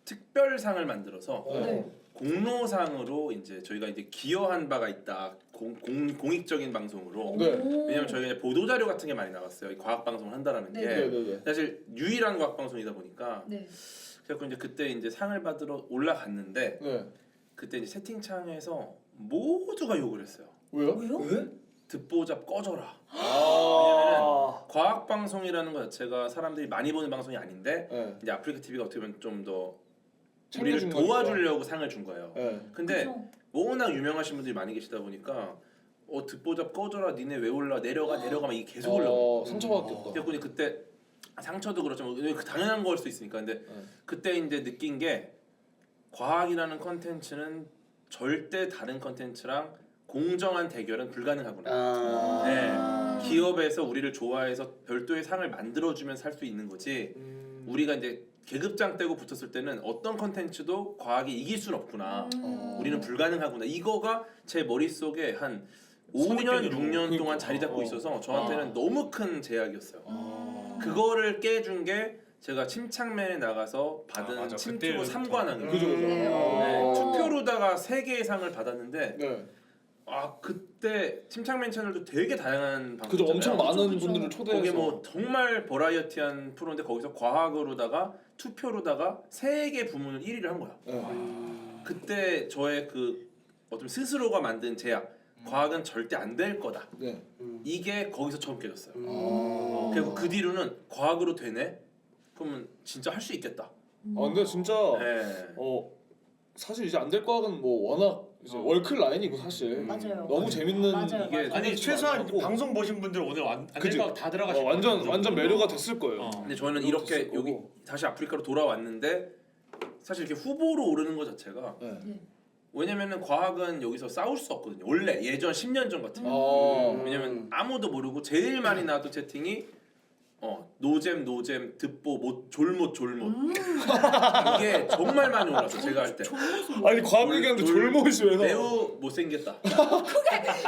특별상을 만들어서 네. 공로상으로 이제 저희가 이제 기여한 바가 있다. 공익적인 방송으로. 네. 왜냐면 저희가 이제 보도 자료 같은 게 많이 나갔어요. 이 과학 방송을 한다라는 게 네. 사실 유일한 과학 방송이다 보니까. 네. 그래서 이제 그때 이제 상을 받으러 올라갔는데 네. 그때 이제 채팅창에서 모두가 욕을 했어요. 왜요? 왜? 듣보잡 꺼져라. 아. 과학 방송이라는 것 자체가 사람들이 많이 보는 방송이 아닌데 네. 이제 아프리카 TV가 어떻게 보면 좀 더 챙겨준 우리를 거니까. 도와주려고 상을 준 거예요. 네. 근데 그쵸. 워낙 유명하신 분들이 많이 계시다 보니까 듣보잡 꺼져라 니네 왜 올라 내려가 막 이게 계속 올라오고 상처받겠다. 그래서 그때 상처도 그렇지만 당연한 거일 수 있으니까 근데 그때 이제 느낀 게 과학이라는 컨텐츠는 절대 다른 컨텐츠랑 공정한 대결은 불가능하구나. 네. 기업에서 우리를 좋아해서 별도의 상을 만들어주면 살 수 있는 거지. 우리가 이제 계급장 떼고 붙었을 때는 어떤 컨텐츠도 과학이 이길 수는 없구나. 우리는 불가능하구나. 이거가 제 머릿속에 한 5년, 6년 동안 자리 잡고 있어서 저한테는 너무 큰 제약이었어요. 그거를 깨준 게 제가 침착맨에 나가서 받은 맞아. 침투고 그때부터. 3관왕이에요. 그죠. 네, 투표로다가 3개의 상을 받았는데 네. 그때 침착맨 채널도 되게 다양한 방송 그죠. 엄청 많은 그쵸. 분들을 초대해서. 거기 뭐 정말 버라이어티한 프로인데 거기서 과학으로다가 투표로다가 3개 부문을 1위를 한 거야. 네. 그때 저의 그 어떤 스스로가 만든 제약 과학은 절대 안 될 거다. 네. 이게 거기서 처음 깨졌어요. 아. 그리고 그 뒤로는 과학으로 되네? 그러면 진짜 할 수 있겠다. 근데 진짜 네. 사실 이제 안 될 과학은 뭐 워낙 이제 월클 라인이고 사실 맞아요. 너무 재밌는 맞아요. 이게 아니 최소한 많고. 방송 보신 분들 오늘 그치. 안될거 다 들어가실 완전 매료가 됐을 거예요. 근데 저는 이것도 이렇게 있을 여기 거고. 다시 아프리카로 돌아왔는데 사실 이렇게 후보로 오르는 것 자체가 네. 왜냐면은 과학은 여기서 싸울 수 없거든요. 원래 예전 10년 전 같으면 왜냐면 아무도 모르고 제일 많이 나왔던 채팅이 노잼 듣보 졸못 이게 정말 많이 올랐어 제가 할 때. 아니 과학 얘기하는데 졸못이 왜 나와? 매우 못생겼다.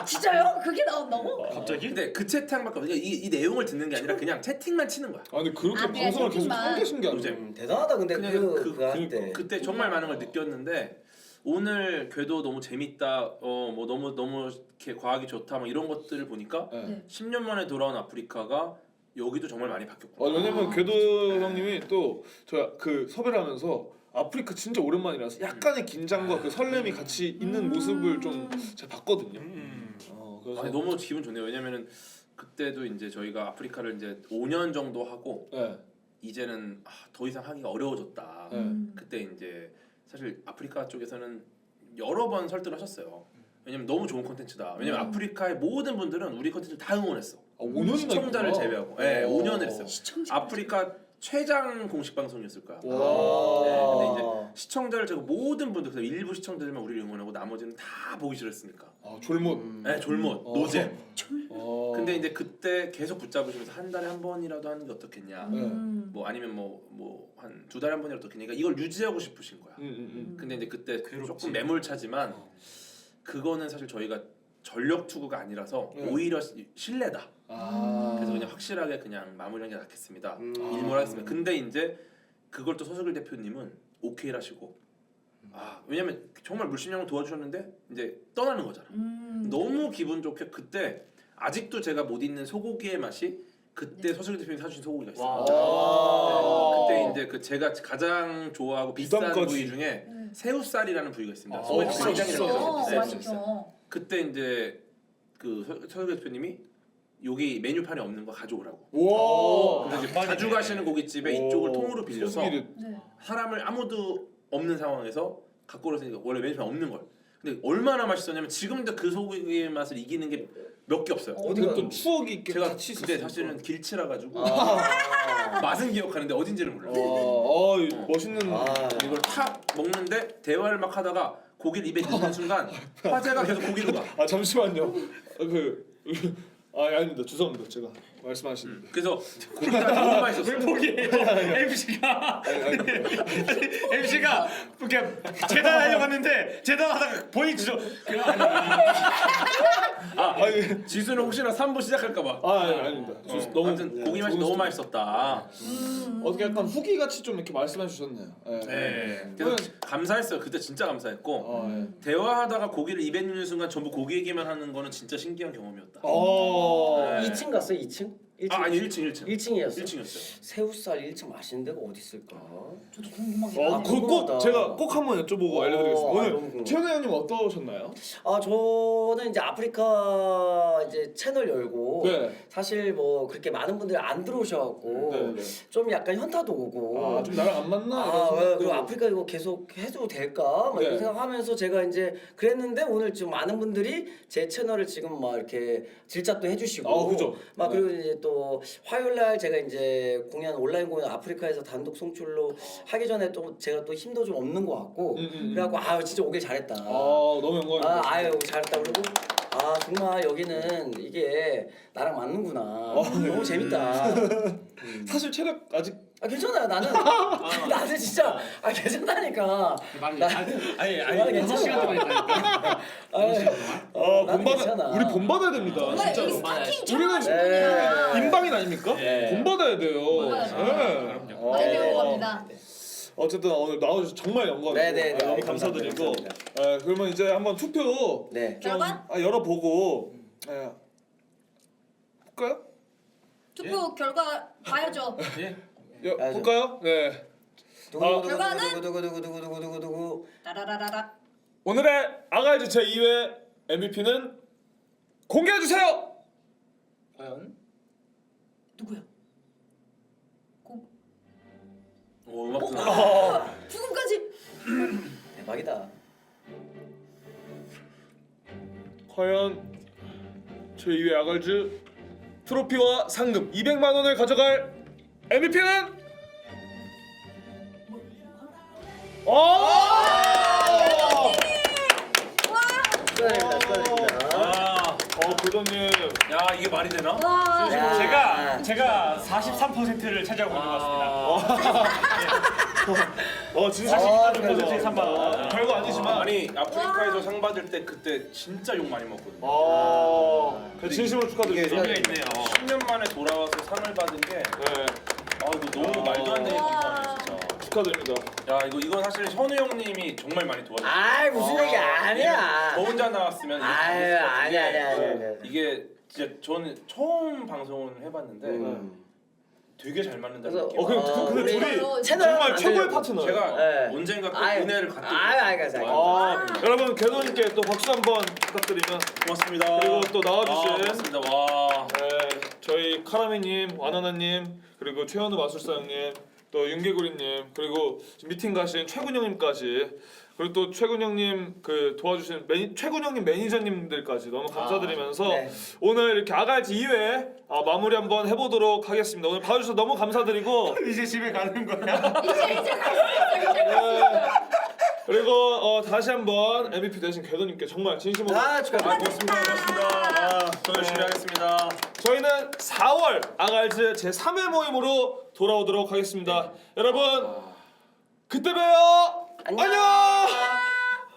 진짜요? 그게 나온다고? 갑자기? 근데 그 채팅밖에 없어. 이 내용을 듣는 게 아니라 그냥 채팅만 치는 거야. 아니 그렇게 그냥 방송을 계속 채팅만. 하고 계신 게 아니에요. 노잼. 대단하다 근데 그냥 그 한때. 그때 정말 많은 걸 느꼈는데 오늘 궤도 너무 재밌다. 뭐 너무 이렇게 과학이 좋다. 막 이런 것들을 보니까 네. 10년 만에 돌아온 아프리카가 여기도 정말 많이 바뀌었고. 왜냐면 궤도 형님이 또 저 그 섭외를 하면서 아프리카 진짜 오랜만이라서 약간의 긴장과 그 설렘이 같이 있는 모습을 좀 제가 봤거든요. 그래서 아니, 너무 기분 좋네요. 왜냐면은 그때도 이제 저희가 아프리카를 이제 5년 정도 하고 네. 이제는 더 이상 하기가 어려워졌다. 네. 그때 이제 사실 아프리카 쪽에서는 여러 번 설득을 하셨어요. 왜냐면 너무 좋은 콘텐츠다. 왜냐면 아프리카의 모든 분들은 우리 콘텐츠를 다 응원했어. 5년이나 시청자를 있구나. 제외하고. 네, 5년을 했어요. 시청자. 아프리카 최장 공식 방송이었을 거야. 와. 네, 근데 이제 시청자를 제가 모든 분들 그래서 일부 시청자들만 우리를 응원하고 나머지는 다 보기 싫었으니까. 졸못. 네, 졸못, 노잼. 근데 근데 이제 그때 계속 붙잡으시면서 한 달에 한 번이라도 하는 게 어떻겠냐. 뭐 아니면 뭐 한 두 달에 한 번이라도 어떻겠냐. 이걸 유지하고 싶으신 거야. 근데 이제 그때 조금 매몰차지만 그거는 사실 저희가 전력 투구가 아니라서 오히려 신뢰다. 그래서 그냥 확실하게 그냥 마무리하는 게 낫겠습니다. 일몰하겠습니다. 근데 이제 그걸 또 서석일 대표님은 오케이를 하시고 왜냐면 정말 물심양을 도와주셨는데 이제 떠나는 거잖아. 너무 기분 좋게 그때 아직도 제가 못 잊는 소고기의 맛이 그때 서석일 대표님이 사주신 소고기가 있어요. 네, 그때 이제 그 제가 가장 좋아하고 비싼 부담까지. 부위 중에 새우살이라는 부위가 있습니다. 맛있어. 간장이라고 해서. 네, 맛있죠. 그때 이제 그 서석일 대표님이 여기 메뉴판에 없는 거 가져오라고. 와. 그래서 이제 자주 가시는 고깃집에 이쪽을 통으로 빌려서 소고기를- 네. 사람을 아무도 없는 상황에서 갖고 오라서 원래 메뉴판 없는 걸. 근데 얼마나 맛있었냐면 지금도 그 소고기의 맛을 이기는 게 몇 개 없어요. 어디가 또 추억이 있게 제가 같이 그때 있었으니까. 사실은 길치라 가지고 맛은 기억하는데 어딘지를 몰라. 멋있는. 이걸 탁 먹는데 대화를 막 하다가 고기를 입에 넣는 순간 화제가 계속 고기로 가. 잠시만요. 아닙니다. 죄송합니다. 제가 말씀하시는데. 그래서 고기가 너무 맛있었어. MC가 그냥 재단하려고 했는데 재단하다가 본인 주저 지수는 혹시나 3부 시작할까봐. 아닙니다. 너무 아무튼 고기 맛이 너무 맛있었다. 어떻게 약간 후기 같이 좀 이렇게 말씀해 주셨네요. 네. 그래서 감사했어요. 그때 진짜 감사했고 네. 대화하다가 고기를 입에 넣는 순간 전부 고기 얘기만 하는 거는 진짜 신기한 경험이었다. 네. 2층 갔어요? 2층? 1층? 아니 1층. 1층이었어요? 1층이었어요. 새우살 1층 맛있는 데가 어디 있을까? 저도 궁금하긴 하네요. 꼭 제가 꼭 한번 여쭤보고 알려드리겠습니다. 너무 오늘 궁금해. 최현우 형님 어떠셨나요? 저는 이제 아프리카 이제 채널 열고 네. 사실 뭐 그렇게 많은 분들이 안 들어오셔갖고 네. 좀 약간 현타도 오고 좀 나랑 안 맞나? 이런 그리고 생각도 아프리카 이거 계속 해도 될까? 막 이런 네. 생각하면서 제가 이제 그랬는데 오늘 지금 많은 분들이 제 채널을 지금 막 이렇게 질짝도 해주시고 그죠. 막 그리고 이제 또 화요일 날 제가 이제 온라인 공연 아프리카에서 단독 송출로 하기 전에 또 제가 또 힘도 좀 없는 것 같고 그래갖고 진짜 오길 잘했다. 너무 영광입니다. 아유 잘했다 그리고 정말 여기는 이게 나랑 맞는구나. 너무 재밌다. 사실 체력 아직 괜찮아요. 나는 진짜 괜찮다니까. 아니 괜찮아. 6시간 동안 있다니까. 나는 괜찮아. 우리 본받아야 됩니다. 정말 진짜로. 여기 스타킹 우리는 촬영하신 분이잖아. 인방인 아닙니까? 네. 본받아야 돼요. 그럼요. 많이 배운 겁니다. 어쨌든 오늘 나와주셔서 정말 영광이고 네네네. 너무 감사드리고 감사합니다. 그러면 이제 한번 투표 네. 좀 결과? 열어보고 볼까요? 투표 결과 봐야죠. 볼까요? 네. 결과는? 두구두구두구두구두구두구. 따라라라라. 오늘의 아가이즈 제2회 MVP는 공개해주세요! 과연? 누구야? 음악 들어. 죽음까지. 대박이다. 과연 제2회 아가이즈 트로피와 상금 200만 원을 가져갈 MVP는 축하드립니다. 교장님 야 이게 말이 되나? 와. 제가 43%를 차지하고 있는 것 같습니다. 진짜 43%의 상방. 별거 아니지만 아니 아프리카에서 상 받을 때 그때 진짜 욕 많이 먹거든요. 진심으로 축하드립니다. 의미가 있네요. 10년 만에 돌아와서 상을 받은 게 이거 너무 말도 안 되는 감사하네요 진짜. 축하드립니다. 야 이거 사실 현우 형님이 정말 많이 도와줬어요. 아이 무슨 얘기 아니야. 저 혼자 나왔으면 이게 아유 재밌을 것 같은 게 아니야. 이게 진짜 저는 처음 방송을 해봤는데 되게 잘 맞는다는 그래서 느낌. 근데 우리 둘이 채널 정말 안 최고의 되려고. 파트너예요. 제가 네. 언젠가 꼭 아유. 은혜를 갖게 여러분 궤도님께 또 박수 한번 부탁드리면 고맙습니다. 그리고 또 나와주신 고맙습니다. 와. 저희 카라미님, 와나나님 그리고 최현우 마술사 형님 또 윤개구리님 그리고 지금 미팅 가신 최군 형님까지 그리고 또 최군 형님 그 도와주신 최군 형님 매니저님들까지 너무 감사드리면서 네. 오늘 이렇게 아갈지 2회 마무리 한번 해보도록 하겠습니다. 오늘 봐주셔서 너무 감사드리고 이제 집에 가는 거야? 그리고 다시 한번 MVP 되신 궤도님께 정말 진심으로 고맙습니다. 더 열심히 하겠습니다. 저희는 4월 아갈즈 제 3회 모임으로 돌아오도록 하겠습니다. 여러분 그때 봬요. 안녕.